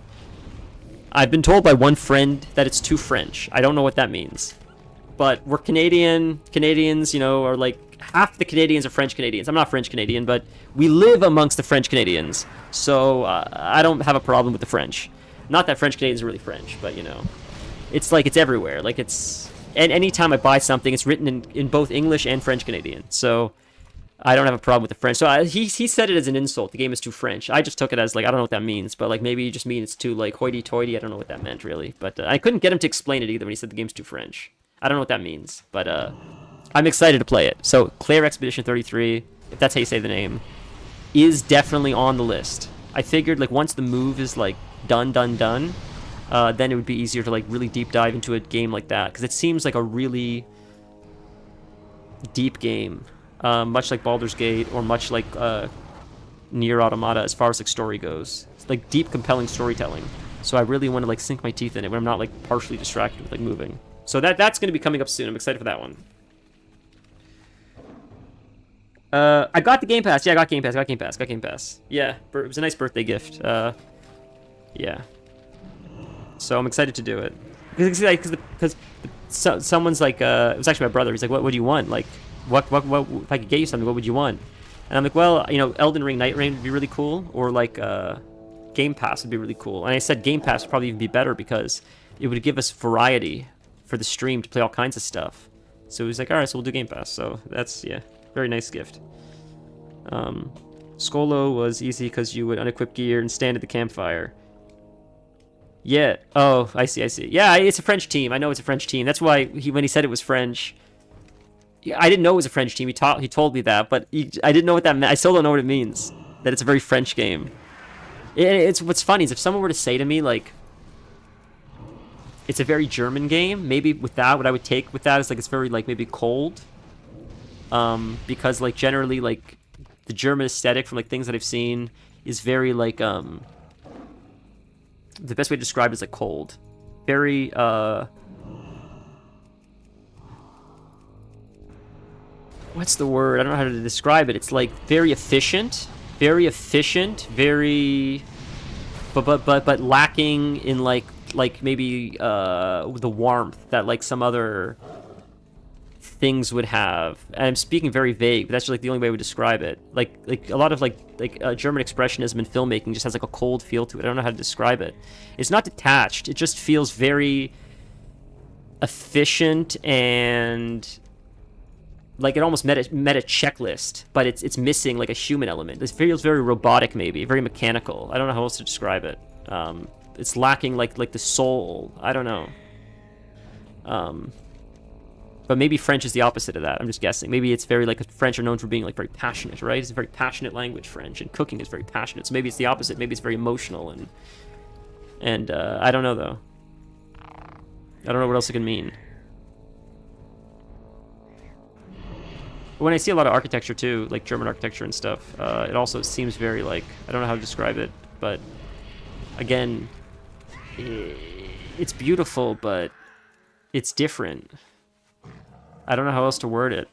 I've been told by one friend that it's too French. I don't know what that means. But we're Canadian. Canadians, you know, are like, half the Canadians are French Canadians. I'm not French Canadian, but we live amongst the French Canadians. So I don't have a problem with the French. Not that French Canadians are really French, but you know, it's like it's everywhere. Like it's, and anytime I buy something, it's written in both English and French Canadian. So I don't have a problem with the French. So he said it as an insult. The game is too French. I just took it as like, I don't know what that means, but like maybe you just mean it's too like hoity-toity. I don't know what that meant really, but I couldn't get him to explain it either when he said the game's too French. I don't know what that means, but I'm excited to play it. So Claire Expedition 33, if that's how you say the name, is definitely on the list. I figured like once the move is like done, then it would be easier to like really deep dive into a game like that, because it seems like a really deep game. Much like Baldur's Gate or much like Nier Automata as far as like story goes. It's like deep, compelling storytelling. So I really want to like sink my teeth in it when I'm not like partially distracted with like moving. So that's going to be coming up soon. I'm excited for that one. I got the Game Pass. Yeah, I got Game Pass. Yeah, it was a nice birthday gift. Yeah. So I'm excited to do it. Because someone's like, it was actually my brother. He's like, what do you want? Like, what if I could get you something, what would you want? And I'm like, well, you know, Elden Ring, Night Rain would be really cool, or like Game Pass would be really cool. And I said Game Pass would probably even be better because it would give us variety for the stream to play all kinds of stuff. So he's like, all right, so we'll do Game Pass. So that's, yeah, very nice gift. Skolo was easy because you would unequip gear and stand at the campfire. Yeah. Oh, I see. Yeah, it's a French team. I know it's a French team. That's why when he said it was French, I didn't know it was a French team. He told me that, but I didn't know what that meant. I still don't know what it means. That it's a very French game. It's what's funny is if someone were to say to me like, it's a very German game, maybe with that, what I would take with that is like it's very like maybe cold. Because like generally like the German aesthetic from like things that I've seen is very like the best way to describe it is like cold, very what's the word? I don't know how to describe it. It's like very efficient, very but lacking in like maybe the warmth that like some other things would have. And I'm speaking very vague, but that's just like the only way I would describe it. Like a lot of like German expressionism in filmmaking just has like a cold feel to it. I don't know how to describe it. It's not detached. It just feels very efficient and like it almost met a checklist, but it's missing like a human element. It feels very robotic, maybe very mechanical. I don't know how else to describe it. It's lacking like the soul. I don't know. But maybe French is the opposite of that. I'm just guessing. Maybe it's very like French are known for being like very passionate, right? It's a very passionate language, French, and cooking is very passionate. So maybe it's the opposite. Maybe it's very emotional and I don't know though. I don't know what else it can mean. When I see a lot of architecture too, like German architecture and stuff, it also seems very like, I don't know how to describe it, but again, it's beautiful, but it's different. I don't know how else to word it.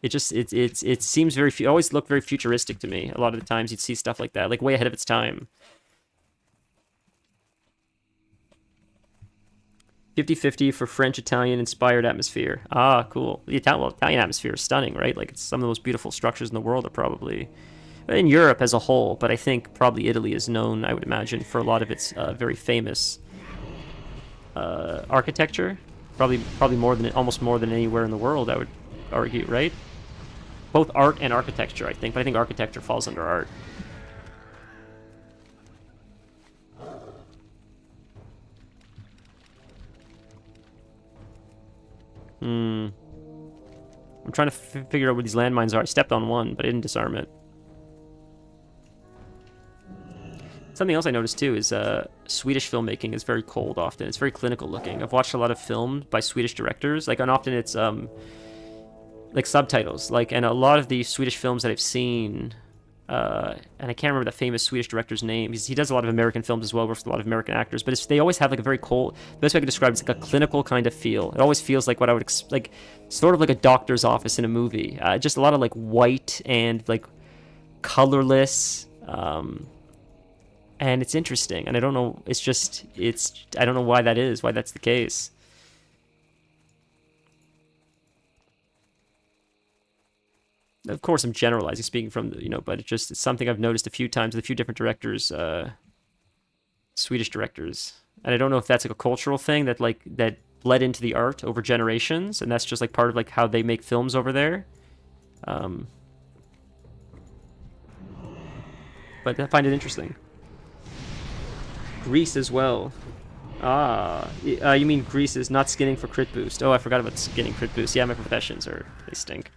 It seems very, it always looked very futuristic to me. A lot of the times you'd see stuff like that, like way ahead of its time. 50-50 for French-Italian inspired atmosphere. Ah, cool. The Italian atmosphere is stunning, right? Like, it's some of the most beautiful structures in the world are probably in Europe as a whole, but I think probably Italy is known, I would imagine, for a lot of its very famous architecture. Probably almost more than anywhere in the world, I would argue, right? Both art and architecture, I think, but I think architecture falls under art. I'm trying to figure out what these landmines are. I stepped on one, but I didn't disarm it. Something else I noticed too is Swedish filmmaking is very cold often. It's very clinical looking. I've watched a lot of film by Swedish directors, like, and often it's like subtitles. Like, and a lot of the Swedish films that I've seen, and I can't remember the famous Swedish director's name. He does a lot of American films as well, works with a lot of American actors, but they always have like a very cold, the best way I can describe it is like a clinical kind of feel. It always feels like what I would, like, sort of like a doctor's office in a movie. Just a lot of like white and like colorless, and it's interesting, and I don't know, I don't know why that is, why that's the case. Of course, I'm generalizing, speaking from, but it's something I've noticed a few times with a few different directors, Swedish directors. And I don't know if that's like a cultural thing that bled into the art over generations, and that's just like part of like how they make films over there. But I find it interesting. Grease as well. You mean Grease is not skinning for crit boost. Oh, I forgot about skinning crit boost. Yeah, my professions they stink.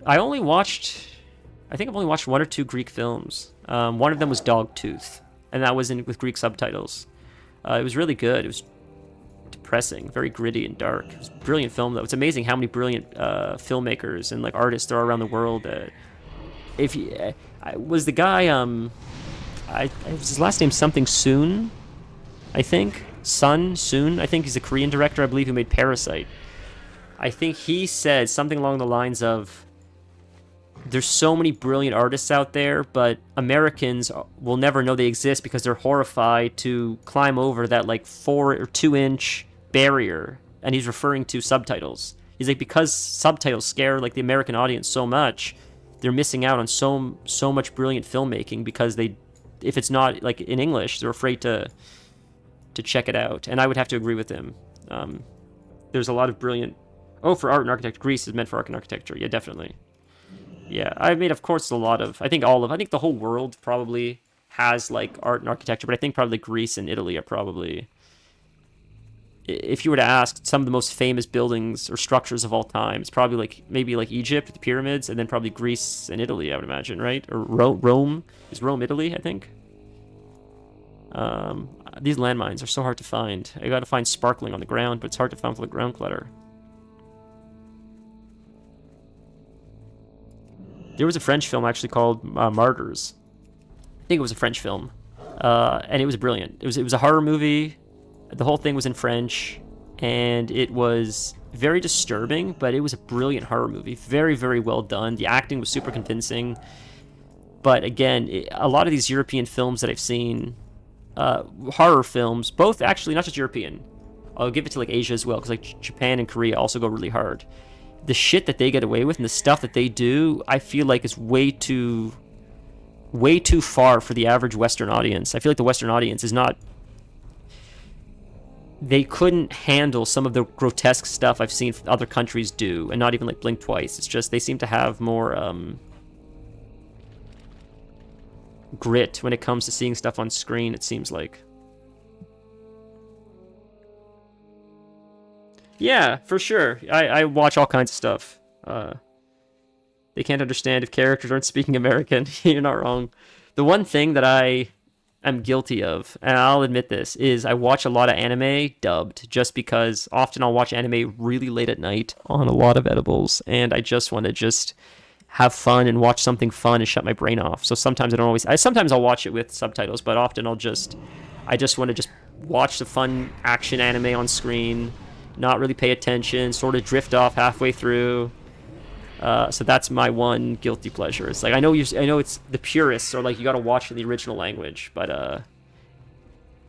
I think I've only watched one or two Greek films. One of them was Dogtooth, and that was with Greek subtitles. It was really good. It was depressing, very gritty and dark. It was a brilliant film, though. It's amazing how many brilliant filmmakers and like artists there are around the world. Was the guy was his last name something Soon, I think. Sun Soon. I think he's a Korean director, I believe, who made Parasite. I think he said something along the lines of, there's so many brilliant artists out there, but Americans will never know they exist because they're horrified to climb over that like 4 or 2 inch barrier. And he's referring to subtitles. He's like, because subtitles scare like the American audience so much, they're missing out on so much brilliant filmmaking because if it's not like in English, they're afraid to check it out. And I would have to agree with him. There's a lot of brilliant. Oh, for art and architecture, Greece is meant for art and architecture. Yeah, definitely. Yeah, I mean, of course, a lot of. I think the whole world probably has like art and architecture, but I think probably Greece and Italy are probably. If you were to ask some of the most famous buildings or structures of all time, it's probably maybe Egypt, the pyramids, and then probably Greece and Italy, I would imagine, right? Or Rome. Is Rome Italy, I think? These landmines are so hard to find. I gotta find sparkling on the ground, but it's hard to find for the ground clutter. There was a French film actually called Martyrs. I think it was a French film, and it was brilliant. It was a horror movie. The whole thing was in French, and it was very disturbing, but it was a brilliant horror movie. Very, very well done. The acting was super convincing. But again, a lot of these European films that I've seen, horror films, both actually, not just European. I'll give it to like Asia as well, because like Japan and Korea also go really hard. The shit that they get away with and the stuff that they do, I feel like is way too far for the average Western audience. I feel like the Western audience is not... They couldn't handle some of the grotesque stuff I've seen other countries do, and not even like blink twice. It's just they seem to have more grit when it comes to seeing stuff on screen, it seems like. Yeah, for sure. I watch all kinds of stuff. They can't understand if characters aren't speaking American. You're not wrong. The one thing that I am guilty of, and I'll admit this, is I watch a lot of anime dubbed, just because often I'll watch anime really late at night on a lot of edibles, and I just want to just have fun and watch something fun and shut my brain off. So sometimes sometimes I'll watch it with subtitles, but often I just want to just watch the fun action anime on screen, not really pay attention, sort of drift off halfway through. So that's my one guilty pleasure. It's like I know it's the purists are like you got to watch in the original language, but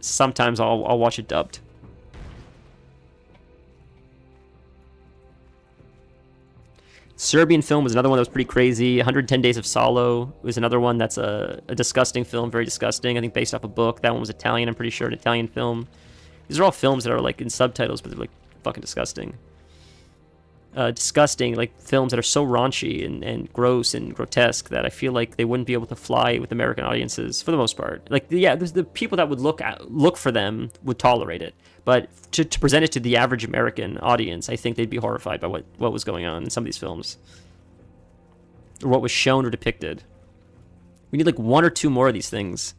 sometimes I'll watch it dubbed. Serbian film was another one that was pretty crazy. 110 Days of Salo was another one that's a disgusting film, very disgusting. I think based off a book. That one was Italian, I'm pretty sure, an Italian film. These are all films that are like in subtitles, but they're like fucking disgusting. Disgusting, like films that are so raunchy and gross and grotesque that I feel like they wouldn't be able to fly with American audiences for the most part. Like, yeah, the people that would look for them would tolerate it, but to present it to the average American audience, I think they'd be horrified by what was going on in some of these films, or what was shown or depicted. We need like one or two more of these things.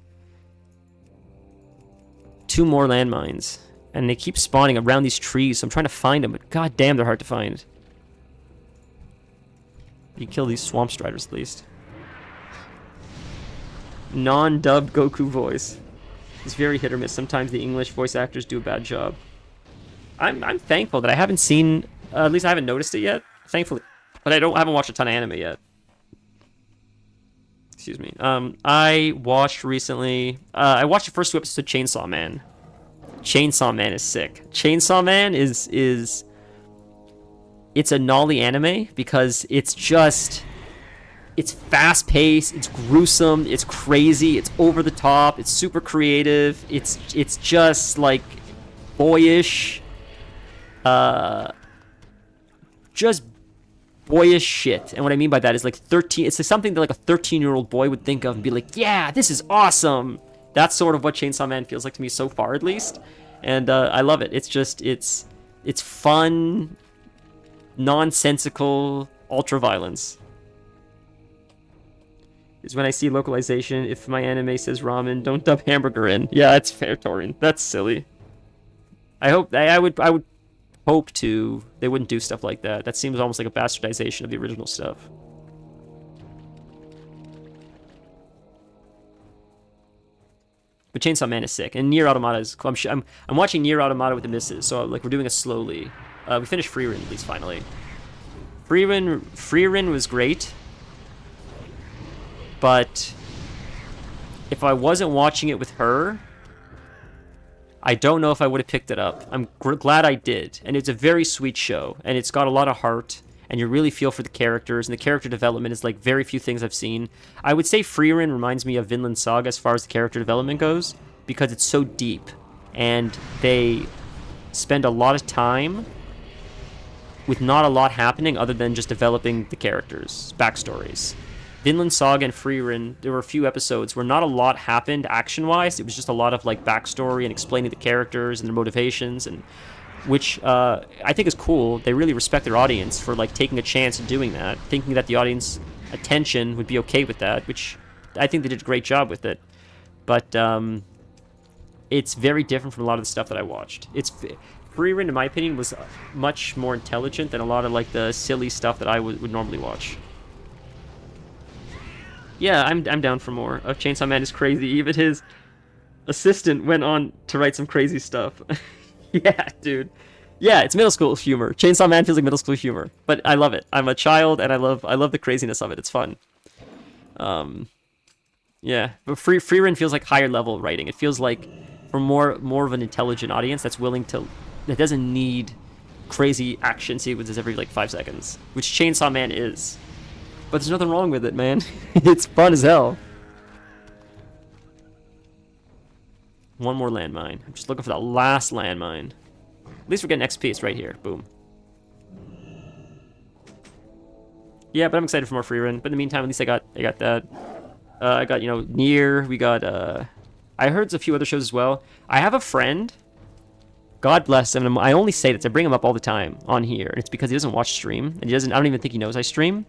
2 more landmines, and they keep spawning around these trees, so I'm trying to find them, but god damn, they're hard to find. You can kill these swamp striders at least. Non-dubbed Goku voice. It's very hit or miss. Sometimes the English voice actors do a bad job. I'm thankful that I haven't seen, at least I haven't noticed it yet, thankfully. But I haven't watched a ton of anime yet. Excuse me. I watched recently, I watched the first 2 episodes of Chainsaw Man. Chainsaw Man is sick. Chainsaw Man is it's a gnarly anime because it's fast-paced, it's gruesome, it's crazy, it's over the top, it's super creative, it's just like boyish, just boyish shit. And what I mean by that is like 13, it's something that like a 13-year-old boy would think of and be like, yeah, this is awesome. That's sort of what Chainsaw Man feels like to me so far, at least. And I love it. It's just, it's fun, nonsensical ultra-violence. Is when I see localization, if my anime says ramen, don't dub hamburger in. Yeah, that's fair, Torin. That's silly. I would hope they wouldn't do stuff like that. That seems almost like a bastardization of the original stuff. But Chainsaw Man is sick, and Nier Automata is cool. I'm watching Nier Automata with the missus, so like we're doing it slowly. We finished Freerin at least finally. Freerin was great, but if I wasn't watching it with her, I don't know if I would have picked it up. I'm glad I did, and it's a very sweet show, and it's got a lot of heart, and you really feel for the characters, and the character development is like very few things I've seen. I would say Freerin reminds me of Vinland Saga as far as the character development goes, because it's so deep, and they spend a lot of time with not a lot happening other than just developing the characters' backstories. Vinland Saga and Freerin, there were a few episodes where not a lot happened action-wise. It was just a lot of like backstory and explaining the characters and their motivations, and which I think is cool. They really respect their audience for like taking a chance and doing that, thinking that the audience attention would be okay with that, which I think they did a great job with it. But it's very different from a lot of the stuff that I watched. Freerin, in my opinion, was much more intelligent than a lot of like the silly stuff that I would normally watch. Yeah, I'm down for more. Chainsaw Man is crazy. Even his assistant went on to write some crazy stuff. Yeah, dude. Yeah, it's middle school humor. Chainsaw Man feels like middle school humor, but I love it. I'm a child, and I love the craziness of it. It's fun. Yeah, but Freerun feels like higher level writing. It feels like for more of an intelligent audience that doesn't need crazy action sequences every like 5 seconds, which Chainsaw Man is. But there's nothing wrong with it, man. It's fun as hell. One more landmine. I'm just looking for that last landmine. At least we're getting XP. It's right here. Boom. Yeah, but I'm excited for more Freerun. But in the meantime, at least I got that. I got, you know, Nier. We got, I heard a few other shows as well. I have a friend. God bless him. And I only say this. I bring him up all the time on here. And it's because he doesn't watch stream. And I don't even think he knows I stream.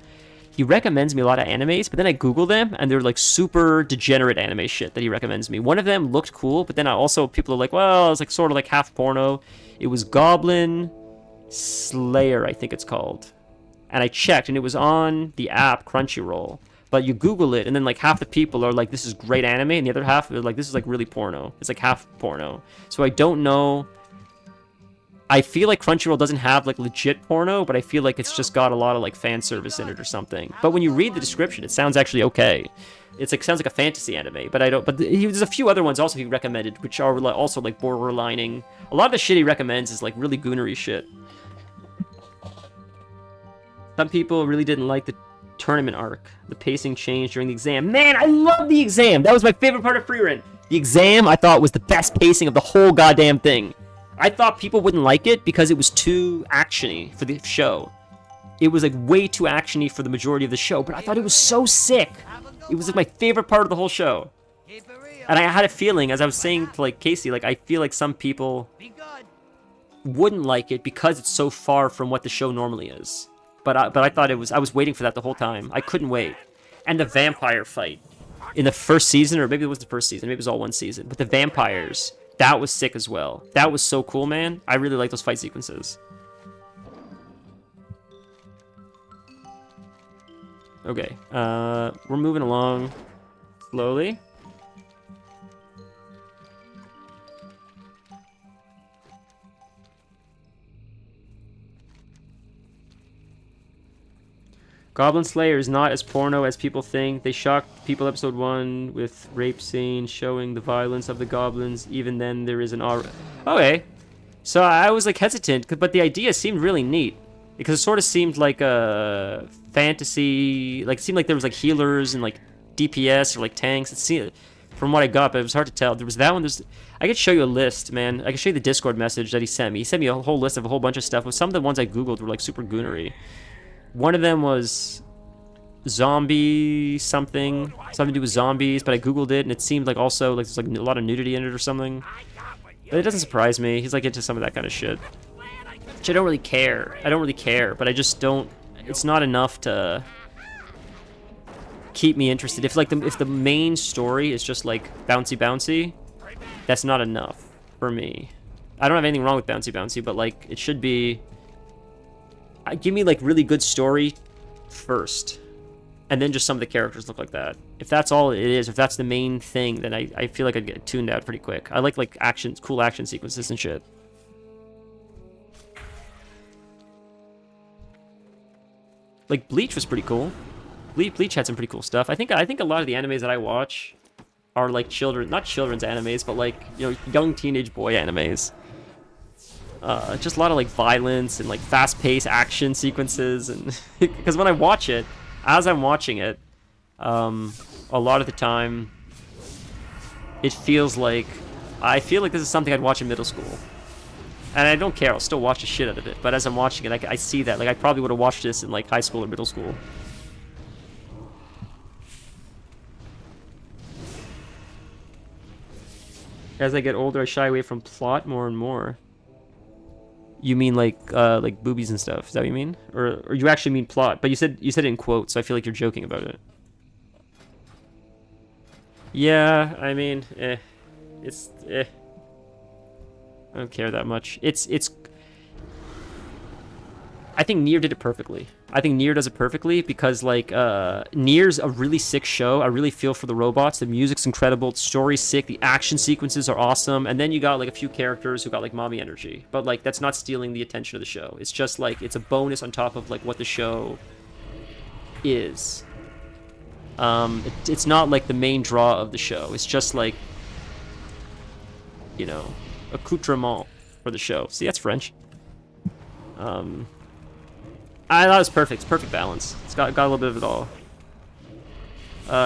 He recommends me a lot of animes, but then I Google them, and they're like super degenerate anime shit that he recommends me. One of them looked cool, but then people are like, well, it's like sort of like half porno. It was Goblin Slayer, I think it's called. And I checked, and it was on the app Crunchyroll. But you Google it, and then like half the people are like, this is great anime, and the other half are like, this is like really porno. It's like half porno. So I don't know. I feel like Crunchyroll doesn't have like legit porno, but I feel like it's just got a lot of like fan service in it or something. But when you read the description, it sounds actually okay. It's like sounds like a fantasy anime, but I don't. But there's a few other ones also he recommended, which are also like borderlining. A lot of the shit he recommends is like really goonery shit. Some people really didn't like the tournament arc. The pacing changed during the exam. Man, I love the exam. That was my favorite part of Freerun. The exam I thought was the best pacing of the whole goddamn thing. I thought people wouldn't like it because it was too actiony for the show. It was like way too actiony for the majority of the show, but I thought it was so sick. It was like my favorite part of the whole show. And I had a feeling, as I was saying to like Casey, like I feel like some people wouldn't like it because it's so far from what the show normally is. But I thought I was waiting for that the whole time. I couldn't wait. And the vampire fight in the first season, or maybe it was the first season, maybe it was all one season, but the vampires, that was sick as well. That was so cool, man. I really like those fight sequences. Okay, we're moving along slowly. Goblin Slayer is not as porno as people think. They shocked people episode 1 with rape scene showing the violence of the goblins. Even then, there is an R. Okay. So I was like hesitant, but the idea seemed really neat. Because it sort of seemed like a fantasy, like it seemed like there was like healers and like DPS or like tanks. It seemed, from what I got, but it was hard to tell. There was that one. I could show you a list, man. I could show you the Discord message that he sent me. He sent me a whole list of a whole bunch of stuff. But some of the ones I Googled were like super goonery. One of them was zombie something to do with zombies, but I Googled it and it seemed like also like there's like a lot of nudity in it or something. But it doesn't surprise me. He's like into some of that kind of shit. Which I don't really care. I don't really care, but I just don't. It's not enough to keep me interested. If the main story is just like bouncy, that's not enough for me. I don't have anything wrong with bouncy, but like it should be. Give me like really good story first, and then just some of the characters look like that. If that's all it is, if that's the main thing, then I feel like I'd get tuned out pretty quick. I like cool action sequences and shit. Like Bleach was pretty cool. Bleach had some pretty cool stuff. I think a lot of the animes that I watch are like not children's animes, but like, you know, young teenage boy animes. Just a lot of like violence and like fast-paced action sequences, and because when I watch it, as I'm watching it, a lot of the time, it feels like I feel like this is something I'd watch in middle school, and I don't care. I'll still watch the shit out of it, but as I'm watching it, I see that like I probably would have watched this in like high school or middle school. As I get older, I shy away from plot more and more. You mean like boobies and stuff? Is that what you mean, or you actually mean plot? But you said it in quotes, so I feel like you're joking about it. Yeah, I mean, it's I don't care that much. I think Nier did it perfectly. I think Nier does it perfectly because, like, Nier's a really sick show. I really feel for the robots. The music's incredible. The story's sick. The action sequences are awesome. And then you got, like, a few characters who got, like, mommy energy. But, like, that's not stealing the attention of the show. It's just, like, it's a bonus on top of, like, what the show is. It's not, like, the main draw of the show. It's just, like, you know, accoutrement for the show. See, that's French. I thought it was perfect. It's perfect balance. It's got a little bit of it all.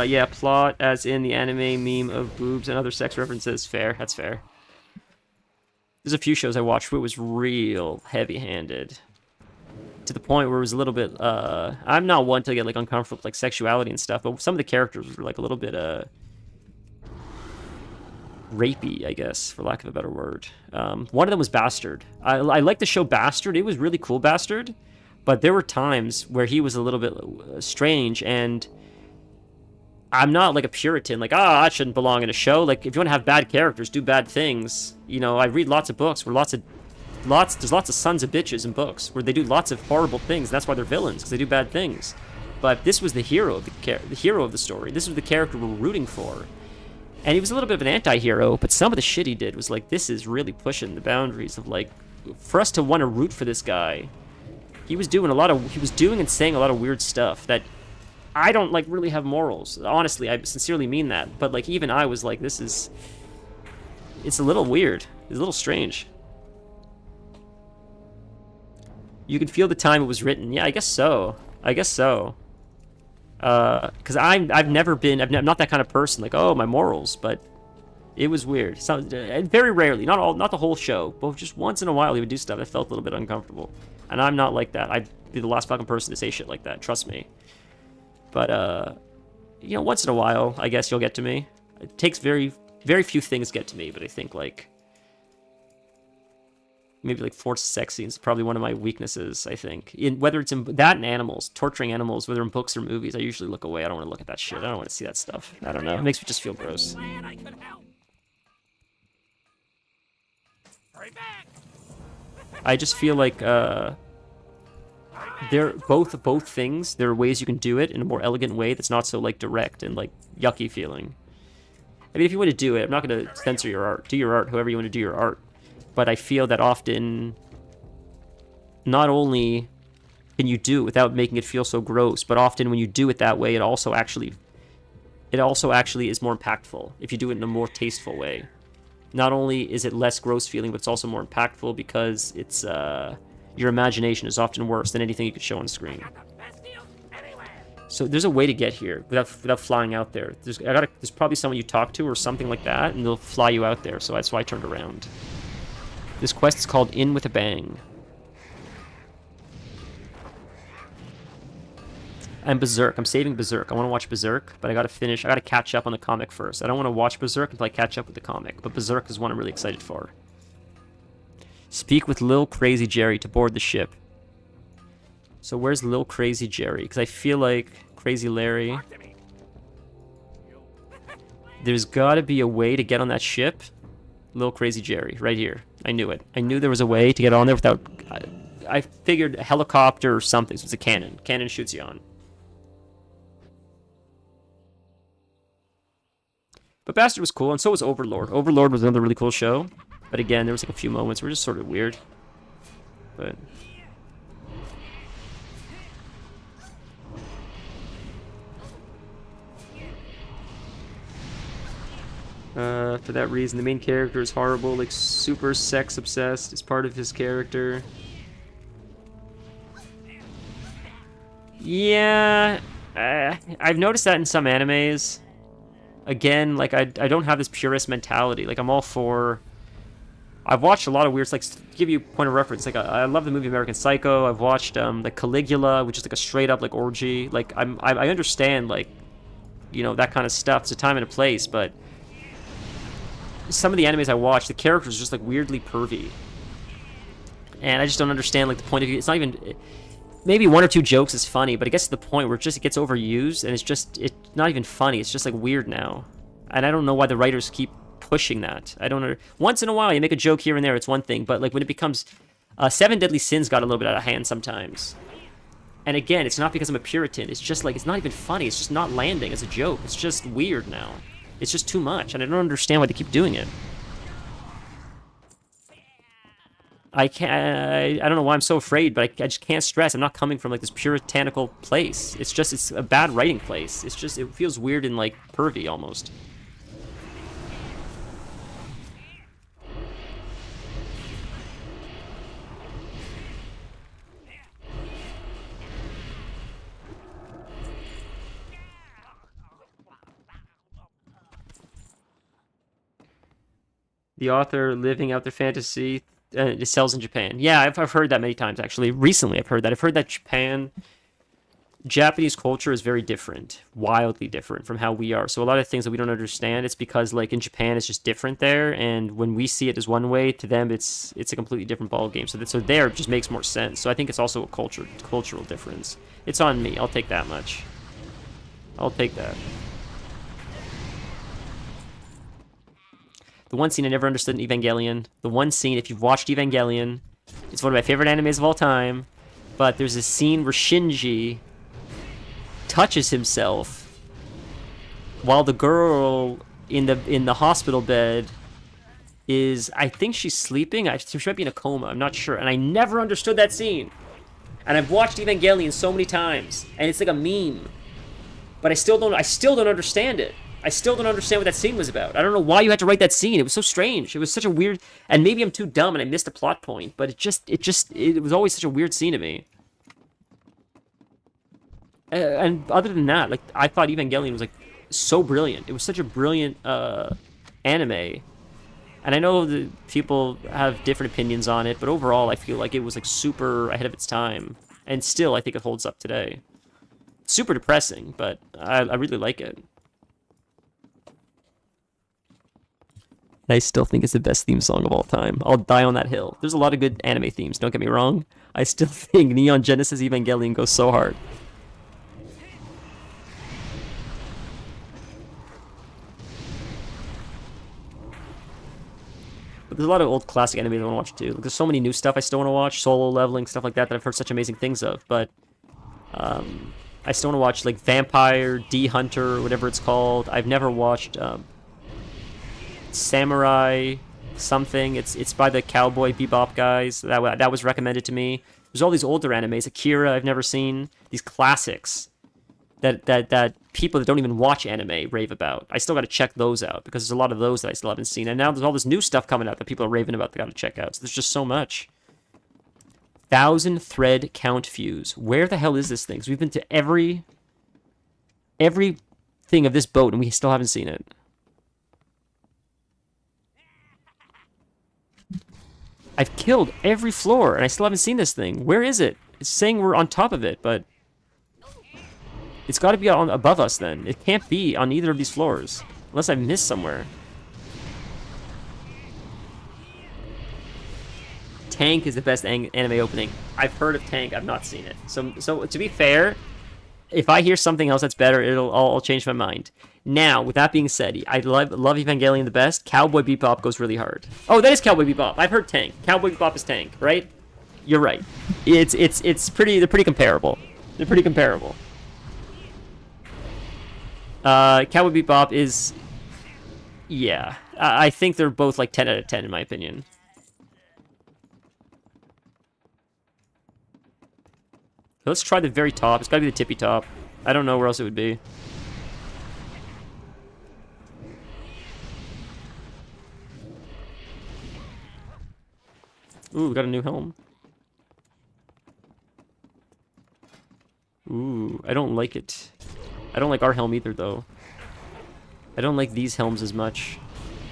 Yeah, plot as in the anime meme of boobs and other sex references. Fair. That's fair. There's a few shows I watched where it was real heavy-handed. To the point where it was a little bit, I'm not one to get, like, uncomfortable with, like, sexuality and stuff, but some of the characters were, like, a little bit, rapey, I guess, for lack of a better word. One of them was Bastard. I like the show Bastard. It was really cool, Bastard. But there were times where he was a little bit strange, and I'm not like a Puritan, like, that shouldn't belong in a show. Like, if you want to have bad characters, do bad things. You know, I read lots of books where there's lots of sons of bitches in books where they do lots of horrible things. And that's why they're villains, because they do bad things. But this was the hero of the hero of the story. This was the character we're rooting for. And he was a little bit of an anti-hero, but some of the shit he did was like, this is really pushing the boundaries of, like, for us to want to root for this guy. He was doing and saying a lot of weird stuff that I don't, like, really have morals. Honestly, I sincerely mean that. But, like, even I was like, it's a little weird. It's a little strange. You can feel the time it was written. Yeah, I guess so. Because I'm not that kind of person, like, oh, my morals, but it was weird. And very rarely, not the whole show, but just once in a while he would do stuff that felt a little bit uncomfortable. And I'm not like that. I'd be the last fucking person to say shit like that, trust me. But, you know, once in a while, I guess you'll get to me. It takes very, very few things get to me, but I think, like, maybe, like, forced sex scenes is probably one of my weaknesses, I think. Whether it's in that and animals, torturing animals, whether in books or movies, I usually look away. I don't want to look at that shit. I don't want to see that stuff. I don't know. It makes me just feel gross. I just feel like, they're both things. There are ways you can do it in a more elegant way that's not so, like, direct and, like, yucky feeling. I mean, if you want to do it, I'm not going to censor your art. Do your art however you want to do your art. But I feel that often, not only can you do it without making it feel so gross, but often when you do it that way, it also actually is more impactful if you do it in a more tasteful way. Not only is it less gross feeling, but it's also more impactful because it's your imagination is often worse than anything you could show on screen. So there's a way to get here without flying out there. There's probably someone you talk to or something like that, and they'll fly you out there. So that's why I turned around. This quest is called In With a Bang. I'm Berserk. I'm saving Berserk. I want to watch Berserk, but I gotta catch up on the comic first. I don't want to watch Berserk until I catch up with the comic, but Berserk is one I'm really excited for. Speak with Lil Crazy Jerry to board the ship. So where's Lil Crazy Jerry? Because I feel like Crazy Larry... There's gotta be a way to get on that ship. Lil Crazy Jerry, right here. I knew it. I knew there was a way to get on there without... I figured a helicopter or something, so it's a cannon. Cannon shoots you on. But Bastard was cool, and so was Overlord. Overlord was another really cool show. But again, there was like a few moments where it was just sort of weird. But... for that reason, the main character is horrible, like super sex obsessed is part of his character. Yeah, I've noticed that in some animes. Again, like I don't have this purist mentality. Like I'm all for. I've watched a lot of weird. Like to give you a point of reference, like I love the movie American Psycho. I've watched like Caligula, which is like a straight up like orgy. Like I understand like, you know, that kind of stuff. It's a time and a place, but some of the animes I watch, the characters are just like weirdly pervy, and I just don't understand like the point of view. It's not even. Maybe one or two jokes is funny, but it gets to the point where it gets overused, and it's not even funny. It's just like weird now, and I don't know why the writers keep pushing that. I don't know. Once in a while, you make a joke here and there, it's one thing, but like when it becomes Seven Deadly Sins got a little bit out of hand sometimes. And again, it's not because I'm a Puritan. It's just like, it's not even funny. It's just not landing as a joke. It's just weird now. It's just too much, and I don't understand why they keep doing it. I don't know why I'm so afraid, but I just can't stress. I'm not coming from like this puritanical place. It's a bad writing place. It's just, it feels weird and like pervy almost. The author living out their fantasy it sells in Japan. Yeah, I've heard that many times, actually. Recently, I've heard that. I've heard that Japanese culture is very different, wildly different from how we are. So a lot of things that we don't understand, it's because, like, in Japan, it's just different there, and when we see it as one way, to them, it's a completely different ballgame. So there, it just makes more sense. So I think it's also a cultural difference. It's on me. I'll take that much. I'll take that. The one scene I never understood in Evangelion. The one scene, if you've watched Evangelion, it's one of my favorite animes of all time. But there's a scene where Shinji touches himself while the girl in the hospital bed is, I think she's sleeping. She might be in a coma. I'm not sure. And I never understood that scene. And I've watched Evangelion so many times, and it's like a meme. But I still don't understand it. I still don't understand what that scene was about. I don't know why you had to write that scene. It was so strange. It was such a weird, and maybe I'm too dumb and I missed a plot point, but it was always such a weird scene to me. And other than that, like, I thought Evangelion was like so brilliant. It was such a brilliant anime. And I know that people have different opinions on it, but overall I feel like it was like super ahead of its time. And still I think it holds up today. Super depressing, but I really like it. I still think it's the best theme song of all time. I'll die on that hill. There's a lot of good anime themes, don't get me wrong. I still think Neon Genesis Evangelion goes so hard. But there's a lot of old classic anime I want to watch too. Like, there's so many new stuff I still want to watch, Solo Leveling, stuff like that I've heard such amazing things of. But I still want to watch like Vampire, D-Hunter, whatever it's called. I've never watched Samurai something. It's by the Cowboy Bebop guys. That was recommended to me. There's all these older animes, Akira I've never seen. These classics that people that don't even watch anime rave about. I still got to check those out because there's a lot of those that I still haven't seen. And now there's all this new stuff coming out that people are raving about that I got to check out. So there's just so much. 1,000 thread count fuse. Where the hell is this thing? 'Cause we've been to every thing of this boat and we still haven't seen it. I've killed every floor, and I still haven't seen this thing. Where is it? It's saying we're on top of it, but it's got to be above us then. It can't be on either of these floors, unless I've missed somewhere. Tank is the best anime opening. I've heard of Tank. I've not seen it. So to be fair, if I hear something else that's better, I'll change my mind. Now, with that being said, I love Evangelion the best. Cowboy Bebop goes really hard. Oh, that is Cowboy Bebop. I've heard Tank. Cowboy Bebop is Tank, right? You're right. They're pretty comparable. They're pretty comparable. Cowboy Bebop is, yeah. I think they're both like 10 out of 10 in my opinion. Let's try the very top. It's gotta be the tippy top. I don't know where else it would be. Ooh, we got a new helm. Ooh, I don't like it. I don't like our helm either, though. I don't like these helms as much.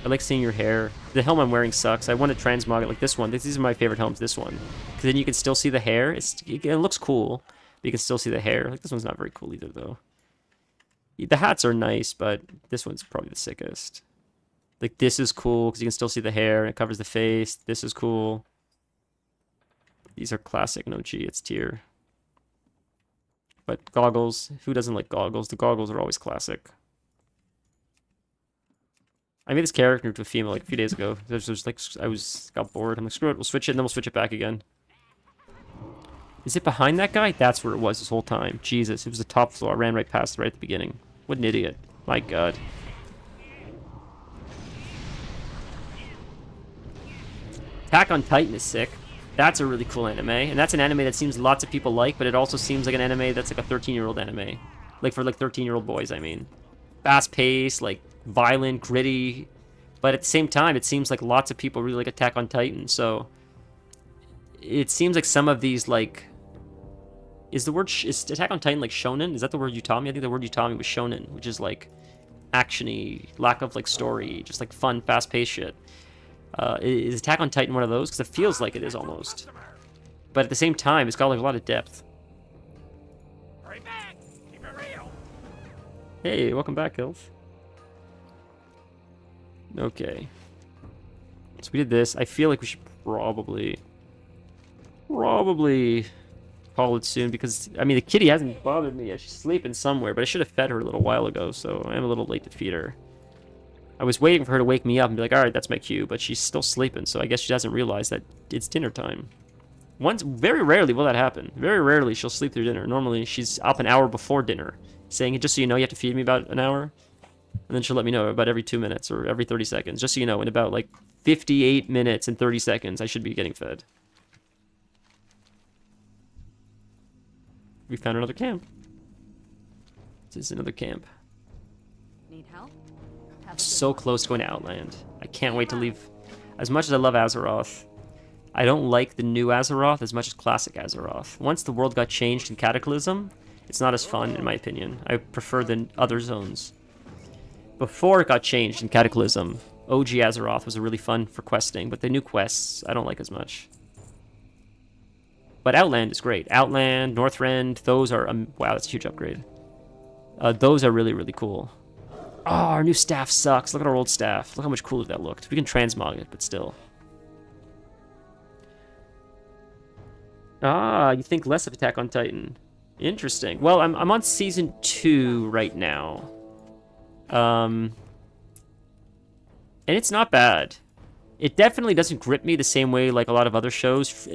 I like seeing your hair. The helm I'm wearing sucks. I want to transmog it like this one. These are my favorite helms, this one. Because then you can still see the hair. It looks cool, but you can still see the hair. Like, this one's not very cool either, though. The hats are nice, but this one's probably the sickest. Like, this is cool, because you can still see the hair, and it covers the face. This is cool. These are classic, no G, it's tier. But goggles, who doesn't like goggles? The goggles are always classic. I made this character into a female like a few days ago. There's like got bored. I'm like, screw it, we'll switch it, and then we'll switch it back again. Is it behind that guy? That's where it was this whole time. Jesus, it was the top floor. I ran right past it right at the beginning. What an idiot. My God. Attack on Titan is sick. That's a really cool anime, and that's an anime that seems lots of people like, but it also seems like an anime that's like a 13-year-old anime. Like for like 13-year-old boys, I mean. Fast-paced, like violent, gritty, but at the same time, it seems like lots of people really like Attack on Titan, so it seems like some of these, like, is Attack on Titan like shonen? Is that the word you taught me? I think the word you taught me was shonen, which is like action-y, lack of like story, just like fun, fast-paced shit. Is Attack on Titan one of those? Because it feels like it is almost. But at the same time, it's got like a lot of depth. Hurry back! Keep it real! Hey, welcome back, Hills. Okay. So we did this. I feel like we should probably call it soon because, I mean, the kitty hasn't bothered me yet. She's sleeping somewhere, but I should have fed her a little while ago, so I am a little late to feed her. I was waiting for her to wake me up and be like, alright, that's my cue, but she's still sleeping, so I guess she doesn't realize that it's dinner time. Very rarely will that happen. Very rarely she'll sleep through dinner. Normally, she's up an hour before dinner, saying, just so you know, you have to feed me about an hour. And then she'll let me know about every 2 minutes or every 30 seconds. Just so you know, in about like 58 minutes and 30 seconds, I should be getting fed. We found another camp. This is another camp. Need help? So close to going to Outland. I can't wait to leave. As much as I love Azeroth, I don't like the new Azeroth as much as classic Azeroth. Once the world got changed in Cataclysm, it's not as fun, in my opinion. I prefer the other zones. Before it got changed in Cataclysm, OG Azeroth was really fun for questing, but the new quests, I don't like as much. But Outland is great. Outland, Northrend, those are... wow, that's a huge upgrade. Those are really, really cool. Oh, our new staff sucks. Look at our old staff. Look how much cooler that looked. We can transmog it, but still. Ah, you think less of Attack on Titan. Interesting. Well, I'm on Season 2 right now. And it's not bad. It definitely doesn't grip me the same way like a lot of other shows.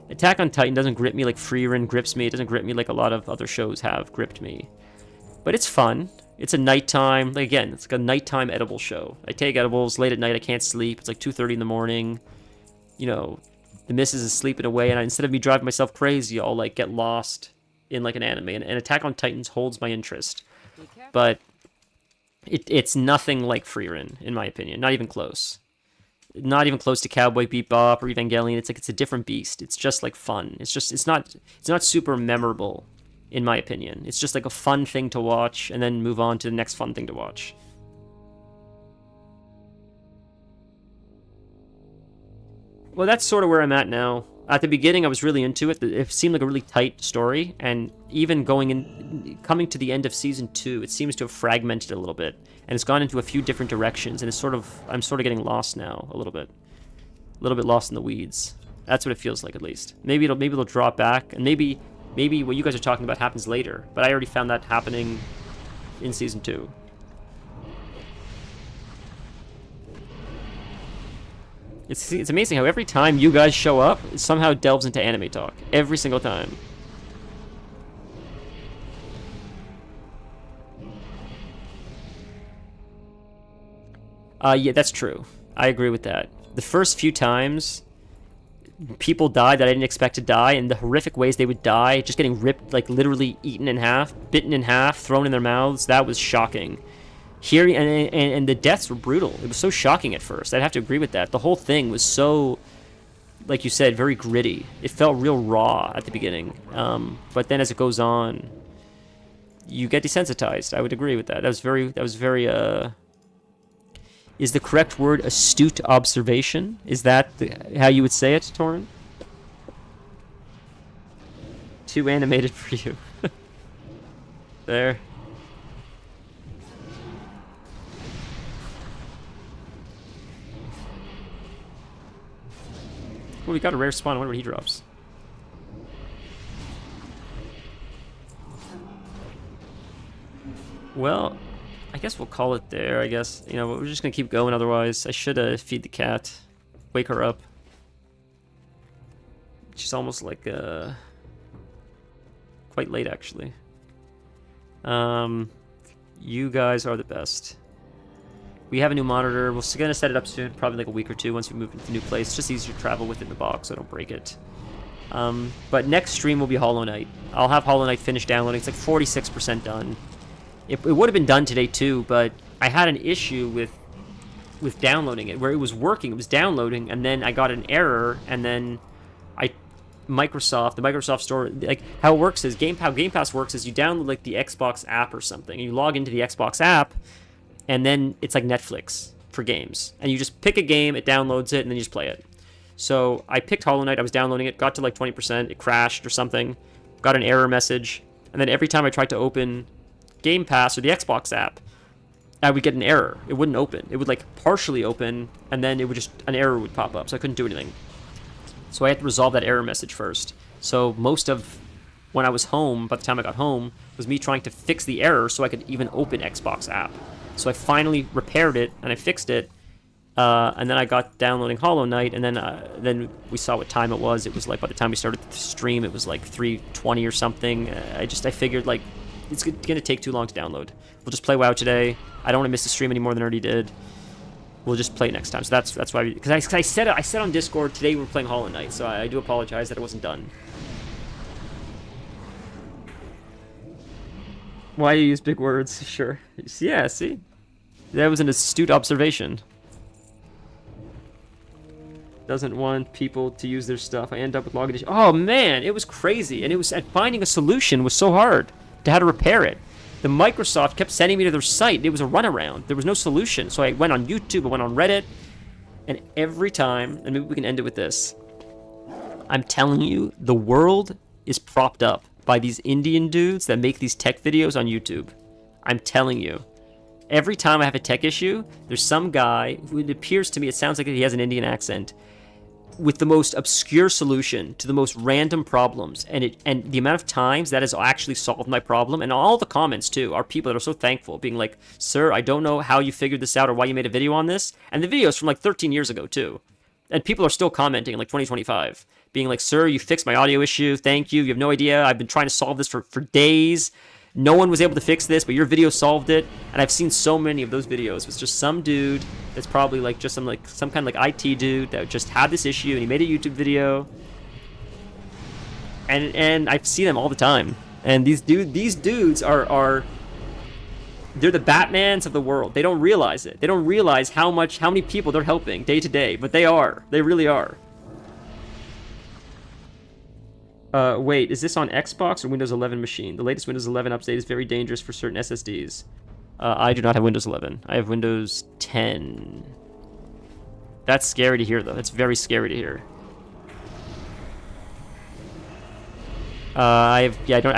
Attack on Titan doesn't grip me like Freerun grips me. It doesn't grip me like a lot of other shows have gripped me. But it's fun. It's a nighttime, like again, it's like a nighttime edible show. I take edibles late at night, I can't sleep. It's like 2:30 in the morning. You know, the missus is sleeping away, and instead of me driving myself crazy, I'll like get lost in like an anime. And Attack on Titans holds my interest. But it's nothing like Freerun, in my opinion. Not even close. Not even close to Cowboy Bebop or Evangelion. It's like it's a different beast. It's just like fun. It's not super memorable, in my opinion. It's just like a fun thing to watch and then move on to the next fun thing to watch. Well, that's sort of where I'm at now. At the beginning, I was really into it. It seemed like a really tight story, and even coming to the end of Season 2, it seems to have fragmented a little bit, and it's gone into a few different directions, and I'm sort of getting lost now, a little bit lost in the weeds. That's what it feels like, at least. Maybe it'll drop back, and maybe what you guys are talking about happens later, but I already found that happening in Season 2. It's amazing how every time you guys show up, it somehow delves into anime talk. Every single time. Yeah, that's true. I agree with that. The first few times people died that I didn't expect to die, and the horrific ways they would die, just getting ripped, like literally eaten in half, bitten in half, thrown in their mouths, that was shocking. Here, and the deaths were brutal. It was so shocking at first. I'd have to agree with that. The whole thing was so, like you said, very gritty. It felt real raw at the beginning. But then as it goes on, you get desensitized. I would agree with that. That was very, is the correct word astute observation? Is that how you would say it, Torin? Too animated for you. There. Well, we got a rare spawn. I wonder what he drops. Well, I guess we'll call it there, I guess. You know, we're just gonna keep going otherwise. I should feed the cat. Wake her up. She's almost like quite late actually. You guys are the best. We have a new monitor. We're gonna set it up soon, probably like a week or two once we move into the new place. It's just easier to travel with it in the box so I don't break it. But next stream will be Hollow Knight. I'll have Hollow Knight finished downloading. It's like 46% done. It would have been done today too, but I had an issue with downloading it where it was working. It was downloading, and then I got an error, and then the Microsoft Store, like how it works is how Game Pass works is you download like the Xbox app or something, and you log into the Xbox app, and then it's like Netflix for games, and you just pick a game, it downloads it, and then you just play it. So I picked Hollow Knight. I was downloading it, got to like 20%, it crashed or something, got an error message, and then every time I tried to open Game Pass or the Xbox app, I would get an error. It wouldn't open. It would like partially open, and then it would just an error would pop up, so I couldn't do anything. So I had to resolve that error message first. So most of when I was home, by the time I got home, was me trying to fix the error so I could even open Xbox app. So I finally repaired it and I fixed it, and then I got downloading Hollow Knight, and then we saw what time it was. It was like by the time we started the stream, it was like 3:20 or something. I figured like it's gonna take too long to download. We'll just play WoW today. I don't want to miss the stream any more than I already did. We'll just play next time. So that's why, because I said on Discord today we're playing Hollow Knight, so I do apologize that it wasn't done. Why you use big words? Sure. Yeah, see? That was an astute observation. Doesn't want people to use their stuff. I end up with login issues. Oh man, it was crazy, and finding a solution was so hard to how to repair it. The Microsoft kept sending me to their site. It was a runaround. There was no solution. So I went on YouTube, I went on Reddit, and every time, and maybe we can end it with this. I'm telling you, the world is propped up by these Indian dudes that make these tech videos on YouTube. I'm telling you. Every time I have a tech issue, there's some guy who it appears to me, it sounds like he has an Indian accent, with the most obscure solution to the most random problems, and the amount of times that has actually solved my problem, and all the comments too are people that are so thankful, being like, "Sir, I don't know how you figured this out or why you made a video on this," and the video is from like 13 years ago too, and people are still commenting in like 2025, being like, "Sir, you fixed my audio issue. Thank you. You have no idea. I've been trying to solve this for days. No one was able to fix this, but your video solved it." And I've seen so many of those videos. It's just some dude that's probably like just some kind of like IT dude that just had this issue and he made a YouTube video. And I see them all the time. And these dudes are they're the Batmans of the world. They don't realize it. They don't realize how many people they're helping day to day, but they are. They really are. Wait, is this on Xbox or Windows 11 machine? The latest Windows 11 update is very dangerous for certain SSDs. I do not have Windows 11. I have Windows 10. That's scary to hear, though. That's very scary to hear. I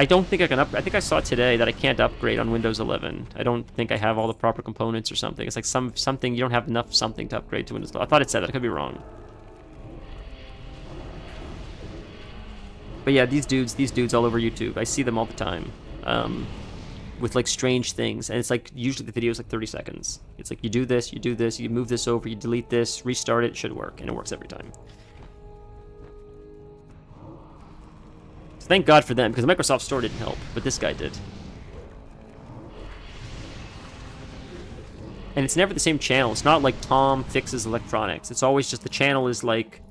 don't think I can I think I saw today that I can't upgrade on Windows 11. I don't think I have all the proper components or something. It's like something you don't have enough something to upgrade to Windows 11. I thought it said that. I could be wrong. But yeah, these dudes all over YouTube, I see them all the time, with like strange things, and it's like usually the video is like 30 seconds. It's like you do this, you move this over, you delete this, restart it should work, and it works every time. So thank God for them, because the Microsoft Store didn't help, but this guy did. And it's never the same channel. It's not like Tom Fixes Electronics. It's always just the channel is like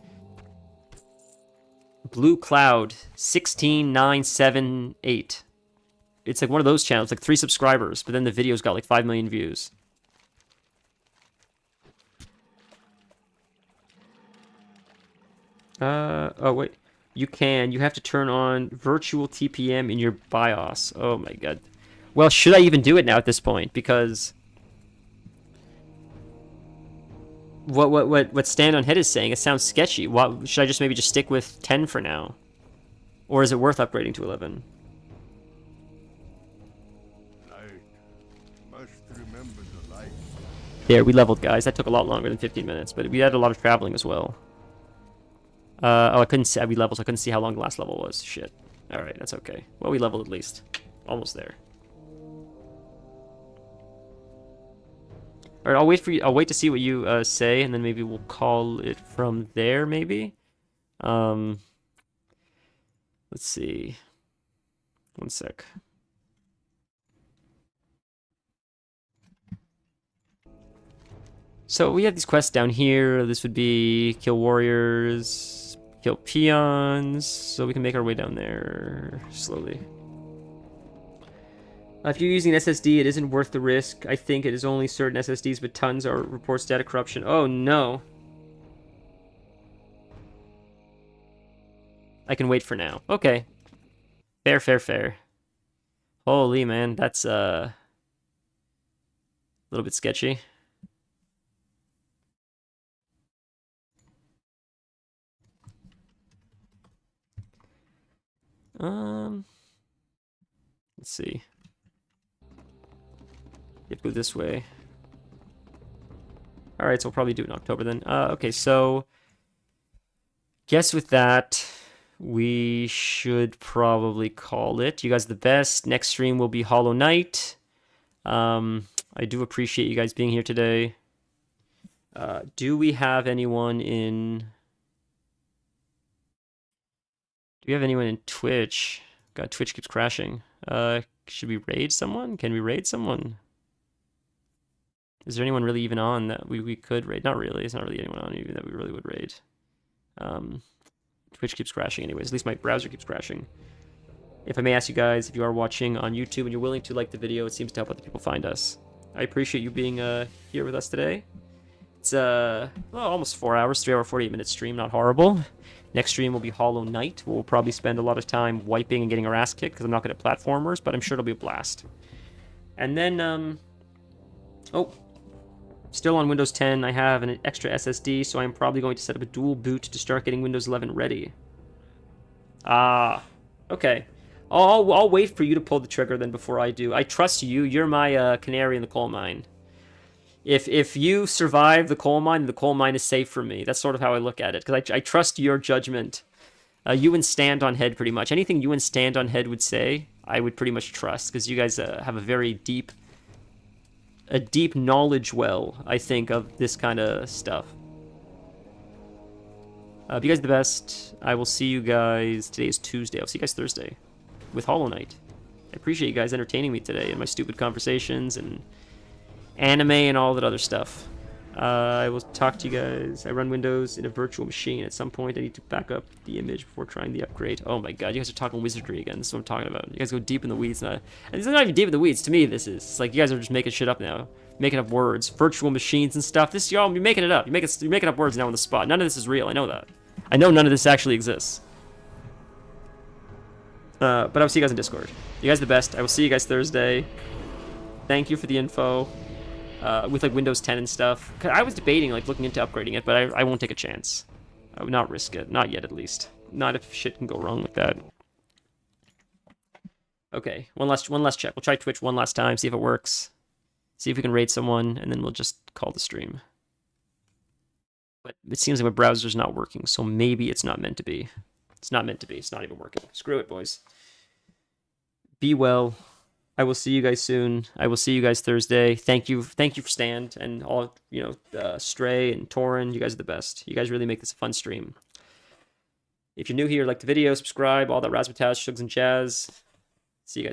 Blue Cloud 16978. It's like one of those channels, like 3 subscribers, but then the video's got like 5 million views. Oh wait, you have to turn on virtual TPM in your BIOS. Oh my god. Well, should I even do it now at this point? Because what Stand on Head is saying, it sounds sketchy. Should I just maybe just stick with 10 for now? Or is it worth upgrading to 11? There, we leveled, guys. That took a lot longer than 15 minutes, but we had a lot of traveling as well. Oh, I couldn't see. We leveled, so I couldn't see how long the last level was. Shit. Alright, that's okay. Well, we leveled at least. Almost there. Or I'll wait for you. I'll wait to see what you say, and then maybe we'll call it from there. Maybe. Let's see. One sec. So we have these quests down here. This would be kill warriors, kill peons. So we can make our way down there slowly. If you're using an SSD, it isn't worth the risk. I think it is only certain SSDs, but tons are reports data corruption. Oh no. I can wait for now. Okay. Fair, fair, fair. Holy man, that's a little bit sketchy. Let's see. It go this way. All right, so we'll probably do it in October then. Okay, so guess with that, we should probably call it. You guys are the best. Next stream will be Hollow Knight. I do appreciate you guys being here today. Do we have anyone in... Do we have anyone in Twitch? God, Twitch keeps crashing. Should we raid someone? Can we raid someone? Is there anyone really even on that we could raid? Not really. It's not really anyone on even that we really would raid. Twitch keeps crashing anyways. At least my browser keeps crashing. If I may ask you guys, if you are watching on YouTube and you're willing to like the video, it seems to help other people find us. I appreciate you being here with us today. It's well, almost 4 hours, 3 hour, 48 minute stream. Not horrible. Next stream will be Hollow Knight. We'll probably spend a lot of time wiping and getting our ass kicked because I'm not good at platformers, but I'm sure it'll be a blast. And then, oh, still on Windows 10, I have an extra SSD, so I'm probably going to set up a dual boot to start getting Windows 11 ready. Ah, okay. I'll wait for you to pull the trigger then before I do. I trust you. You're my canary in the coal mine. If you survive the coal mine is safe for me. That's sort of how I look at it, because I trust your judgment. You and Stand on Head, pretty much. Anything you and Stand on Head would say, I would pretty much trust, because you guys have a very deep knowledge well, I think, of this kind of stuff. You guys are the best. I will see you guys... Today is Tuesday. I'll see you guys Thursday with Hollow Knight. I appreciate you guys entertaining me today and my stupid conversations and anime and all that other stuff. I will talk to you guys. I run Windows in a virtual machine. At some point, I need to back up the image before trying the upgrade. Oh my god, you guys are talking wizardry again. This is what I'm talking about. You guys go deep in the weeds. And it's not even deep in the weeds. To me, this is. It's like you guys are just making shit up now. Making up words. Virtual machines and stuff. This, y'all, you're making it up. You're making up words now on the spot. None of this is real. I know that. I know none of this actually exists. But I'll see you guys in Discord. You guys are the best. I will see you guys Thursday. Thank you for the info. With like Windows 10 and stuff. I was debating like looking into upgrading it, but I won't take a chance. I would not risk it. Not yet, at least. Not if shit can go wrong with that. Okay, one last check. We'll try Twitch one last time, see if it works. See if we can raid someone, and then we'll just call the stream. But it seems like my browser's not working, so maybe it's not meant to be. It's not meant to be. It's not even working. Screw it, boys. Be well. I will see you guys soon. I will see you guys Thursday. Thank you for Stand and all, Stray and Torin. You guys are the best. You guys really make this a fun stream. If you're new here, like the video, subscribe, all that razzmatazz, shugs and jazz.